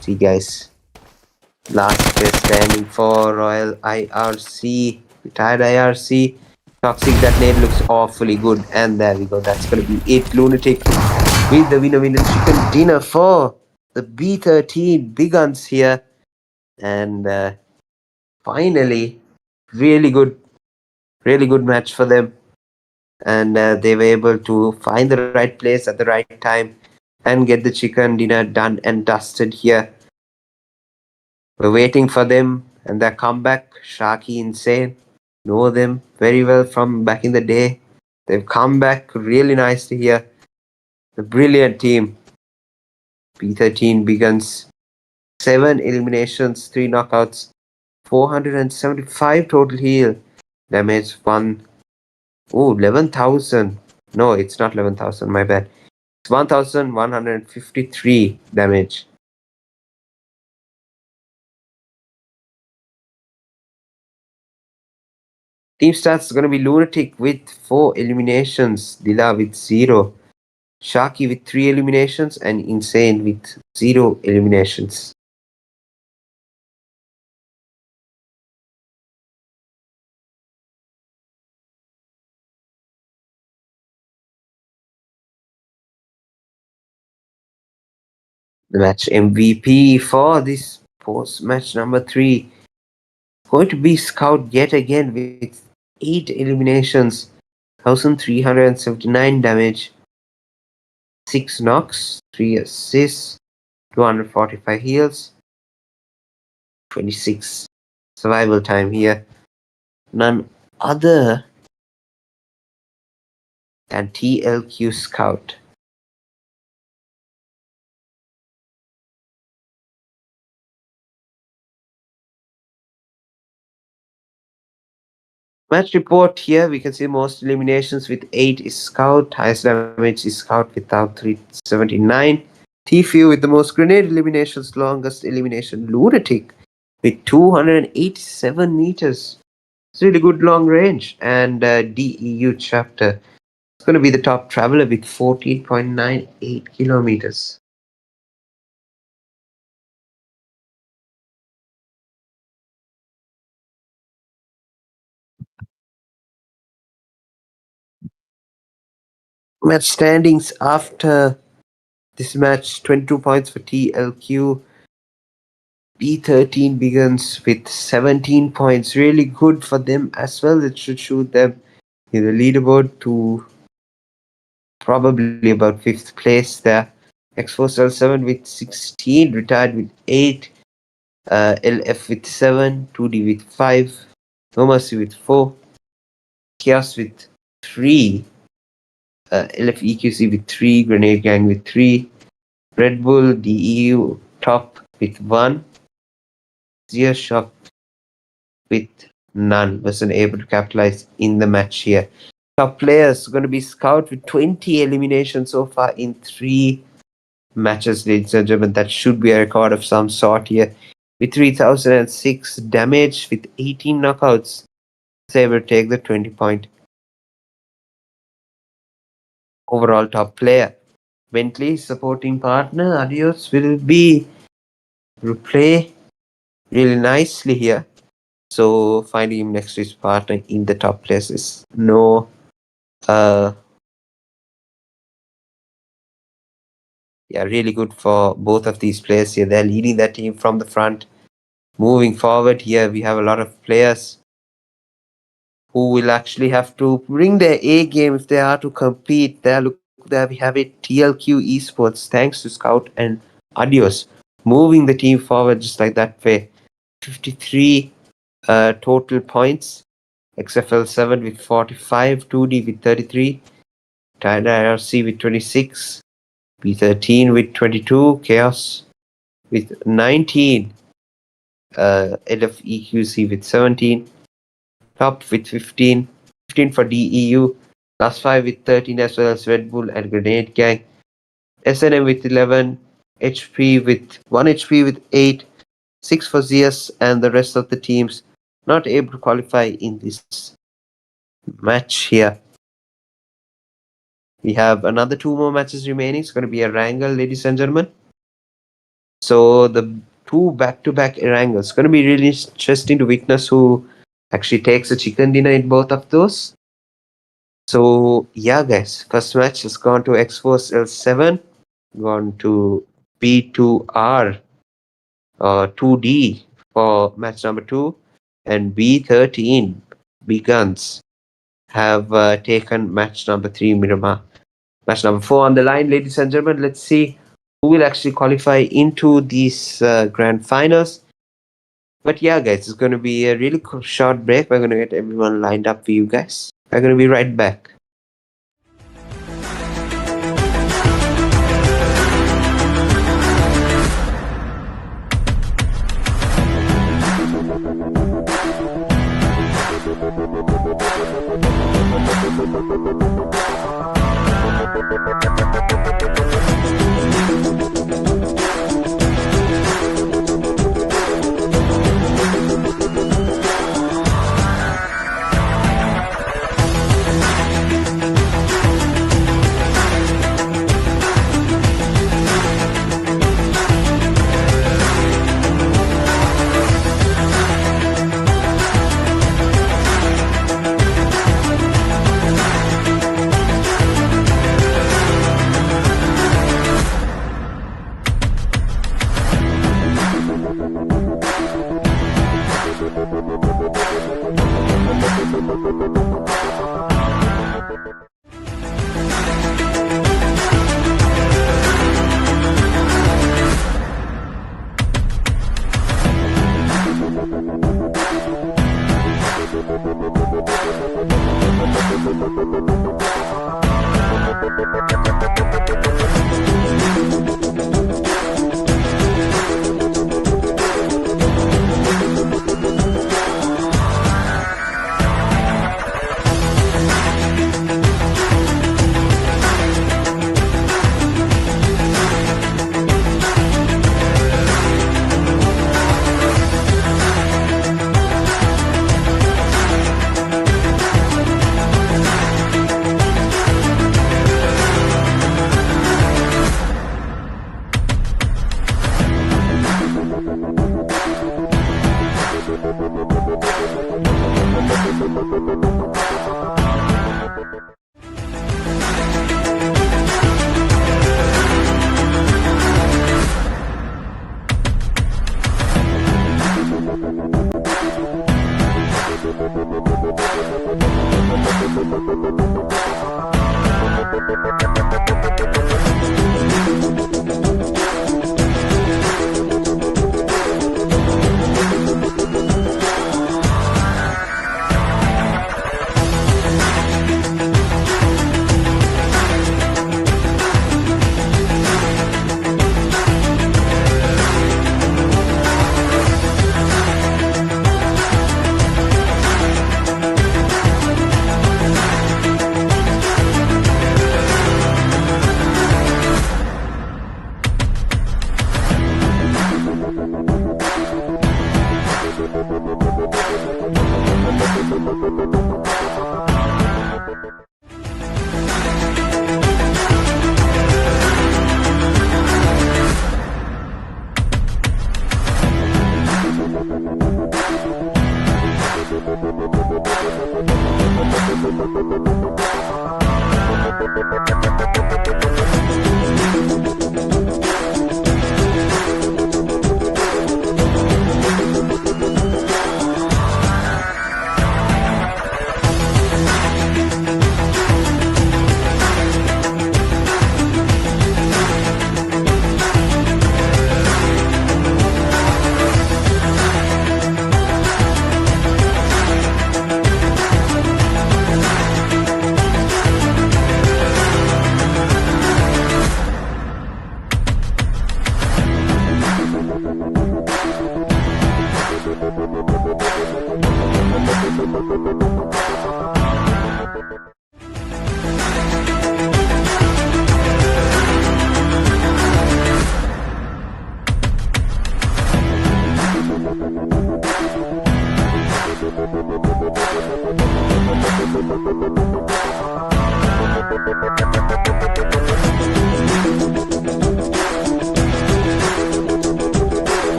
See guys, last player standing for Royal IRC, retired IRC. Toxic, that name looks awfully good. And there we go, that's going to be it. Lunatic with the winner chicken dinner for the B13 big guns here. And finally, really good match for them. And they were able to find the right place at the right time and get the chicken dinner done and dusted here. We're waiting for them and their comeback. Sharky Insane. Know them very well from back in the day. They've come back really nicely here. The brilliant team. B13 begins 7 eliminations, 3 knockouts, 475 total heal. Damage 1. Oh, 11,000. No, it's not 11,000, my bad. It's 1,153 damage. Team stats is going to be Lunatic with 4 eliminations, Dila with 0, Sharky with 3 eliminations, and Insane with 0 eliminations. The match MVP for this post-match number 3 going to be Scout yet again with 8 eliminations, 1,379 damage, 6 knocks, 3 assists, 245 heals, 26 survival time here. None other than TLQ Scout. Match report here, we can see most eliminations with 8 is Scout, highest damage is Scout with 379. Tfue with the most grenade eliminations, longest elimination Lunatic with 287 meters. It's really good long range. And DEU chapter, it's going to be the top traveler with 14.98 kilometers. Match standings after this match: 22 points for TLQ. B13 begins with 17 points. Really good for them as well. It should shoot them in the leaderboard to probably about 5th place there. X4Cell7 with 16, retired with 8, LF with 7, 2D with 5, No Mercy with 4, Chaos with 3, LF EQC with 3, Grenade Gang with 3, Red Bull DEU top with 1, Zia Shock with none. Wasn't able to capitalize in the match here. Top players going to be Scout with 20 eliminations so far in 3 matches, ladies and gentlemen. That should be a record of some sort here. With 3,006 damage with 18 knockouts, Saber take the 20 point overall top player. Bentley's supporting partner, Adios, will be play really nicely here. So finding him next to his partner in the top place is no really good for both of these players here. They're leading their team from the front. Moving forward here, we have a lot of players who will actually have to bring their A game if they are to compete. There we have it, TLQ Esports, thanks to Scout and Adios, moving the team forward just like that way. 53 total points. XFL 7 with 45, 2D with 33, China IRC with 26, B13 with 22, Chaos with 19, LFEQC with 17, Top with 15, 15 for DEU, Plus 5 with 13 as well as Red Bull and Grenade Gang, SNM with 11, HP with 1 HP with 8, 6 for ZS, and the rest of the teams not able to qualify in this match here. We have another 2 more matches remaining. It's going to be a wrangle, ladies and gentlemen. So the 2 back-to-back wrangles. It's going to be really interesting to witness who actually takes a chicken dinner in both of those. So yeah, guys, first match has gone to X-Force L7, gone to B2R 2D for match number 2, and B13 B-Guns have taken match number 3 Miramar. Match number 4 on the line, ladies and gentlemen. Let's see who will actually qualify into these grand finals. But yeah, guys, it's going to be a really short break. We're going to get everyone lined up for you guys. We're going to be right back.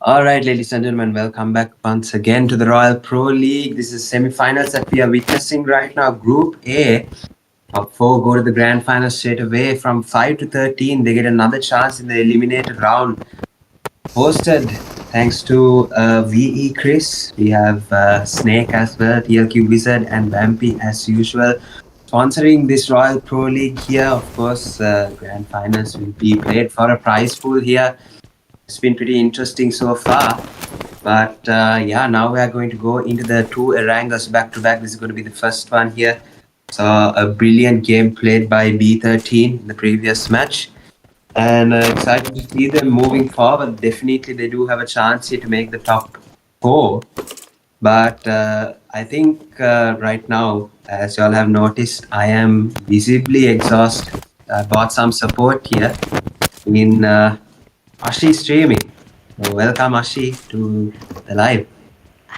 All right, ladies and gentlemen, welcome back once again to the Royal Pro League. This is semi-finals that we are witnessing right now. Group A, top 4 go to the grand finals straight away. From 5 to 13, they get another chance in the eliminated round. Hosted thanks to VE Chris. We have Snake as well, TLQ Wizard, and Vampy as usual. Sponsoring this Royal Pro League here, of course, grand finals will be played for a prize pool here. It's been pretty interesting so far. But yeah, now we are going to go into the two Erangers back to back. This is going to be the first one here. So a brilliant game played by B13 in the previous match. And excited to see them moving forward. Definitely they do have a chance here to make the top 4. But I think right now, as you all have noticed, I am visibly exhausted. I bought some support here in Ashi streaming. So welcome Ashi to the live.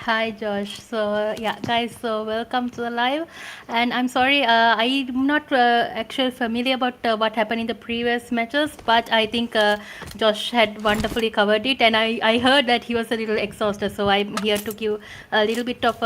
Hi Josh. So yeah, guys. So welcome to the live, and I'm sorry. I'm not actually familiar about what happened in the previous matches, but I think Josh had wonderfully covered it, and I heard that he was a little exhausted. So I'm here to give a little bit of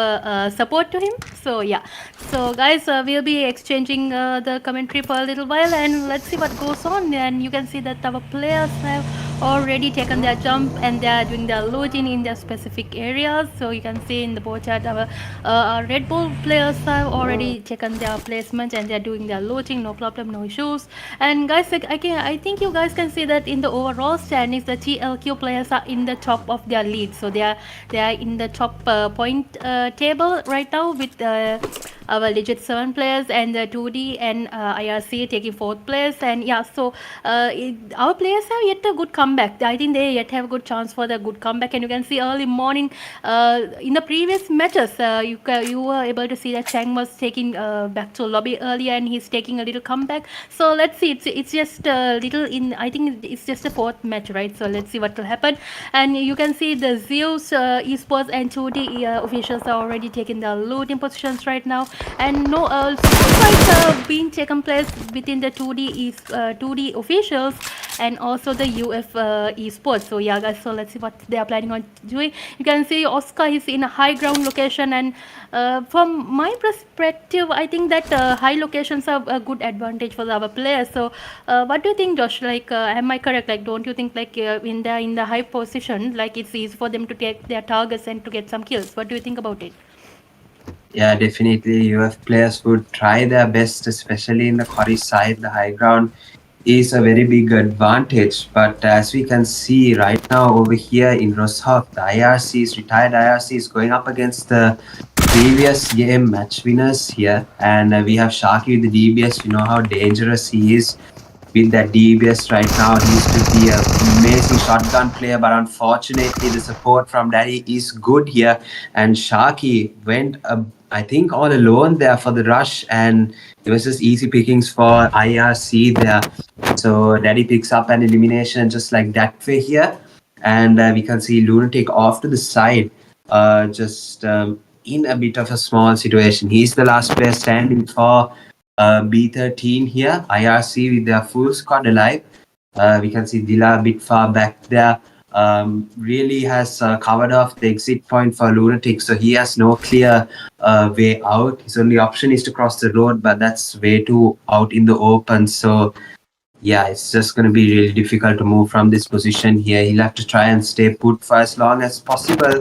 support to him. So yeah. So guys, we'll be exchanging the commentary for a little while, and let's see what goes on. And you can see that our players have already taken their jump and they are doing their looting in their specific areas. So you can see in the board chat our Red Bull players have already taken their placement and they are doing their looting, no problem, no issues. And guys, like, I think you guys can see that in the overall standings the TLQ players are in the top of their lead. So they are in the top point table right now with our legit 7 players and the 2D and IRC taking 4th place. And yeah, so our players have yet a good comeback. I think they yet have a good chance for the good comeback. And you can see early morning in the previous matches, you were able to see that Chang was taking back to lobby earlier and he's taking a little comeback. So let's see. It's just a little in. I think it's just a 4th match, right? So let's see what will happen. And you can see the Zeus esports and 2D officials are already taking the looting positions right now, and no super fights are being taken place within the 2D officials and also the UF esports. So yeah, guys. So let's see what they are planning on doing. You can see Oscar is in a high ground location, and from my perspective, I think that high locations are a good advantage for our players. So what do you think, Josh? Like, am I correct? Like, don't you think like in the high position, like it's easy for them to take their targets and to get some kills? What do you think about it? Yeah, definitely. UF players would try their best, especially in the Kori side. The high ground is a very big advantage. But as we can see right now over here in Roshoff, the IRCs, retired IRC is going up against the previous game match winners here. And we have Sharky with the DBS. We know how dangerous he is with that DBS right now. He used to be an amazing shotgun player, but unfortunately, the support from Daddy is good here. And Sharky went, I think, all alone there for the rush, and it was just easy pickings for IRC there. So Daddy picks up an elimination just like that way here. And we can see Lunatic off to the side, just in a bit of a small situation. He's the last player standing for B13 here. IRC with their full squad alive. We can see Dila a bit far back there. Really has covered off the exit point for Lunatic, so he has no clear way out. His only option is to cross the road, but that's way too out in the open. So yeah, it's just going to be really difficult to move from this position here. He'll have to try and stay put for as long as possible.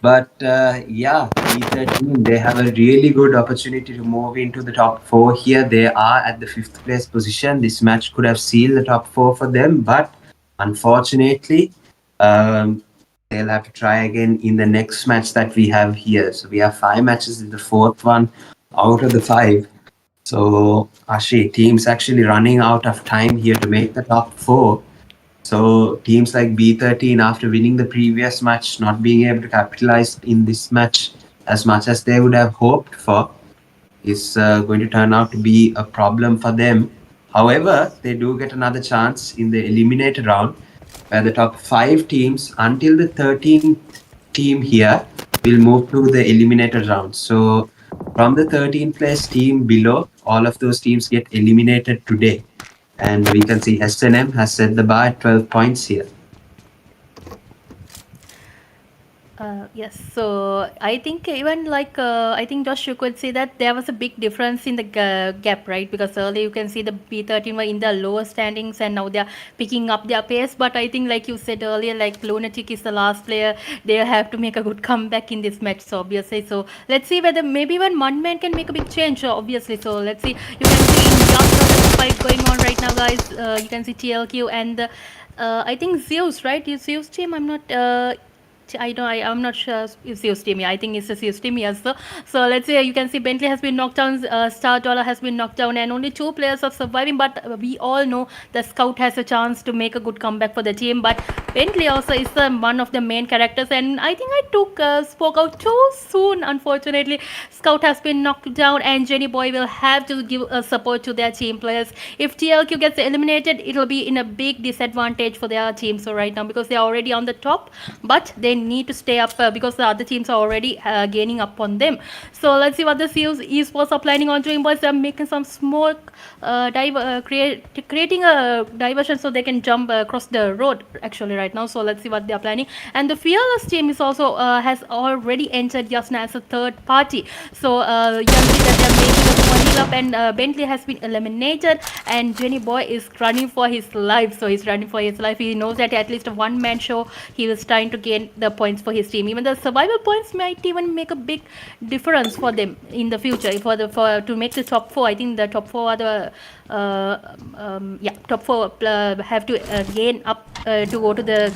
But yeah, B13, they have a really good opportunity to move into the top 4 here. They are at the 5th place position. This match could have sealed the top 4 for them, but unfortunately, they'll have to try again in the next match that we have here. So we have 5 matches in the 4th one out of the 5. So Ashi, team's actually running out of time here to make the top 4. So teams like B13, after winning the previous match, not being able to capitalize in this match as much as they would have hoped for, is going to turn out to be a problem for them. However, they do get another chance in the eliminator round, where the top 5 teams until the 13th team here will move to the eliminator round. So from the 13th place team below, all of those teams get eliminated today. And we can see S&M has set the bar at 12 points here. Yes, so I think even like I think Josh, you could see that there was a big difference in the gap, right? Because earlier you can see the B13 were in the lower standings and now they're picking up their pace. But I think, like you said earlier, like Lunatic is the last player, they have to make a good comeback in this match. So obviously, so let's see whether maybe even one man can make a big change. So obviously, so let's see. You can see in Young Brothers fight going on right now, guys. You can see TLQ and I think Zeus, right? Is Zeus team? I'm not. I know I'm not sure if it's Team. I think it's a Zeus Team. Yes. So let's say you can see Bentley has been knocked down, Star Dollar has been knocked down, and only 2 players are surviving. But we all know the Scout has a chance to make a good comeback for the team. But Bentley also is one of the main characters, and I think I spoke out too soon. Unfortunately, Scout has been knocked down, and Jenny Boy will have to give support to their team players. If TLQ gets eliminated, it will be in a big disadvantage for their team. So right now, because they are already on the top, but they need to stay up because the other teams are already gaining up on them. So let's see what the esports are planning on doing. Boys, they're making some smoke, creating a diversion so they can jump across the road actually right now. So let's see what they are planning. And the fearless team is also has already entered just now as a third party. So you can see that they're making a funny up, and Bentley has been eliminated, and Jenny Boy is running for his life. So he's running for his life. He knows that at least a one-man show he was trying to gain the points for his team. Even the survival points might even make a big difference for them in the future. For to make the top four, I think the top four are the top four have to gain up to go to the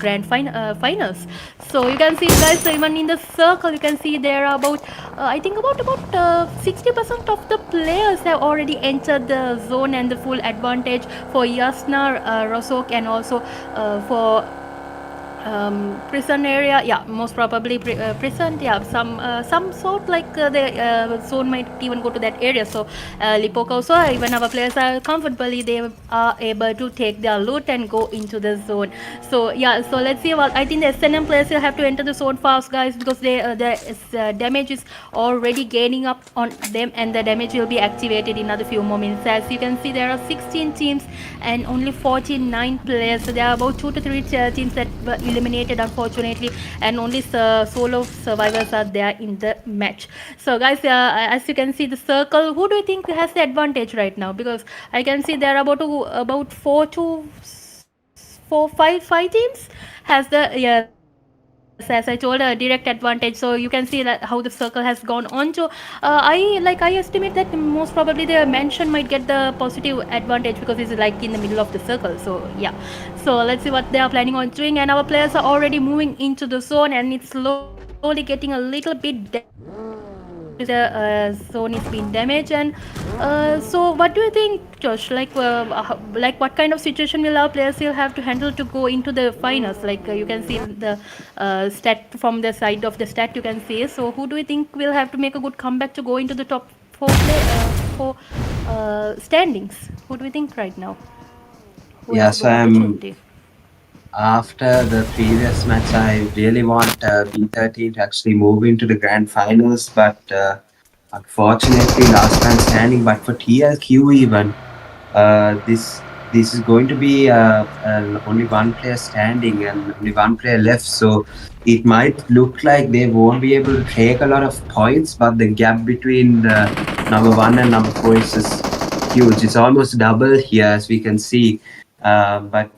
finals. So you can see, guys, so even in the circle you can see there are about I think about 60% of the players have already entered the zone, and the full advantage for Yasnar, Rosok, and also for prison area. Yeah, most probably prison. Yeah, some sort like the zone might even go to that area. So Lipoka also, even our players are comfortably, they are able to take their loot and go into the zone. So yeah, so let's see. Well, I think the SNM players will have to enter the zone fast, guys, because the damage is already gaining up on them, and the damage will be activated in another few moments. As you can see, there are 16 teams and only 49 players. So there are about 2 to 3 teams that were eliminated, unfortunately, and only solo survivors are there in the match. So guys, as you can see the circle, who do you think has the advantage right now? Because I can see there are about 5 teams has the, yes, as I told, a direct advantage. So you can see that how the circle has gone on to I estimate that most probably the mansion might get the positive advantage because it's like in the middle of the circle. So yeah, so let's see what they are planning on doing. And our players are already moving into the zone, and it's slowly getting a little bit damaged. You can see the zone is being damaged. And so what do you think, Josh? Like what kind of situation will our players will have to handle to go into the finals? Like you can see the stat from the side of the stat, you can see. So who do you think will have to make a good comeback to go into the top four standings? Who do you think right now? Who Yeah, has a so good opportunity? after the previous match, I really want B13 to actually move into the grand finals, but unfortunately, last man standing. But for TLQ, even this is going to be only one player standing and only one player left. So it might look like they won't be able to take a lot of points, but the gap between number 1 and number 4 is just huge. It's almost double here, as we can see. But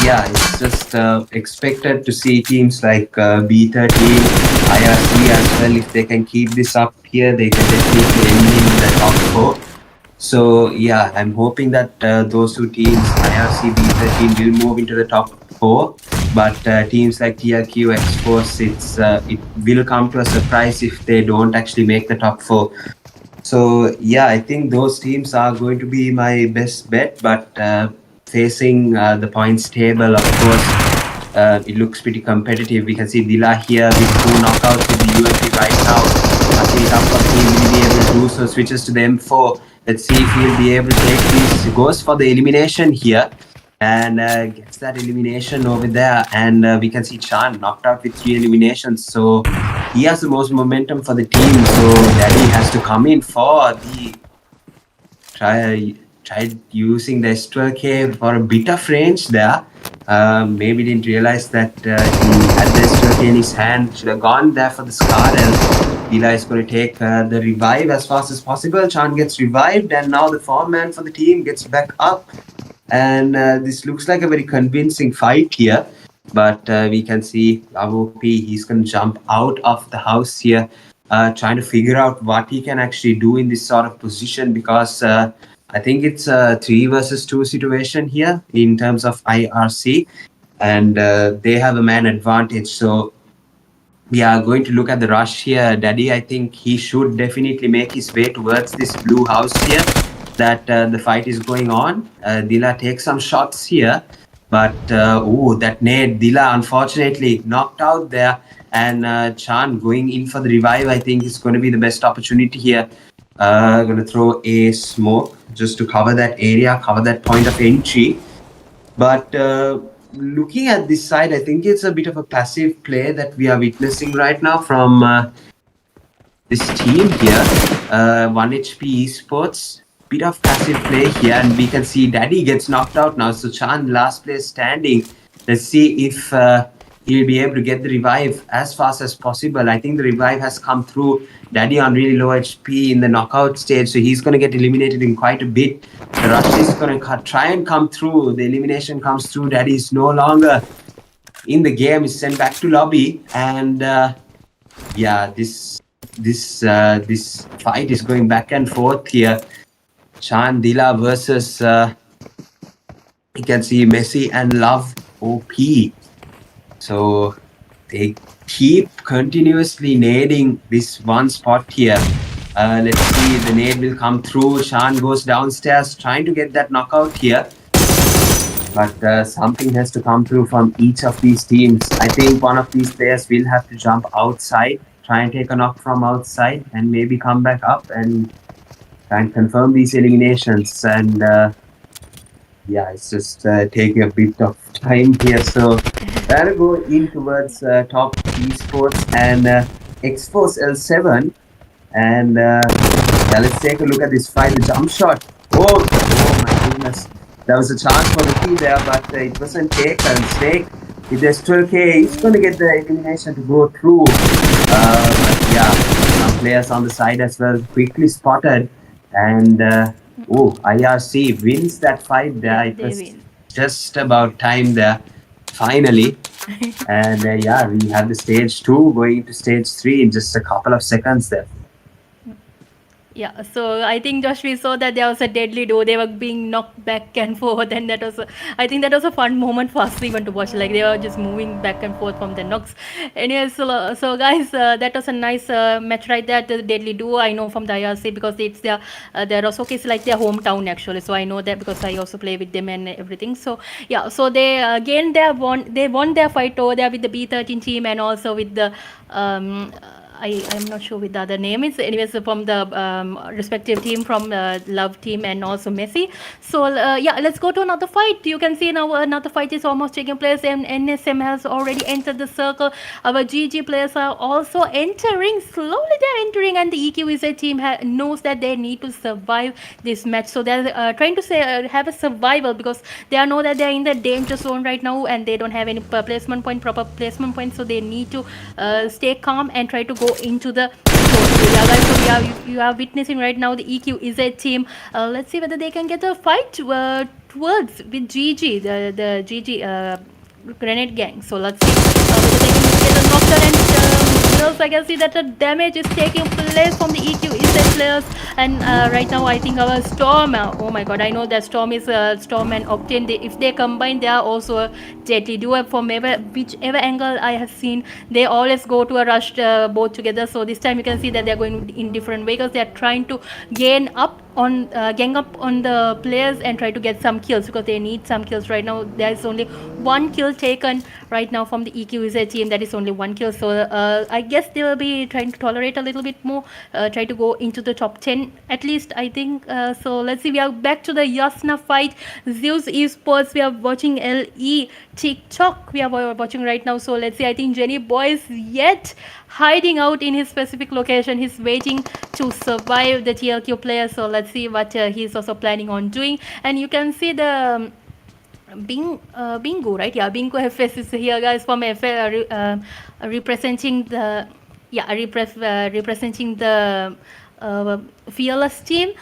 yeah, it's just expected to see teams like B13, IRC as well. If they can keep this up here, they can definitely end in the top 4. So yeah, I'm hoping that those two teams, IRC, B13, will move into the top 4. But teams like TRQ, X-Force, it will come to a surprise if they don't actually make the top 4. So yeah, I think those teams are going to be my best bet. But facing the points table, of course, it looks pretty competitive. We can see Dila here with 2 knockouts with the UMP right now. I think he will be able to do so. Switches to the M4. Let's see if he'll be able to take this. He goes for the elimination here and gets that elimination over there. And we can see Chan knocked out with 3 eliminations. So he has the most momentum for the team. So Daddy has to come in for the tried using the S12K for a bit of range there. Maybe didn't realize that he had the S12K in his hand. Should have gone there for the Scar. Dila is going to take the revive as fast as possible. Chan gets revived, and now the 4-man for the team gets back up. And this looks like a very convincing fight here. But we can see AWP, he's going to jump out of the house here, trying to figure out what he can actually do in this sort of position, because I think it's a 3 versus 2 situation here in terms of IRC, and they have a man advantage. So we are going to look at the rush here. Daddy, I think he should definitely make his way towards this blue house here that the fight is going on. Dila takes some shots here, But that nade, Dila unfortunately knocked out there, and Chan going in for the revive. I think is going to be the best opportunity here. Going to throw a smoke just to cover that area, cover that point of entry. But looking at this side, I think it's a bit of a passive play that we are witnessing right now from this team here. 1 HP Esports, bit of passive play here, and we can see Daddy gets knocked out now. So Chan, last player standing. Let's see if he'll be able to get the revive as fast as possible. I think the revive has come through. Daddy on really low HP in the knockout stage, so he's going to get eliminated in quite a bit. The rush is going to try and come through. The elimination comes through. Daddy is no longer in the game. Is sent back to lobby, and yeah, this fight is going back and forth here. Chan, Dila versus you can see Messi and Love OP. So they keep continuously nading this one spot here. Let's see, the nade will come through. Chan goes downstairs trying to get that knockout here. But something has to come through from each of these teams. I think one of these players will have to jump outside, try and take a knock from outside, and maybe come back up and try and confirm these eliminations. And yeah, it's just taking a bit of time here. So that'll go in towards top esports and Xforce L7. And yeah, let's take a look at this fight. The jump shot. Oh my goodness. There was a chance for the key there, but it wasn't taken. Snake, if there's 12k, he's going to get the elimination to go through. But yeah, some players on the side as well quickly spotted. And IRC wins that fight there. It was just about time there, finally. And yeah, we have the stage 2 going into stage 3 in just a couple of seconds there. Yeah, so I think Josh, we saw that there was a deadly duo. They were being knocked back and forth, and I think that was a fun moment for us even to watch. Like they were just moving back and forth from the knocks. Anyways, so guys, that was a nice match right there. The deadly duo, I know from the IRC because it's their Osaka is like their hometown actually. So I know that because I also play with them and everything. So yeah, so they again they won their fight over there with the B13 team and also with the I'm not sure with the other name. It's anyways from the respective team from Love team and also Messi. So yeah, let's go to another fight. You can see now another fight is almost taking place, and NSM has already entered the circle. Our GG players are also entering. Slowly they're entering, and the EQZ team knows that they need to survive this match. So they're trying to have a survival because they know that they're in the danger zone right now, and they don't have any proper placement point. So they need to stay calm and try to go into the yeah, guys, so you are witnessing right now the EQZ team. Let's see whether they can get a fight towards with GG, the GG grenade gang. So let's see whether they can get a knockdown. And girls, I can see that the damage is taking place from the EQZ players. And right now I think our Storm, oh my god, I know that Storm is Storm and Octane. If they combine, they are also a deadly duo. From whichever angle I have seen, they always go to a rush both together. So this time you can see that they are going in different vehicles. They are trying to gang up on the players and try to get some kills because they need some kills right now. There is only one kill taken right now from the EQZ team. That is only one kill. So I guess they will be trying to tolerate a little bit more, try to go into the top 10 at least, I think. So let's see, we are back to the Yasna fight. Zeus Esports, we are watching LE TikTok, we are watching right now. So let's see, I think Jenny Boy is yet hiding out in his specific location. He's waiting to survive the TLQ player. So let's see what he's also planning on doing. And you can see the Bingo, right? Yeah, Bingo FS is here, guys, from FS, representing the representing the fearless team.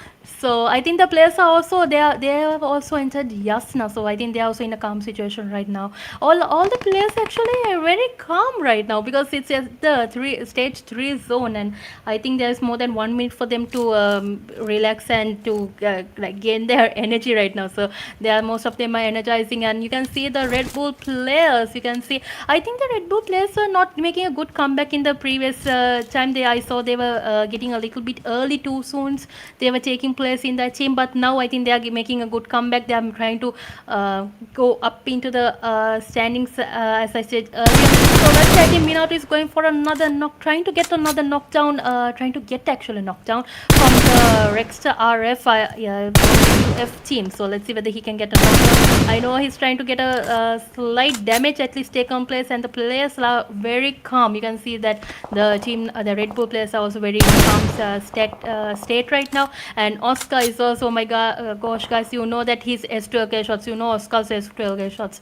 So I think the players are also they have also entered Yasna. So I think they are also in a calm situation right now. All the players actually are very calm right now because it's at the stage 3 zone, and I think there's more than 1 minute for them to relax and to like gain their energy right now. So most of them are energizing, and you can see the Red Bull players. You can see I think the Red Bull players are not making a good comeback in the previous time. I saw they were getting a little bit early too soon. They were taking place in that team, but now I think they are making a good comeback. They are trying to go up into the standings, as I said earlier. So let's say I think Minato is going for another trying to get another knockdown, trying to get actually knockdown from the Rexter RF UF team. So let's see whether he can get a knockdown. I know he's trying to get a slight damage at least taken place, and the players are very calm. You can see that the team, the Red Bull players are also very calm state right now. And Oscar is also, oh my gosh, guys, you know that his S12K shots, you know Oscar's S12K shots.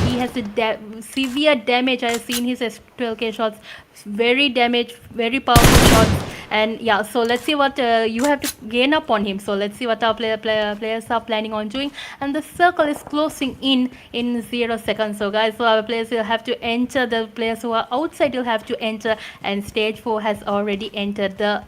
He has a severe damage. I have seen his S12K shots, very damage, very powerful shots. And yeah, so let's see what you have to gain up on him. So let's see what our players are planning on doing. And the circle is closing in 0 seconds. So guys, so our players will have to enter. The players who are outside will have to enter, and stage 4 has already entered the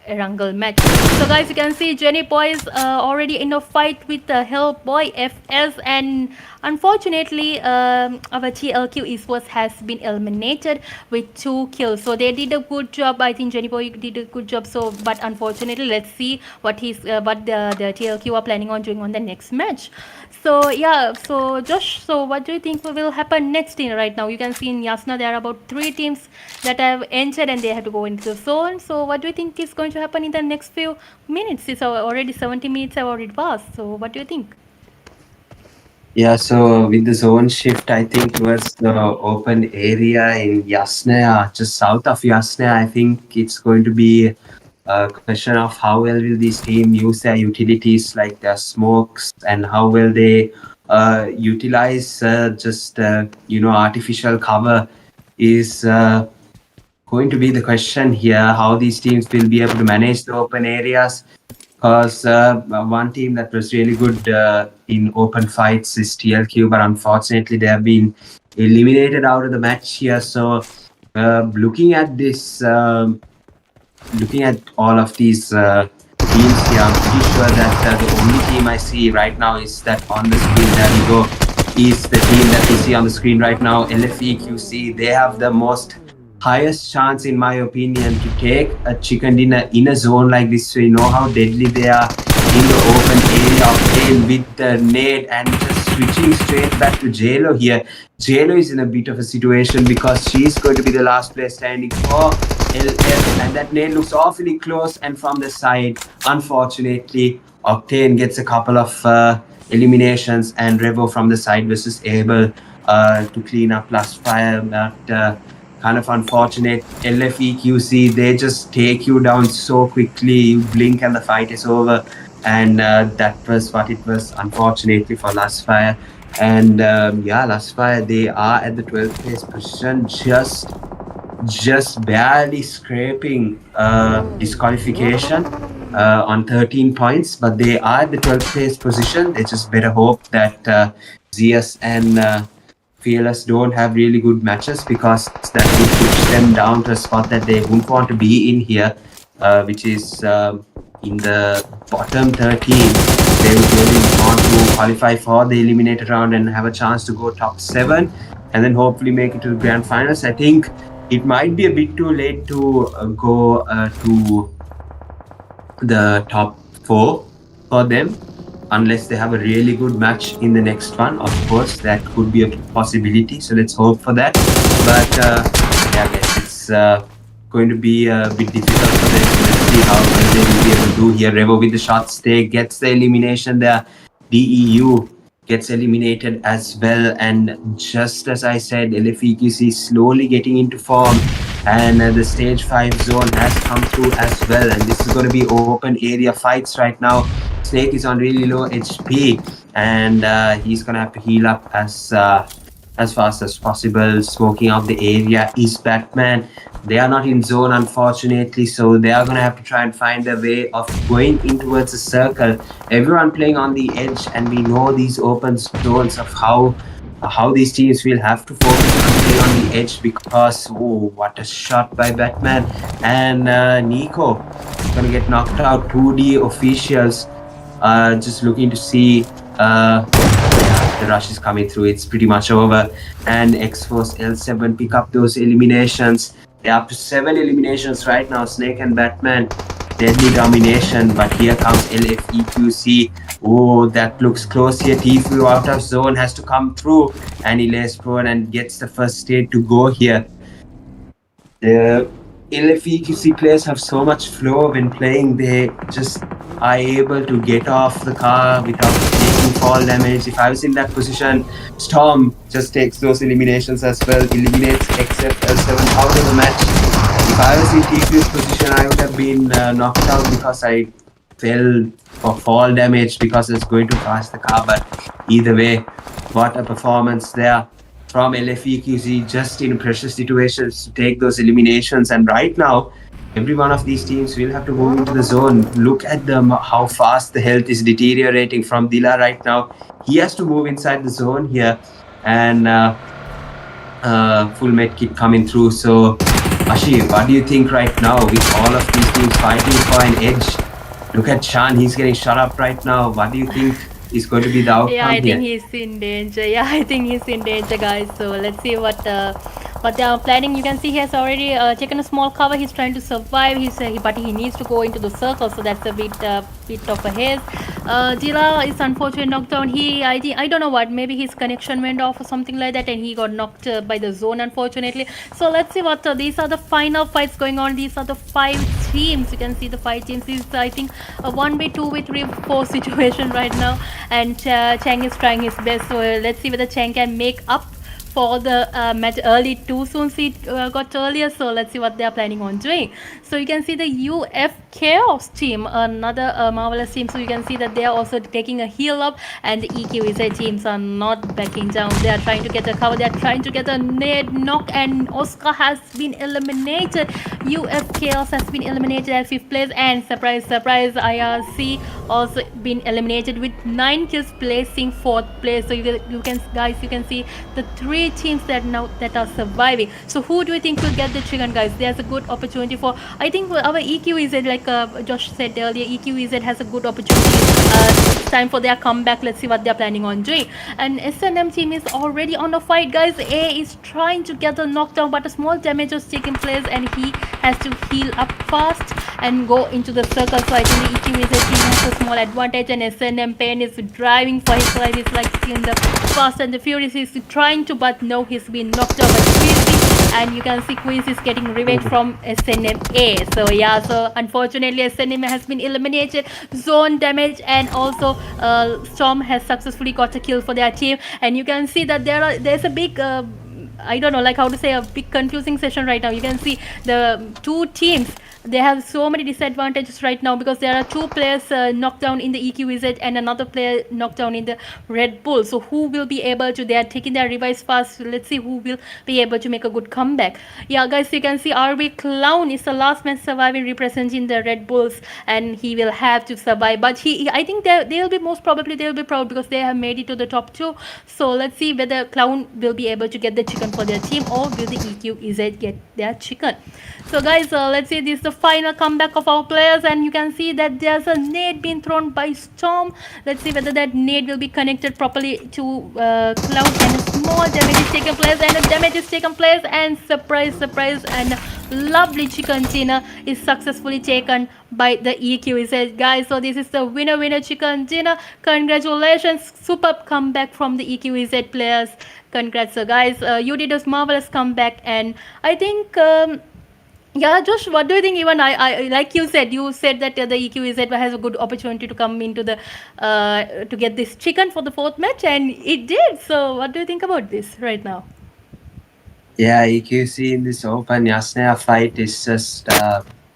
Erangel match. So guys, you can see Jenny Boy is already in a fight with the Hellboy FS, and unfortunately our TLQ Esports has been eliminated with 2 kills. So they did a good job. I think Jenny Boy did a good job. So but unfortunately, let's see what the TLQ are planning on doing on the next match. So yeah, so Josh, so what do you think will happen next in right now? You can see in Yasna there are about 3 teams that have entered and they have to go into the zone. So what do you think is going to happen in the next few minutes? It's already 70 minutes have already passed. So what do you think? Yeah, so with the zone shift, I think towards the open area in Yasna, just south of Yasna, I think it's going to be a question of how well will this team use their utilities like their smokes, and how well they utilize artificial cover is going to be the question here. How these teams will be able to manage the open areas. Because one team that was really good in open fights is TLQ, but unfortunately they have been eliminated out of the match here. So looking at this, looking at all of these teams here, I'm pretty sure that the only team I see right now is that on the screen, there we go, is the team that we see on the screen right now, LFEQC. They have the most highest chance, in my opinion, to take a chicken dinner in a zone like this. So you know how deadly they are in the open area of tail with the nade, and just switching straight back to JLo here. JLo is in a bit of a situation because she's going to be the last player standing for LF, and that nade looks awfully close, and from the side, unfortunately, Octane gets a couple of eliminations, and Revo from the side was able to clean up last fire. But kind of unfortunate. LFEQC, they just take you down so quickly. You blink and the fight is over. And that was what it was, unfortunately, for Last Fire. And Last Fire, they are at the 12th place position, just barely scraping disqualification on 13 points. But they are at the 12th place position. They just better hope that Zeus and Fearless don't have really good matches, because that would push them down to a spot that they wouldn't want to be in here, which is in the bottom 13. They would really want to qualify for the eliminator round and have a chance to go top 7 and then hopefully make it to the grand finals. I think it might be a bit too late to go to the top 4 for them, unless they have a really good match in the next one. Of course, that could be a possibility, so let's hope for that. But I guess it's going to be a bit difficult for them. So let's see how well they will be able to do here. Revo with the shots, they gets the elimination there. DEU gets eliminated as well, and just as I said, LFEQC is slowly getting into form, and the stage 5 zone has come through as well, and this is going to be open area fights right now. Snake is on really low HP, and he's gonna have to heal up as fast as possible. Smoking out the area is Batman. They are not in zone, unfortunately, so they are gonna have to try and find a way of going in towards the circle. Everyone playing on the edge, and we know these open zones of how these teams will have to focus on playing on the edge, because what a shot by Batman. And Nico is gonna get knocked out. 2D officials just looking to see the rush is coming through. It's pretty much over, and X-Force L7 pick up those eliminations. They're up to 7 eliminations right now, Snake and Batman. deadly domination. But here comes LFEQC. Oh, that looks close here. Tfue out of zone has to come through, and he lays prone and gets the first state to go here. The LFEQC players have so much flow when playing. They just are able to get off the car without taking fall damage. If I was in that position, Storm just takes those eliminations as well, eliminates XFL7 out of the match. If I was in TP's position, I would have been knocked out because I fell for fall damage because it's going to crash the car. But either way, what a performance there from LFEQC, just in pressure situations to take those eliminations. And right now, every one of these teams will have to move into the zone. Look at them, how fast the health is deteriorating from Dila right now. He has to move inside the zone here, and full med kit coming through. So, Ashi, what do you think right now with all of these teams fighting for an edge? Look at Shan, he's getting shut up right now. What do you think is going to be the outcome Yeah, I think here? he's in danger. Yeah, I think he's in danger, guys. So let's see what they are planning. You can see he has already taken a small cover. He's trying to survive. But he needs to go into the circle, so that's a bit of a haze. Dila is unfortunately knocked down. I don't know what. Maybe his connection went off or something like that, and he got knocked by the zone, unfortunately. So let's see what these are the final fights going on. These are the 5 teams. You can see the 5 teams. This is, I think, a 1v, 2v, 3v, 4 situation right now, and Chang is trying his best. So let's see whether Chang can make up for the match early. Too soon he got earlier, so let's see what they are planning on doing. So you can see the UF Chaos team, another marvelous team. So you can see that they are also taking a heal up, and the EQZ teams are not backing down. They are trying to get a cover. They are trying to get a nade knock, and Oscar has been eliminated. UF Chaos has been eliminated at 5th place, and surprise, surprise, IRC also been eliminated with 9 kills, placing 4th place. So you can guys, you can see the 3 teams that are surviving. So who do you think will get the chicken, guys? There's a good opportunity for, I think, our EQEZ, like Josh said earlier, EQEZ has a good opportunity. It's time for their comeback. Let's see what they're planning on doing. And SNM team is already on the fight, guys. A is trying to get the knockdown, but a small damage was taking place, and he has to heal up fast and go into the circle. So I think the EQEZ team has a small advantage, and SNM Pain is driving for his life. He's like in the Fast and the Furious. He's trying to, but no, he's been knocked out by Queasy, and you can see Queasy is getting revenge from SNMA. So yeah, so unfortunately SNM has been eliminated, zone damage, and also Storm has successfully got a kill for their team. And you can see that there's a big I don't know, like how to say, a big confusing session right now. You can see the 2 teams, they have so many disadvantages right now, because there are 2 players knocked down in the EQZ and another player knocked down in the Red Bull. So who will be able to, they are taking their revives fast. Let's see who will be able to make a good comeback. Yeah, guys, you can see RB Clown is the last man surviving, representing the Red Bulls, and he will have to survive. But I think they'll be, most probably they'll be proud, because they have made it to the top 2. So let's see whether Clown will be able to get the chicken for their team, or will the EQEZ get their chicken. So guys, let's see, this is the final comeback of our players, and you can see that there's a nade being thrown by Storm. Let's see whether that nade will be connected properly to Cloud, and a small damage is taken place, and a damage is taken place, and surprise, surprise, and lovely chicken dinner is successfully taken by the EQEZ, guys. So this is the winner chicken dinner. Congratulations, superb comeback from the EQEZ players. Congrats. So guys, you did a marvelous comeback, and I think yeah, Josh, what do you think? Even I like you said that the EQEZ has a good opportunity to come into the to get this chicken for the 4th match, and it did. So what do you think about this right now? Yeah, EQC in this open Yasnaya fight is just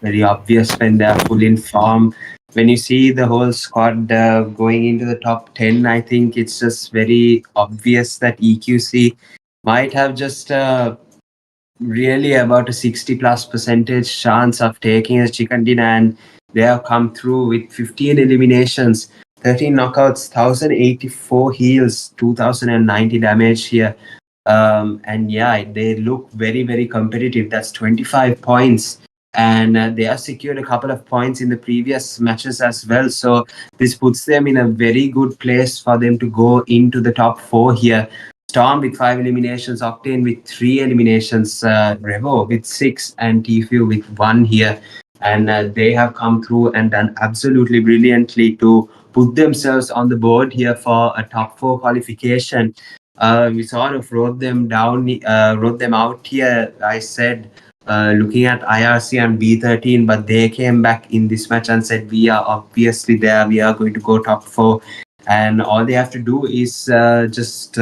very obvious when they're full in form. When you see the whole squad going into the top 10, I think it's just very obvious that EQC might have just really about a 60+% chance of taking a chicken dinner, and they have come through with 15 eliminations, 13 knockouts, 1084 heals, 2090 damage here. And yeah, they look very, very competitive. That's 25 points, and they have secured a couple of points in the previous matches as well. So this puts them in a very good place for them to go into the top 4 here. Storm with 5 eliminations, Octane with 3 eliminations, Revo with 6, and Tfue with 1 here. and they have come through and done absolutely brilliantly to put themselves on the board here for a top four qualification. We sort of wrote them down, wrote them out here. I said, looking at IRC and B13, but they came back in this match and said, we are obviously there, we are going to go top four. And all they have to do is just,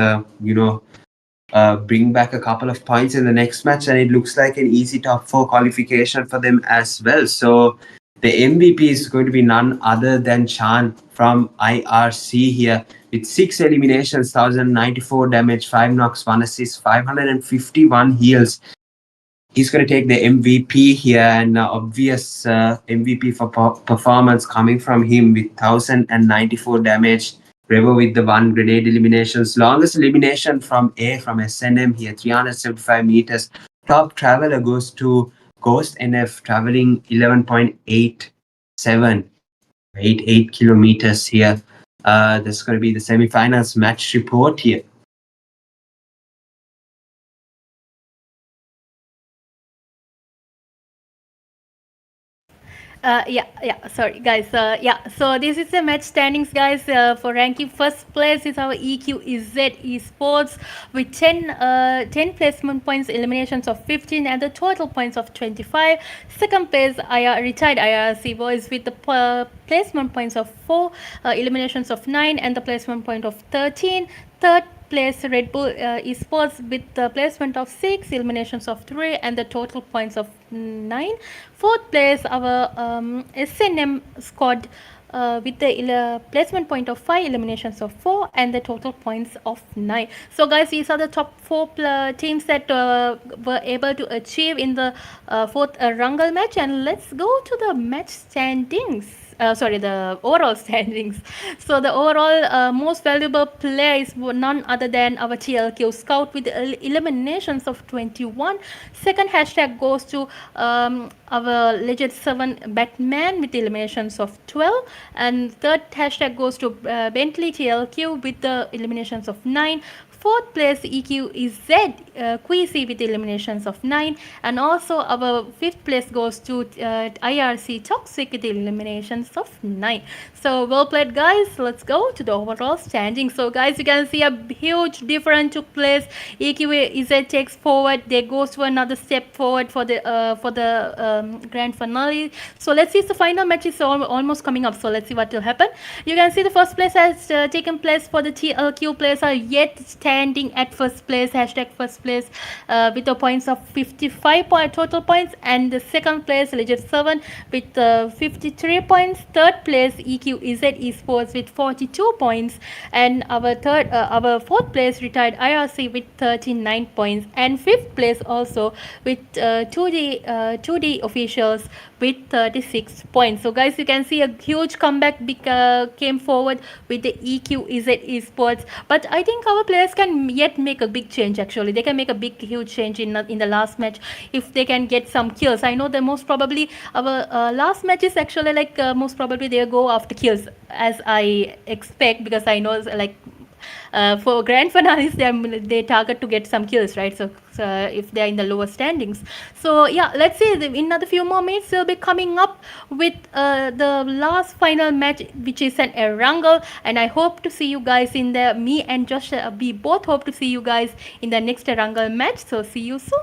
bring back a couple of points in the next match, and it looks like an easy top four qualification for them as well. So the MVP is going to be none other than Chan from IRC here with 6 eliminations, 1094 damage, 5 knocks, 1 assist, 551 heals. He's going to take the MVP here, and obvious MVP for performance coming from him with 1094 damage. Revo with the 1 grenade eliminations. Longest elimination from SNM here, 375 meters. Top traveler goes to Ghost NF, traveling 11.8788 kilometers here. That's going to be the semifinals match report here. Sorry, guys. So this is the match standings, guys. For ranking, first place is our EQEZ Esports with 10 placement points, eliminations of 15, and the total points of 25. Second place, retired IRC Boys with the placement points of 4, eliminations of 9, and the placement point of 13. Third place, Red Bull Esports with the placement of 6, eliminations of 3, and the total points of 9. Fourth place, our SNM squad with the placement point of 5, eliminations of 4, and the total points of 9. So guys, these are the top 4 teams that were able to achieve in the fourth Rangal match, and let's go to the match standings. The overall standings. So the overall most valuable player is none other than our TLQ Scout with eliminations of 21. Second hashtag goes to our Legend 7 Batman with eliminations of 12. And third hashtag goes to Bentley TLQ with the eliminations of 9. Fourth place, EQ is Z Queasy with eliminations of 9, and also our fifth place goes to IRC Toxic with eliminations of 9. So well played, guys. Let's go to the overall standing. So guys, you can see a huge difference took place. EQ is Z takes forward, they goes to another step forward for the grand finale. So let's see, the final match is almost coming up. So let's see what will happen. You can see the first place has taken place for the TLQ players are yet standing at first place, hashtag first place, with the points of 55 total points, and the second place Legend 7 with 53 points. Third place EQEZ Esports with 42 points, and our fourth place retired IRC with 39 points, and fifth place also with 2D officials with 36 points. So guys, you can see a huge comeback came forward with the EQEZ Esports, but I think our players can yet make a big change. Actually, they can make a huge change in the last match if they can get some kills. I know that most probably our last match is actually like most probably they'll go after kills, as I expect, because I know like for grand finales they target to get some kills, right? So if they are in the lower standings. So yeah, let's see, in another few more minutes they'll be coming up with the last final match, which is an Erangel, and I hope to see you guys in the me and Josh, we both hope to see you guys in the next Erangel match. So see you soon.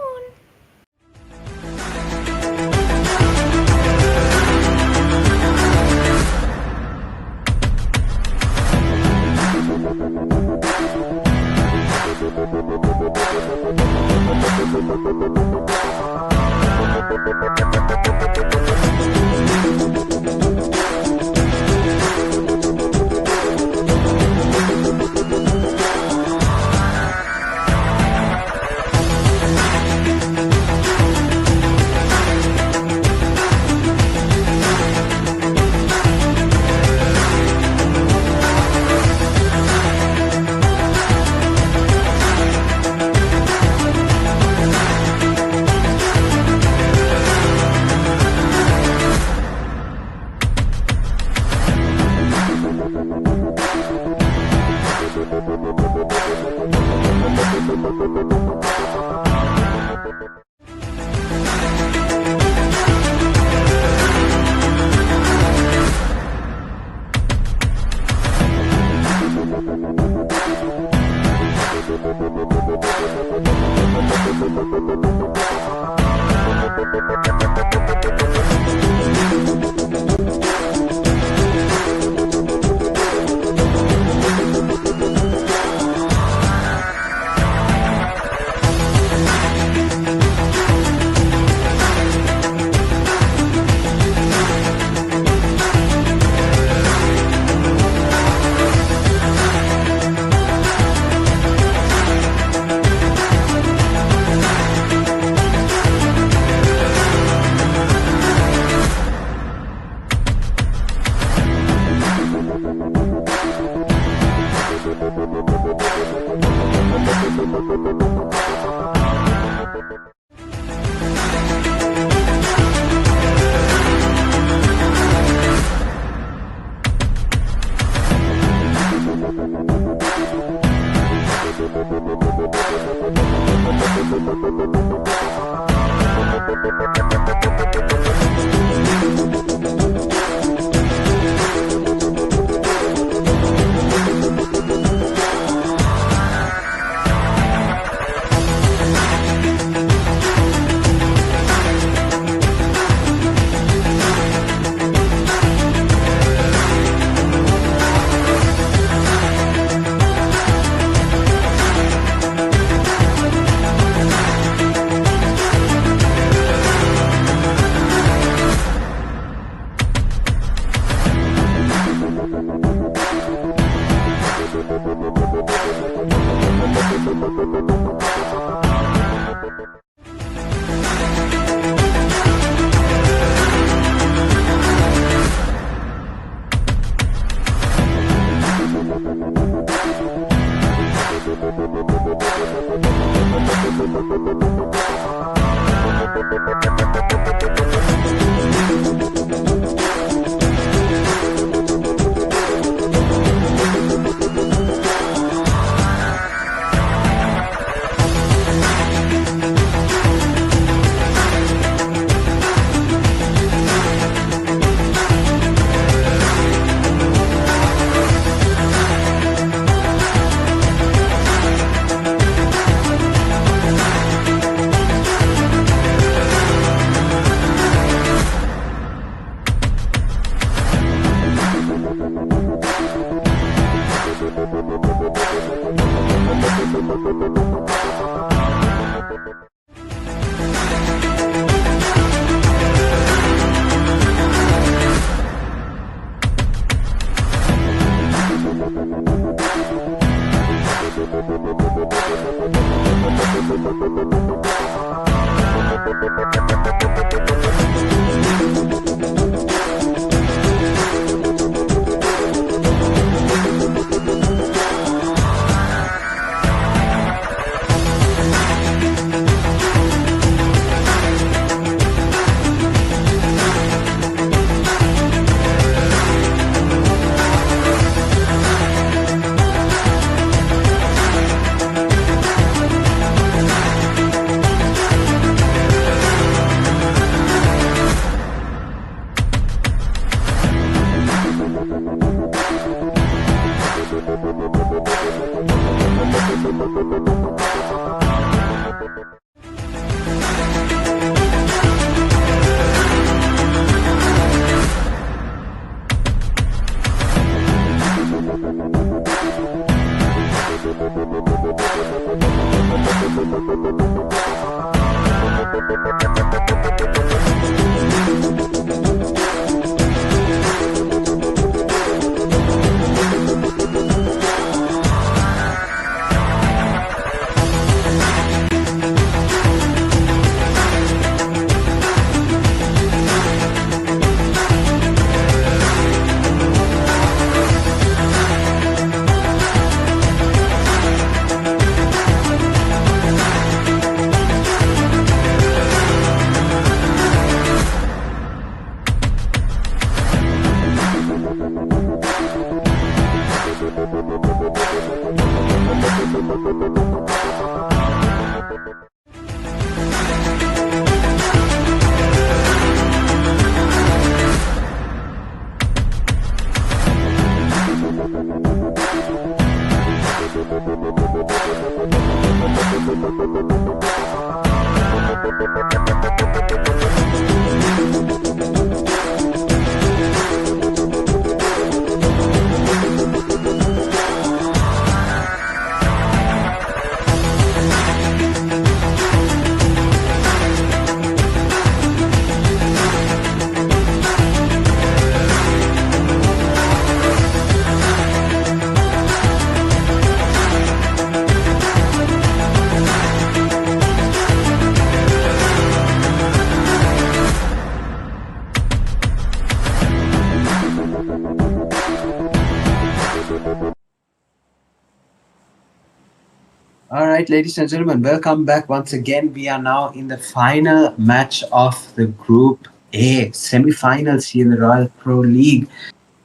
right, ladies and gentlemen, welcome back once again. We are now in the final match of the Group A semi-finals here in the Royal Pro League.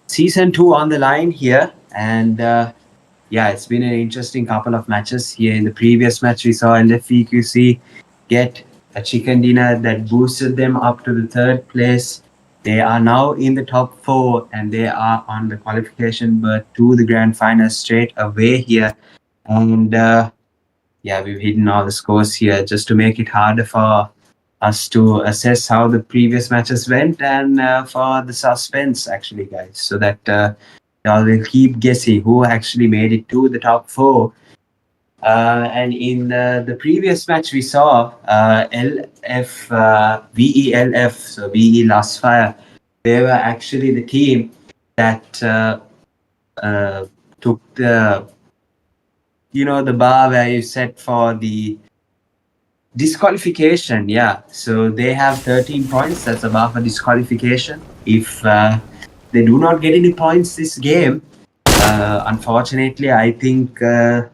Season 2 on the line here. And yeah, it's been an interesting couple of matches here. In the previous match, we saw LFEQC get a chicken dinner that boosted them up to the third place. They are now in the top 4 and they are on the qualification berth to the grand final straight away here. And yeah, we've hidden all the scores here just to make it harder for us to assess how the previous matches went and for the suspense, actually, guys, so that y'all will keep guessing who actually made it to the top 4. And in the previous match, we saw VELF, so VE Last Fire. They were actually the team that took the the bar where you set for the disqualification. Yeah, so they have 13 points. That's the bar for disqualification. If they do not get any points this game, unfortunately, I think that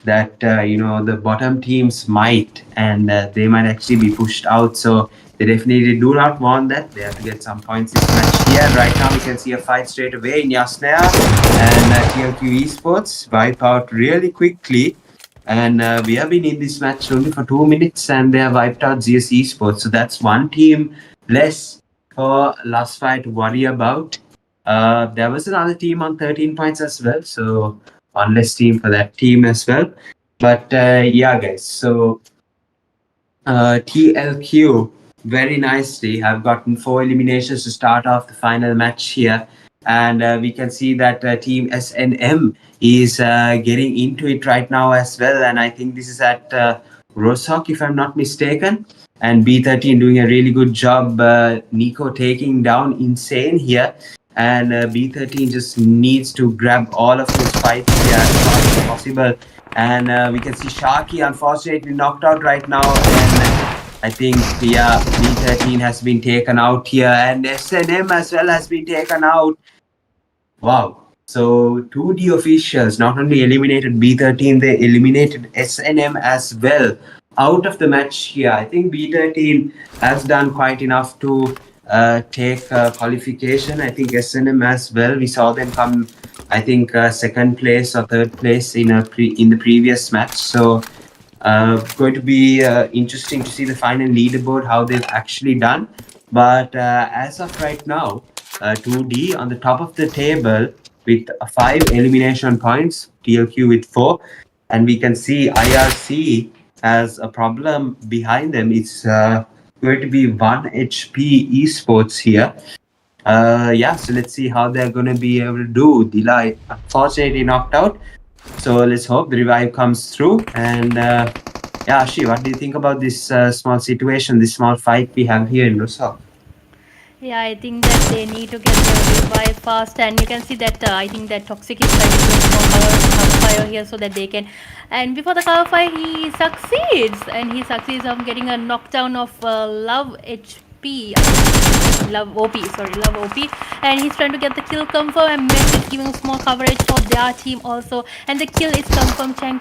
the bottom teams might, and they might actually be pushed out. So they definitely do not want that. They have to get some points this match here. Right now, we can see a fight straight away in Yasnaya, and TLQ Esports wipe out really quickly. And we have been in this match only for 2 minutes, and they have wiped out ZS Esports. So that's one team less for Last Fight to worry about. There was another team on 13 points as well. So one less team for that team as well. But yeah, guys. So TLQ very nicely have gotten 4 eliminations to start off the final match here. And we can see that team SNM is getting into it right now as well. And I think this is at Rosok, if I'm not mistaken. And B13 doing a really good job. Nico taking down Insane here. And B13 just needs to grab all of those fights here as fast as possible. And we can see Sharky unfortunately knocked out right now. And I think, yeah, B13 has been taken out here. And SNM as well has been taken out. Wow. So 2D officials not only eliminated B13, they eliminated SNM as well out of the match here. I think B13 has done quite enough to take qualification. I think SNM as well. We saw them come, I think, second place or third place in the previous match. So going to be interesting to see the final leaderboard, how they've actually done. But as of right now, 2D on the top of the table with 5 elimination points, TLQ with 4. And we can see IRC has a problem behind them. It's going to be 1 HP Esports here. Yeah, so let's see how they're going to be able to do. Delight unfortunately knocked out. So let's hope the revive comes through. And yeah, Ashi, what do you think about this small situation, this small fight we have here in Rosok? Yeah, I think that they need to get the revive fast, and you can see that I think that Toxic is trying to do more cover fire here so that they can. And before the cover fire, he succeeds, and he succeeds on getting a knockdown of Love HP. Love OP, and he's trying to get the kill confirm, and Messi is giving small coverage for their team also, and the kill is confirmed. Chang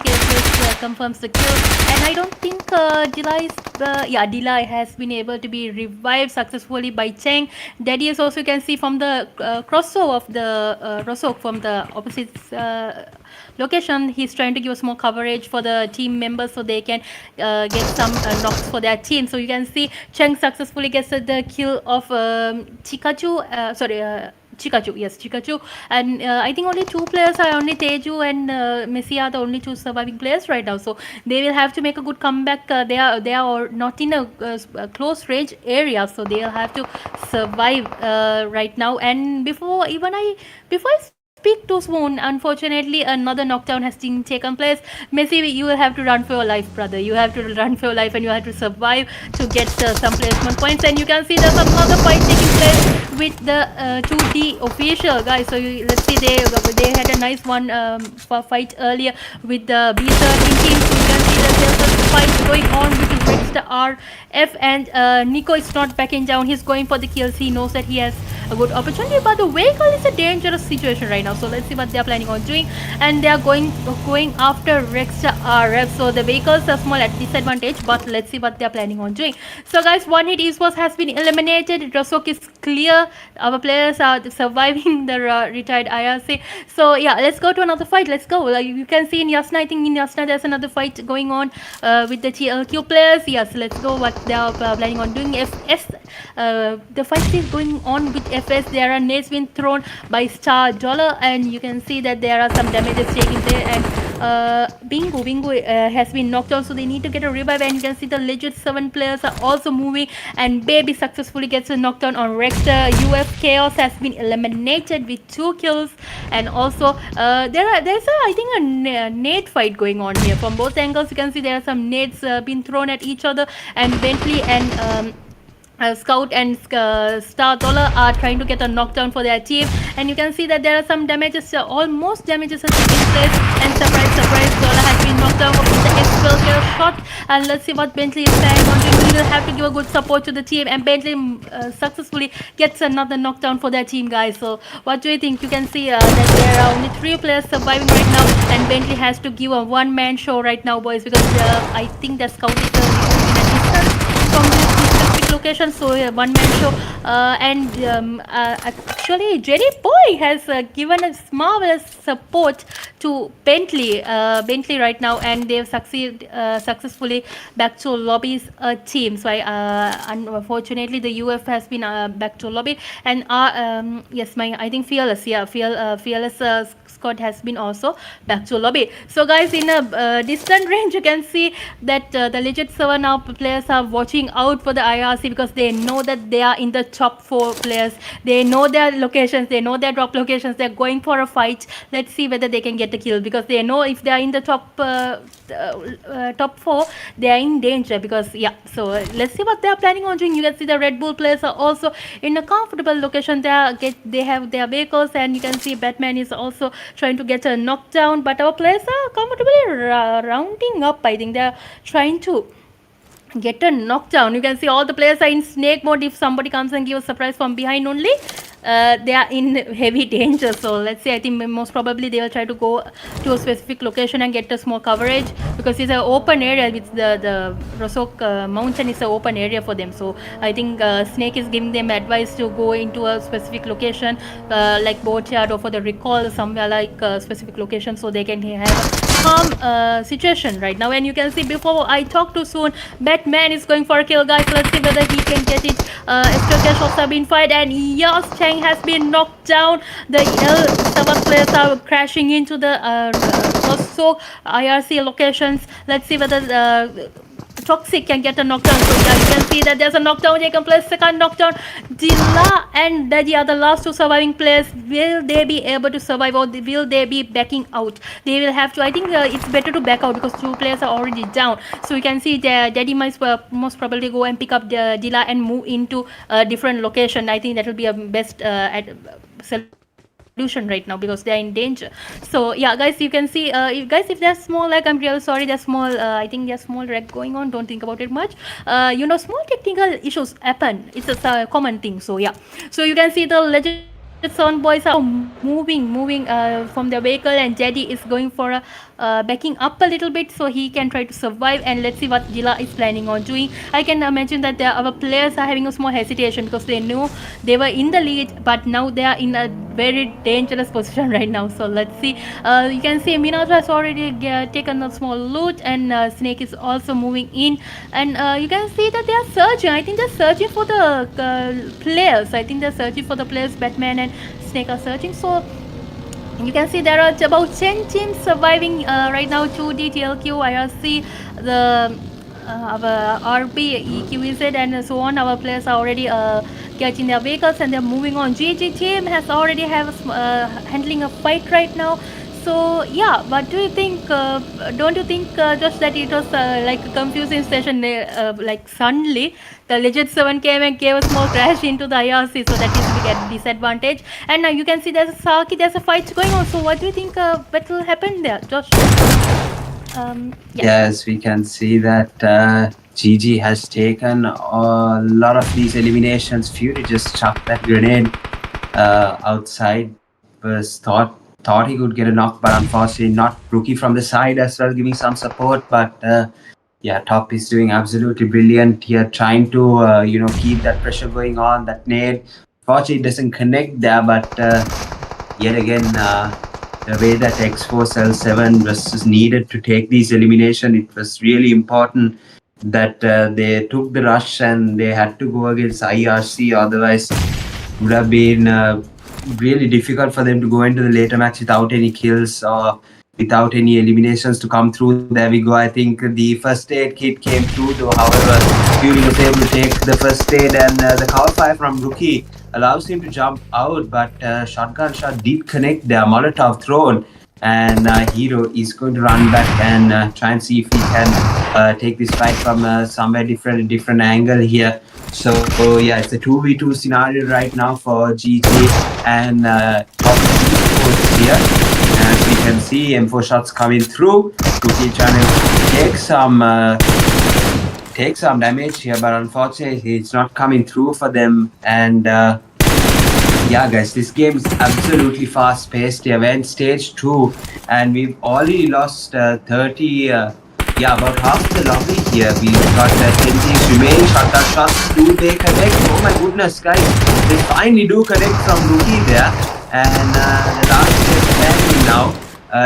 confirms the kill, and I don't think Delay has been able to be revived successfully by Cheng. Daddy is also, you can see from the crossover of the Rosok from the opposite location, he's trying to give us more coverage for the team members so they can get some knocks for their team. So you can see Cheng successfully gets the kill of Chikachu. And I think only 2 players are, only Teju and Messi are the only 2 surviving players right now. So they will have to make a good comeback. They are not in a close range area, so they'll have to survive right now. And before I speak too soon, unfortunately another knockdown has been taken place. Messi, you will have to run for your life, brother. You have to run for your life, and you have to survive to get some placement points. And you can see there's another fight taking place with the 2D official, guys. So let's see, they had a nice one fight earlier with the B13 team. So you can see that there's a fight going on between Register RF, and Nico is not backing down. He's going for the kills. He knows that he has a good opportunity, but the vehicle is a dangerous situation right now. So let's see what they are planning on doing, and they are going after Rex RF. So the vehicles are small at disadvantage, but let's see what they are planning on doing. So guys, one hit esports has been eliminated. Rosok is clear. Our players are surviving the retired IRC. So yeah, let's go to another fight. Let's go. Like you can see in Yasna, I think in Yasna there's another fight going on with the TLQ players. Yes, let's go. What they are planning on doing. FS, the fight is going on with FS. There are nades being thrown by Star Dollar, and you can see that there are some damages taking place. And Bingo has been knocked out, so they need to get a revive. And you can see the legit 7 players are also moving, and Baby successfully gets a knockdown on Rexter. UF Chaos has been eliminated with 2 kills, and also there's I think a nade fight going on here from both angles. You can see there are some nades being thrown at each other, and Bentley and Scout and Star Dollar are trying to get a knockdown for their team, and you can see that there are some damages, almost damages are taking place, and surprise, Dollar has been knocked down with the X12 shot. And let's see what Bentley is planning on doing. We will have to give a good support to the team, and Bentley successfully gets another knockdown for their team, guys. So what do you think? You can see that there are only 3 players surviving right now, and Bentley has to give a one-man show right now, boys, because I think the Scout is in a distance from this specific location, so one-man show. Actually Jerry Boy has given a marvelous support to Bentley right now, and they've successfully back to lobby's team. So unfortunately the UF has been back to lobby, and yes, I think Fearless Scott has been also back to lobby. So guys, in a distant range you can see that the legit server now players are watching out for the IRC, because they know that they are in the top 4 players. They know their locations, they know their drop locations. They're going for a fight. Let's see whether they can get a kill, because they know if they are in the top 4 they are in danger. Because yeah, so let's see what they are planning on doing. You can see the Red Bull players are also in a comfortable location. They have their vehicles, and you can see Batman is also trying to get a knockdown, but our players are comfortably rounding up. I think they're trying to get a knockdown. You can see all the players are in snake mode. If somebody comes and gives a surprise from behind only, they are in heavy danger. So let's see, I think most probably they will try to go to a specific location and get a small coverage, because it's an open area. With the Rosok mountain is an open area for them. So I think Snake is giving them advice to go into a specific location, like Boatyard, or for the recall somewhere like a specific location, so they can have a calm situation right now. And you can see, before I talk too soon, Batman is going for a kill, guys. Let's see whether he can get it. Extra cash shots have been fired, and Yas Chang has been knocked down. The L7 players are crashing into the also IRC locations. Let's see whether Toxic can get a knockdown. So yeah, you can see that there's a knockdown taken place. Second knockdown. Dilla and Daji are the last 2 surviving players. Will they be able to survive, or will they be backing out? They will have to. I think it's better to back out, because 2 players are already down. So you can see Daddy might most probably go and pick up the Dilla and move into a different location. I think that will be a best solution right now, because they are in danger. So yeah, guys, you can see if there's small lag, I'm really sorry. There's small I think there's small lag going on. Don't think about it much. Small technical issues happen. It's a common thing. So yeah, so you can see the legend Son boys are moving from their vehicle, and Jedi is going for a backing up a little bit so he can try to survive. And let's see what Dila is planning on doing. I can imagine that our players are having a small hesitation, because they knew they were in the lead, but now they are in a very dangerous position right now. So let's see. You can see Minato has already taken a small loot, and Snake is also moving in, and you can see that they are searching. I think they're searching for the players. I think they're searching for the players. Batman and Snake are searching. So you can see there are about 10 teams surviving right now. 2D, TLQ, IRC, the our RB, EQZ, and so on. Our players are already getting their vehicles, and they're moving on. GG team has already handling a fight right now. So yeah, what do you think? Don't you think just that it was like a confusing session? Like suddenly the Legend 7 came and gave a small crash into the IRC, so that is to get disadvantage. And now you can see there's a Saki, there's a fight going on. So what do you think what will happen there, Josh? Yes, we can see that GG has taken a lot of these eliminations. Fury just chucked that grenade outside was thought he could get a knock, but unfortunately not. Rookie from the side as well, giving some support. But yeah, Top is doing absolutely brilliant here, trying to keep that pressure going on. That nade, fortunately, it doesn't connect there, but yet again. The way that X4L7 was needed to take these elimination, it was really important that they took the rush and they had to go against IRC. Otherwise, it would have been really difficult for them to go into the later match without any kills or without any eliminations to come through. There we go. I think the first aid kit came through, though. However, Fury was able to take the first aid, and the cover fire from Rookie allows him to jump out, but shotgun shot did connect there. Molotov thrown, and Hero is going to run back and try and see if he can take this fight from somewhere different angle here. So yeah, it's a 2v2 scenario right now for GG and Top Esports here. As we can see, M4 shots coming through. Cookie trying to take some damage here, but unfortunately it's not coming through for them. And yeah, guys, this game is absolutely fast paced here. We're in stage 2 and we've already lost 30 about half the lobby here. We've got 10 teams remaining. Shotgun shots, do they connect? Oh my goodness, guys, they finally do connect from Rookie there. And the last is standing now.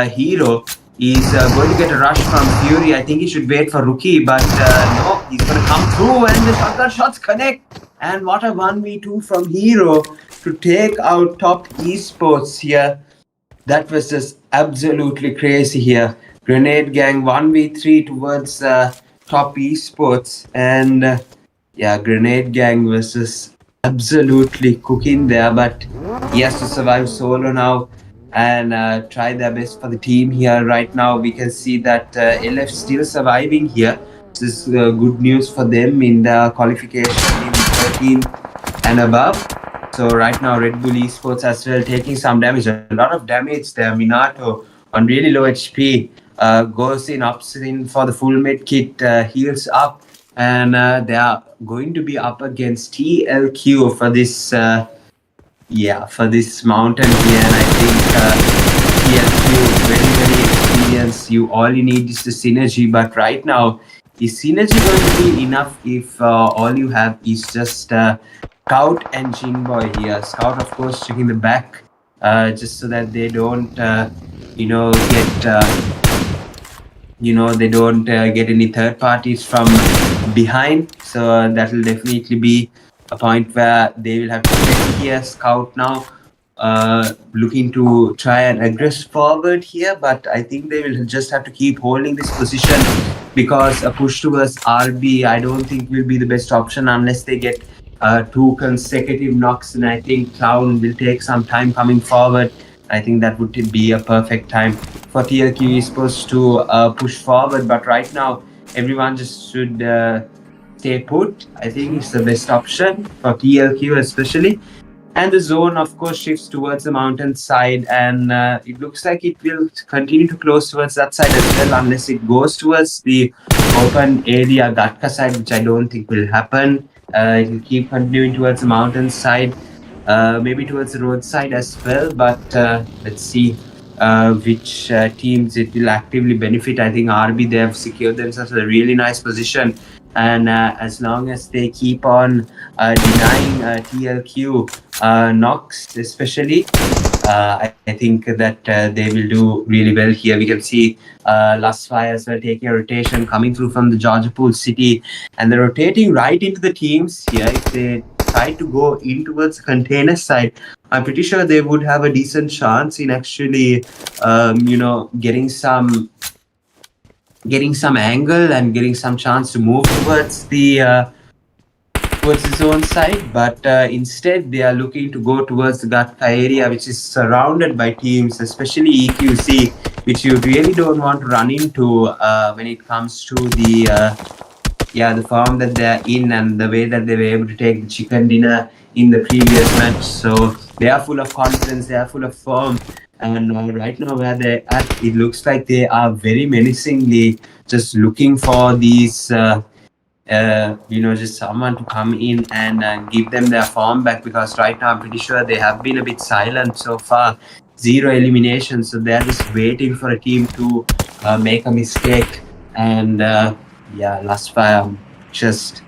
Hero is going to get a rush from Fury. I think he should wait for Rookie, but no, he's going to come through and the shotgun shots connect. And what a 1v2 from Hero to take out Top Esports here. That was just absolutely crazy here. Grenade Gang 1v3 towards Top Esports. And yeah, Grenade Gang was just absolutely cooking there, but he has to survive solo now and try their best for the team here. Right now we can see that LF still surviving here. This is good news for them in the qualification in 13 and above. So right now Red Bull Esports as well taking some damage, a lot of damage there. Minato on really low HP goes in, ups in for the full med kit, heals up, and they are going to be up against TLQ for this for this mountain here. And I think TLQ very experienced. All you need is the synergy, but right now is synergy going to be enough if all you have is just Scout and Jinboy here? Scout, of course, checking the back just so that they don't get any third parties from behind. So that will definitely be a point where they will have to check here. Scout now looking to try and aggress forward here, but I think they will just have to keep holding this position because a push towards RB I don't think will be the best option unless they get 2 consecutive knocks, and I think Clown will take some time coming forward. I think that would be a perfect time for TLQ Esports to push forward, but right now everyone just should stay put. I think it's the best option for TLQ especially. And the zone, of course, shifts towards the mountain side, and it looks like it will continue to close towards that side as well, unless it goes towards the open area Gatka side, which I don't think will happen. It will keep continuing towards the mountain side, maybe towards the road side as well, but let's see which teams it will actively benefit. I think RB, they have secured themselves a really nice position, and as long as they keep on denying TLQ knocks especially, I think that they will do really well here. We can see Lusfire as well taking a rotation coming through from the Georgia Pool City, and they're rotating right into the teams here. If they try to go in towards the container side, I'm pretty sure they would have a decent chance in actually getting some angle and getting some chance to move towards the zone side, but instead they are looking to go towards the Gatka area, which is surrounded by teams, especially EQC, which you really don't want to run into when it comes to the form that they're in and the way that they were able to take the chicken dinner in the previous match. So they are full of confidence, they are full of form, and right now where they're at, it looks like they are very menacingly just looking for these just someone to come in and give them their form back, because right now I'm pretty sure they have been a bit silent so far. Zero eliminations, so they're just waiting for a team to make a mistake. And yeah, last fire just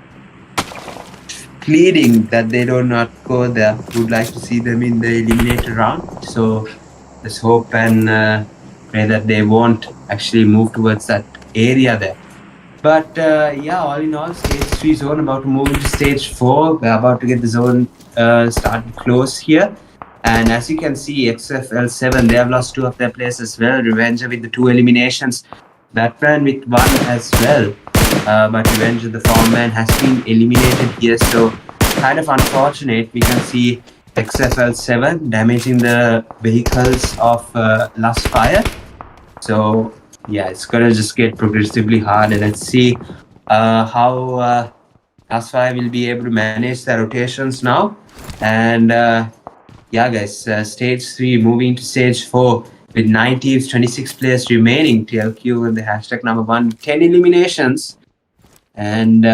pleading that they do not go there. Would like to see them in the eliminator round. So let's hope and pray that they won't actually move towards that area there. But yeah, all in all, stage 3 zone about to move into stage 4. We're about to get the zone started close here. And as you can see, XFL7, they have lost 2 of their players as well. Revenger with the 2 eliminations. Batman with 1 as well. But Revenge of the Foreman has been eliminated here. So kind of unfortunate. We can see XFL7 damaging the vehicles of Last Fire. So yeah, it's gonna just get progressively harder. Let's see how Asfai will be able to manage the rotations now. And yeah, guys, stage 3 moving to stage 4 with 9 teams, 26 players remaining. TLQ and the hashtag number 1, 10 eliminations. And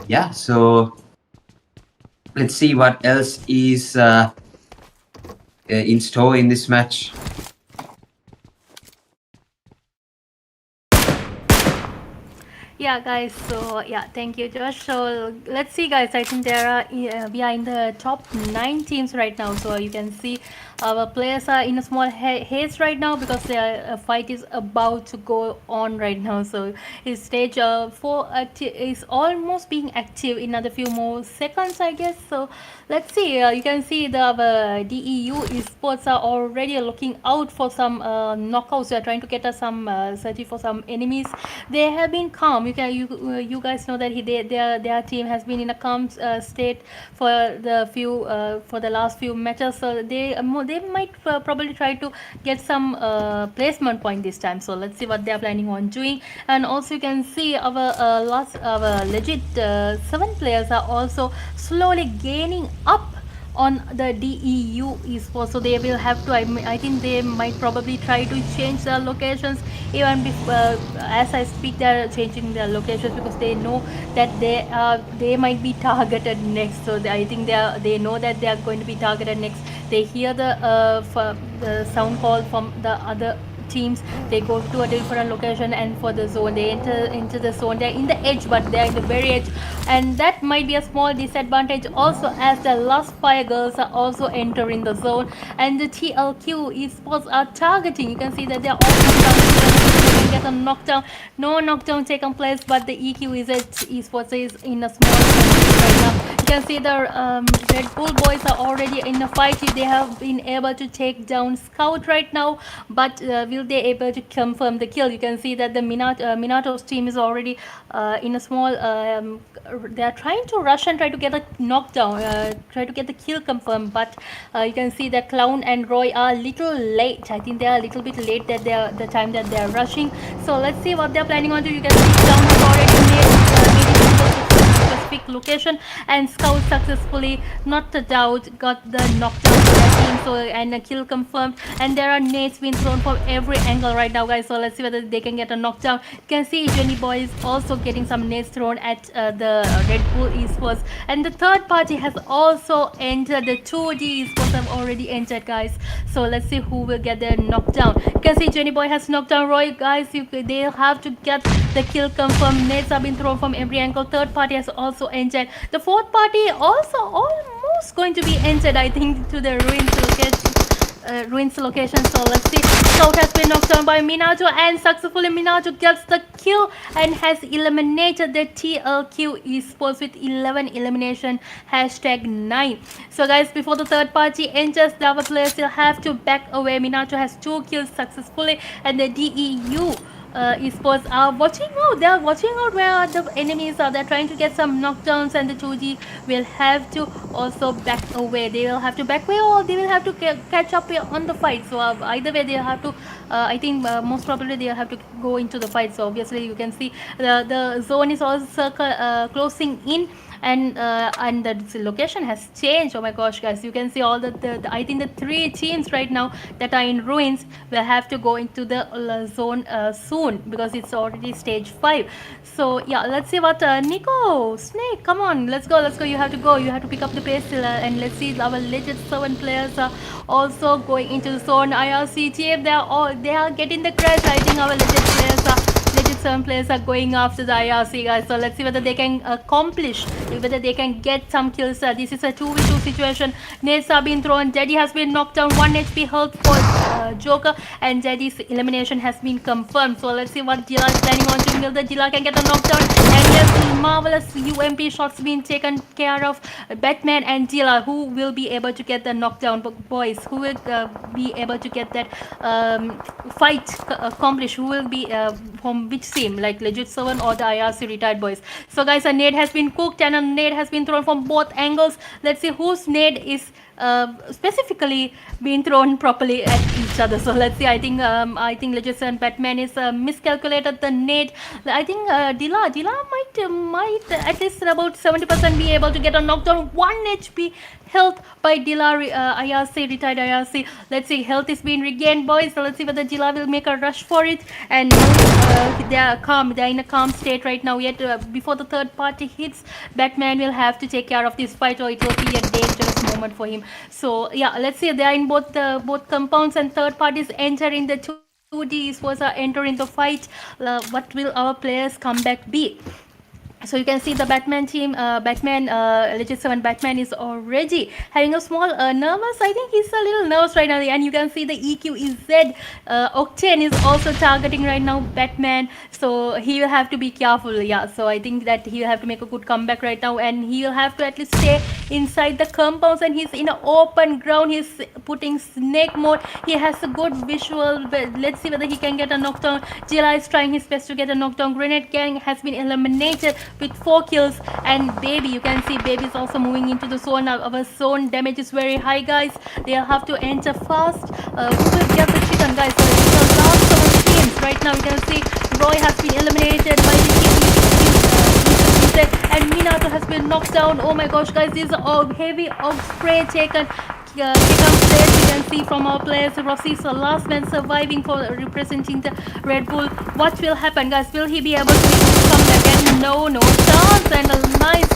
yeah, so let's see what else is in store in this match. Yeah, guys. So yeah, thank you, Josh. So let's see, guys. I think there are we are in the top 9 teams right now. So you can see our players are in a small haste right now because their fight is about to go on right now. So his stage 4 is almost being active in another few more seconds, I guess. So let's see. You can see the DEU esports are already looking out for some knockouts. They are trying to get us some searching for some enemies. They have been calm. You guys know that their team has been in a calm state for the last few matches. So they might probably try to get some placement point this time. So let's see what they are planning on doing. And also you can see our legit 7 players are also slowly gaining up on the DEU esports. So they will have to, I think they might probably try to change their locations even as I speak. They're changing their locations because they know that they might be targeted next. So I think they know that they are going to be targeted next. They hear the sound call from the other teams. They go to a different location, and for the zone they enter into the zone. They're in the edge, but they're in the very edge, and that might be a small disadvantage also, as the Last Fire girls are also entering the zone, and the TLQ esports are targeting. You can see that they're also targeting, get a knockdown. No knockdown taken place, but the EQ is at esports is in a small right now. You can see the Red Bull boys are already in a fight. They have been able to take down Scout right now, but will they able to confirm the kill? You can see that the Minato's team is already in a small. They are trying to rush and try to get a knockdown, try to get the kill confirmed, but you can see that Clown and Roy are a little late. I think they are a little bit late that the time that they are rushing. So let's see what they are planning on to. You can see Clown has already made it specific location, and Scout successfully, not a doubt, got the knockdown for their team. So and a kill confirmed, and there are nades being thrown from every angle right now, guys. So let's see whether they can get a knockdown. You can see Jenny Boy is also getting some nades thrown at the Red Bull esports, and the third party has also entered. The 2D esports have already entered, guys. So let's see who will get their knockdown. You can see Jenny Boy has knocked down Roy, guys. They'll have to get the kill confirmed. Nades have been thrown from every angle. Third party has also entered. The fourth party also almost going to be entered, I think, to the ruins location. So let's see. Scout has been knocked down by Minato, and successfully Minato gets the kill and has eliminated the TLQ esports with 11 elimination, #9. So guys, before the third party enters, the other players still have to back away. Minato has 2 kills successfully, and the DEU esports are watching out. They are watching out where the enemies are. They're trying to get some knockdowns, and the 2G will have to also back away. They will have to back away, or they will have to catch up on the fight. So either way, they'll have to. I think most probably they'll have to go into the fight. So obviously, you can see the zone is also closing in, and the location has changed. Oh my gosh, guys, you can see all the I think the three teams right now that are in ruins will have to go into the zone soon, because it's already stage 5. So yeah, let's see what Nico Snake, come on, let's go, you have to go, you have to pick up the pace, and let's see our legit 7 players are also going into the zone. IRC team, they are getting the crash. I think our legit 7 players are going after the IRC, guys. So let's see whether they can accomplish, whether they can get some kills. This is a 2v2 situation. Nades are being thrown. Jedi has been knocked down. 1 HP health for Joker, and Jedi's elimination has been confirmed. So let's see what Jila is planning on doing. Whether Jila can get a knockdown. And yes, marvelous UMP shots being taken care of. Batman and Jila, who will be able to get the knockdown, boys, who will be able to get that fight accomplished, who will be from which team, like Legit 7 or the IRC retired boys. So guys, a nade has been cooked and a nade has been thrown from both angles. Let's see whose nade is specifically being thrown properly at each other. So let's see. I think Legit and Batman is miscalculated the nade. I think Dila might at least about 70% be able to get a knockdown. 1 HP health by Dila, IRC, retired IRC. Let's see, health is being regained, boys. So let's see whether Dila will make a rush for it. And they are calm. They are in a calm state right now. Yet before the third party hits, Batman will have to take care of this fight, or it will be a dangerous moment for him. So yeah, let's see. They are in both compounds, and third parties entering the 2Ds was entering the fight. What will our players' comeback be? So you can see the Batman team, Legit 7 Batman is already having a small nervous. I think he's a little nervous right now, and you can see the EQEZ Octane is also targeting right now Batman. So he will have to be careful. Yeah, so I think that he will have to make a good comeback right now, and he will have to at least stay inside the compounds, and he's in an open ground. He's putting snake mode. He has a good visual, but let's see whether he can get a knockdown. Jila is trying his best to get a knockdown. Grenade Gang has been eliminated with 4 kills, and Baby, you can see Baby is also moving into the zone. Our zone damage is very high, guys. They'll have to enter fast. Who will get the chicken, guys? So it's the last of the teams right now. You can see Roy has been eliminated by the team, and Minato has been knocked down. Oh my gosh, guys, this is a heavy og spray taken. Place, you can see from our players. Rossi is the last man surviving for representing the Red Bull. What will happen, guys? Will he be able to come back? And no chance. And a nice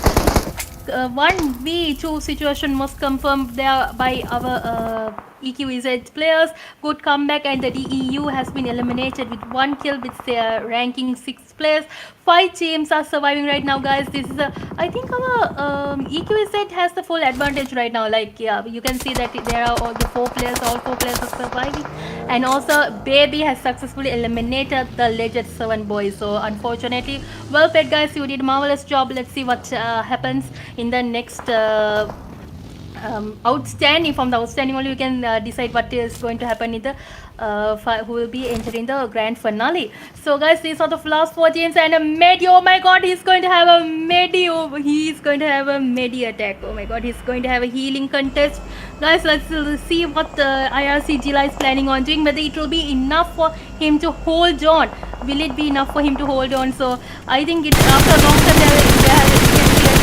1v2 situation was confirmed there by our EQEZ players. Good comeback, and the DEU has been eliminated with 1 kill with their ranking 6th place. 5 teams are surviving right now, guys. This is I think our EQEZ has the full advantage right now. Like, yeah, you can see that there are all 4 players are surviving, and also Baby has successfully eliminated the Legend 7 boys. So unfortunately, well played, guys. You did a marvelous job. Let's see what happens in the next outstanding. From the outstanding only you can decide what is going to happen in the who will be entering the grand finale. So guys, these are the last 4 teams, and a Medi. Oh my god, he's going to have a Medi. He's going to have a Medi attack. Oh my god, he's going to have a healing contest. Guys, let's see what the IRC Jila is planning on doing, whether it will be enough for him to hold on. Will it be enough for him to hold on? So I think it's after a long time there has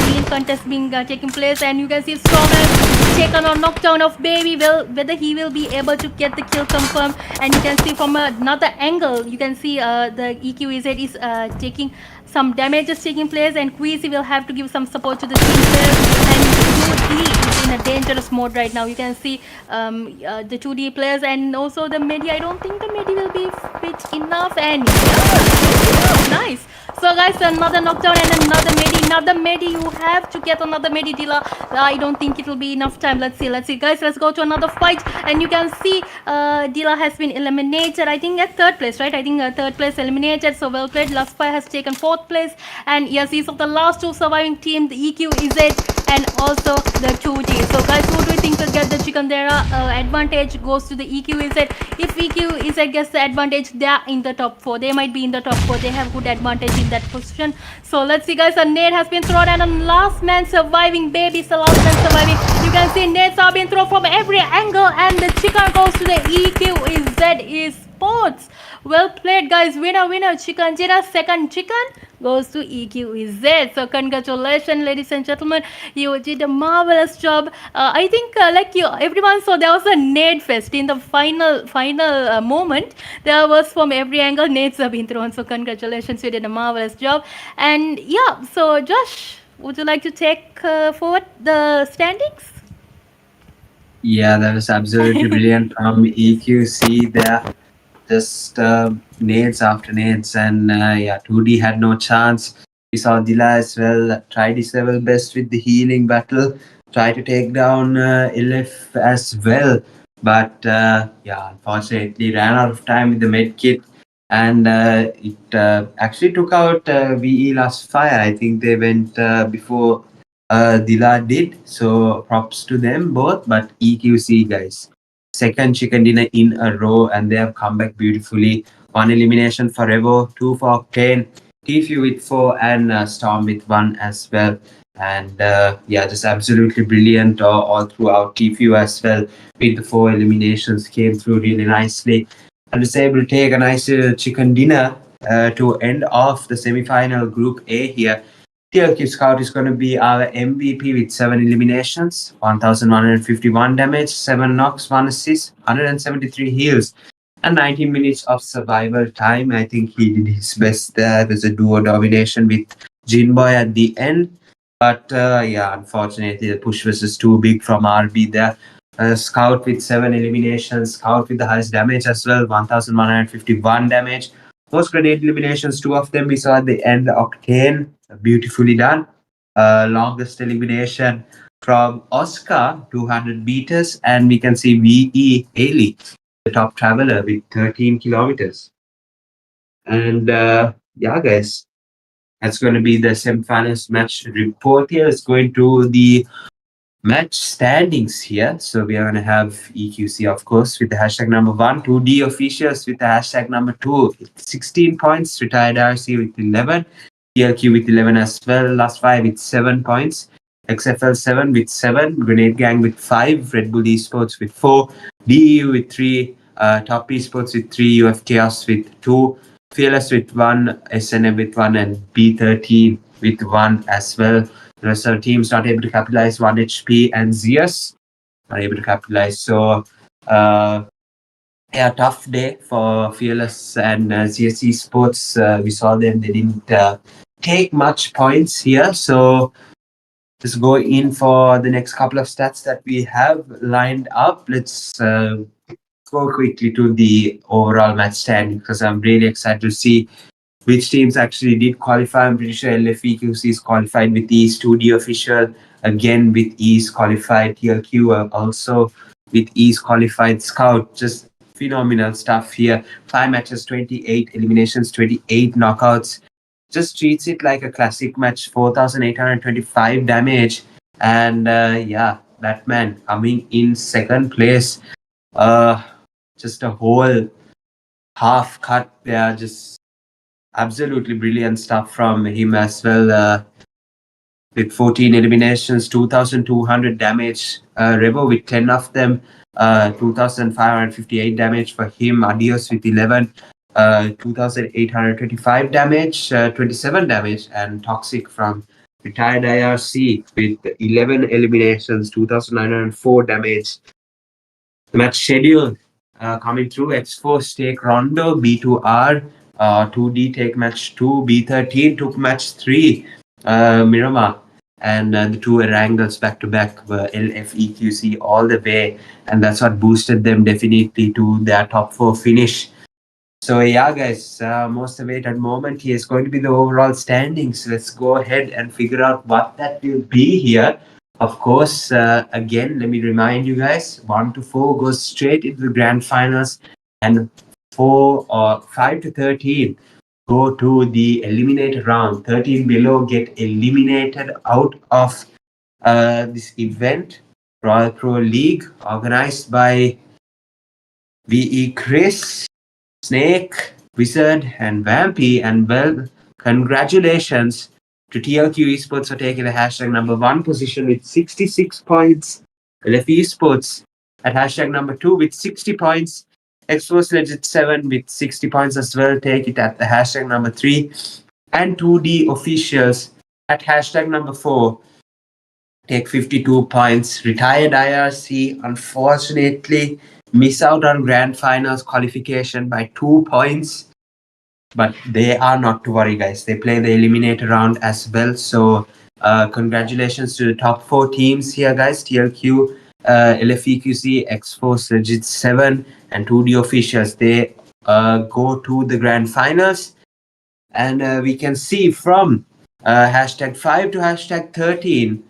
been a contest being taking place, and you can see Storm has taken a knockdown of Baby. Well, whether he will be able to get the kill confirmed. And you can see from another angle, you can see the EQEZ is taking some damages taking place, and Queasy will have to give some support to the team players, and 2D is in a dangerous mode right now. You can see the 2D players, and also the Medi. I don't think the Medi will be fit enough, and yeah, nice. So guys, another knockdown and another Medi. You have to get another Medi, Dila. I don't think it will be enough time. Let's see, guys. Let's go to another fight, and you can see Dila has been eliminated. I think at 3rd place, right? I think 3rd place eliminated. So well played. Laspai has taken 4th place, and yes, these are the last 2 surviving team, the EQEZ and also the 2G. So guys, who do you think will get the Chikandera advantage? Goes to the EQEZ. If EQEZ gets the advantage, they are in the top 4. They might be in the top 4. They have good advantage in that position. So let's see, guys. A nade has been thrown, and a last man surviving. Baby is the last man surviving. You can see nades are being thrown from every angle, and the chicken goes to the EQEZ is Esports. Well played, guys. Winner, winner. Chicken dinner. Second chicken goes to EQEZ. So congratulations, ladies and gentlemen. You did a marvelous job. I think, like you, everyone saw there was a nade fest in the final moment. There was from every angle nades have been thrown. So congratulations, you did a marvelous job. And yeah, so Josh, would you like to take forward the standings? Yeah, that was absolutely brilliant from EQC there. Just nades after nades, and yeah, 2D had no chance. We saw Dila as well, tried his level best with the healing battle, tried to take down LF as well, but yeah, unfortunately ran out of time with the med kit, and it actually took out VE last fire. I think they went before Dila did, so props to them both, but EQC guys, second chicken dinner in a row, and they have come back beautifully. One elimination for Revo, two for Octane, TFU with four, and Storm with one as well. And yeah, just absolutely brilliant all throughout. TFU as well with the four eliminations came through really nicely. And was able to take a nice chicken dinner to end off the semi-final Group A here. TLQ Scout is going to be our MVP with 7 eliminations, 1,151 damage, 7 knocks, 1 assist, 173 heals, and 19 minutes of survival time. I think he did his best there. There's a duo domination with Jinboy at the end. But yeah, unfortunately, the push was just too big from RB there. Scout with 7 eliminations, Scout with the highest damage as well, 1,151 damage. Most grenade eliminations, 2 of them we saw at the end. Octane, beautifully done. Longest elimination from Oscar, 200 meters, and we can see VE Haley, the top traveler with 13 kilometers. And yeah, guys, that's going to be the semifinals match report here. Let's go into the match standings here. So we are going to have EQC, of course, with the hashtag number 1, 2D officials with the hashtag number 2, 16 points, retired RC with 11, TLQ with 11 as well, last 5 with 7 points, XFL 7 with 7, Grenade Gang with 5, Red Bull Esports with 4, DEU with 3, Top Esports with 3, UF Chaos with 2, Fearless with 1, SNM with 1, and B13 with 1 as well. The rest of the teams not able to capitalize. 1 HP and Zeus not able to capitalize. So, yeah, tough day for Fearless and Zeus Esports. We saw them, they didn't take much points here. So, let's go in for the next couple of stats that we have lined up. Let's go quickly to the overall match standing because I'm really excited to see which teams actually did qualify. I'm pretty sure LFEQC is qualified with East, 2D official, again with East qualified, TLQ also with East qualified, Scout, just phenomenal stuff here. 5 matches, 28 eliminations, 28 knockouts. Just treats it like a classic match, 4,825 damage. And yeah, Batman coming in second place. Just a whole half cut there, just absolutely brilliant stuff from him as well. With 14 eliminations, 2,200 damage. Revo with 10 of them, 2,558 damage for him. Adios with 11, 2,825 damage, 27 damage. And Toxic from retired IRC with 11 eliminations, 2,904 damage. The match schedule coming through: X4 take Rondo, B2R, 2D take match 2, B13 took match 3, Miramar, and the two Erangles back to back were LFEQC all the way, and that's what boosted them definitely to their top 4 finish. So yeah, guys, most awaited moment here is going to be the overall standings. Let's go ahead and figure out what that will be here. Of course, again, let me remind you guys, 1 to 4 goes straight into the grand finals, and 4 or 5 to 13 go to the eliminator round. 13 below get eliminated out of this event, Royal Pro League, organized by VE Chris, Snake, Wizard, and Vampy. And well, congratulations to TLQ Esports for taking the hashtag number 1 position with 66 points. LF Esports at hashtag number 2 with 60 points. Exposed Legit 7 with 60 points as well. Take it at the hashtag number 3. And 2D officials at hashtag number 4. Take 52 points. Retired IRC, unfortunately, miss out on grand finals qualification by 2 points. But they are not to worry, guys. They play the eliminator round as well. So congratulations to the top 4 teams here, guys. TLQ, LFEQC, X-Force, Legit 7, and 2D officials. They go to the grand finals. And we can see from hashtag 5 to hashtag 13,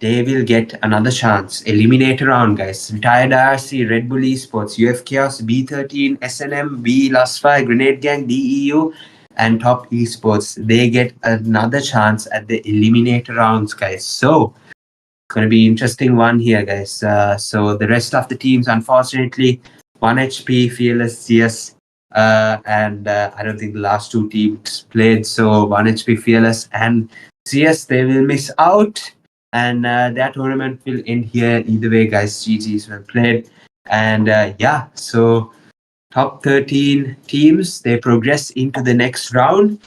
they will get another chance. Eliminator round, guys. Retired RC, Red Bull Esports, UF Chaos, B13, SNM, B Lusfire, Grenade Gang, DEU, and Top Esports. They get another chance at the eliminator rounds, guys. So it's going to be interesting one here, guys. So the rest of the teams, unfortunately, 1 HP, Fearless, CS, and I don't think the last 2 teams played. So 1 HP, Fearless, and CS, they will miss out. And that tournament will end here either way, guys. GG's well played. And yeah, so top 13 teams, they progress into the next round.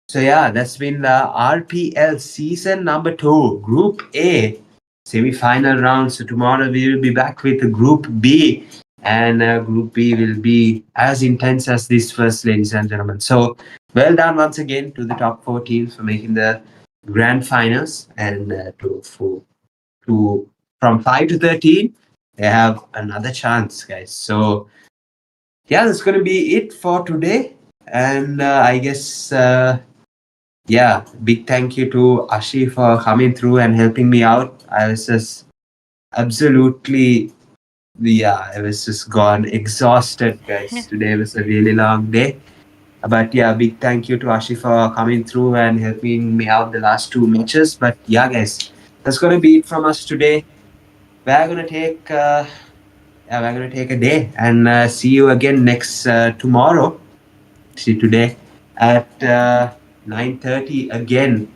So yeah, that's been the RPL season number 2, Group A, semi-final round. So tomorrow we will be back with the Group B. And Group B will be as intense as this first, ladies and gentlemen. So well done once again to the top 4 teams for making the grand finals, and from 5 to 13 they have another chance, guys. So yeah, that's going to be it for today. And I guess yeah, big thank you to Ashi for coming through and helping me out. I was just absolutely, yeah, I was just gone exhausted, guys. Today was a really long day. But yeah, big thank you to Ashi for coming through and helping me out the last 2 matches. But yeah, guys, that's gonna be it from us today. We're gonna take a day and see you again next tomorrow. See today at 9:30 again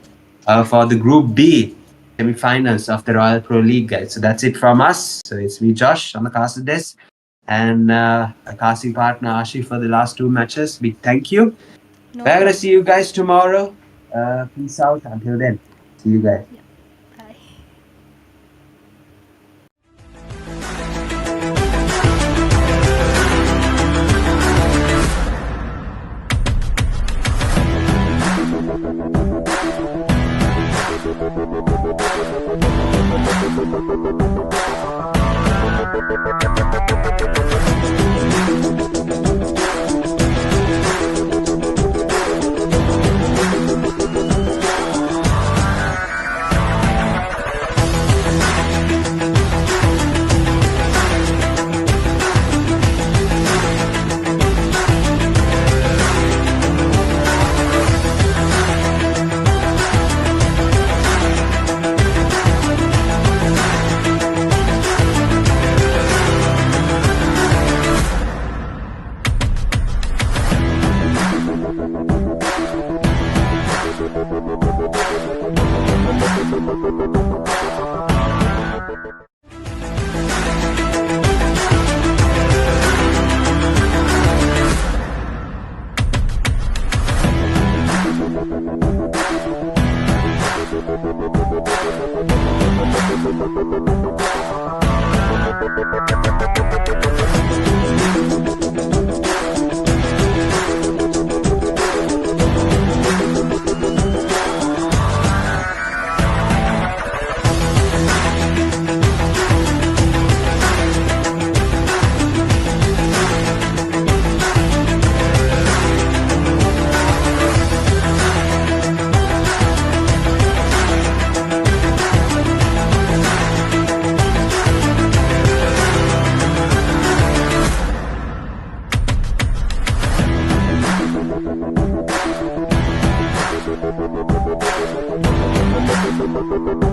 for the Group B semi-finals of the Royal Pro League, guys. So that's it from us. So it's me, Josh, on the casting desk, and a casting partner, Ashi, for the last 2 matches. Big thank you. No We're gonna problem. see you guys tomorrow. Peace out. Until then, see you guys. Bye. Thank you.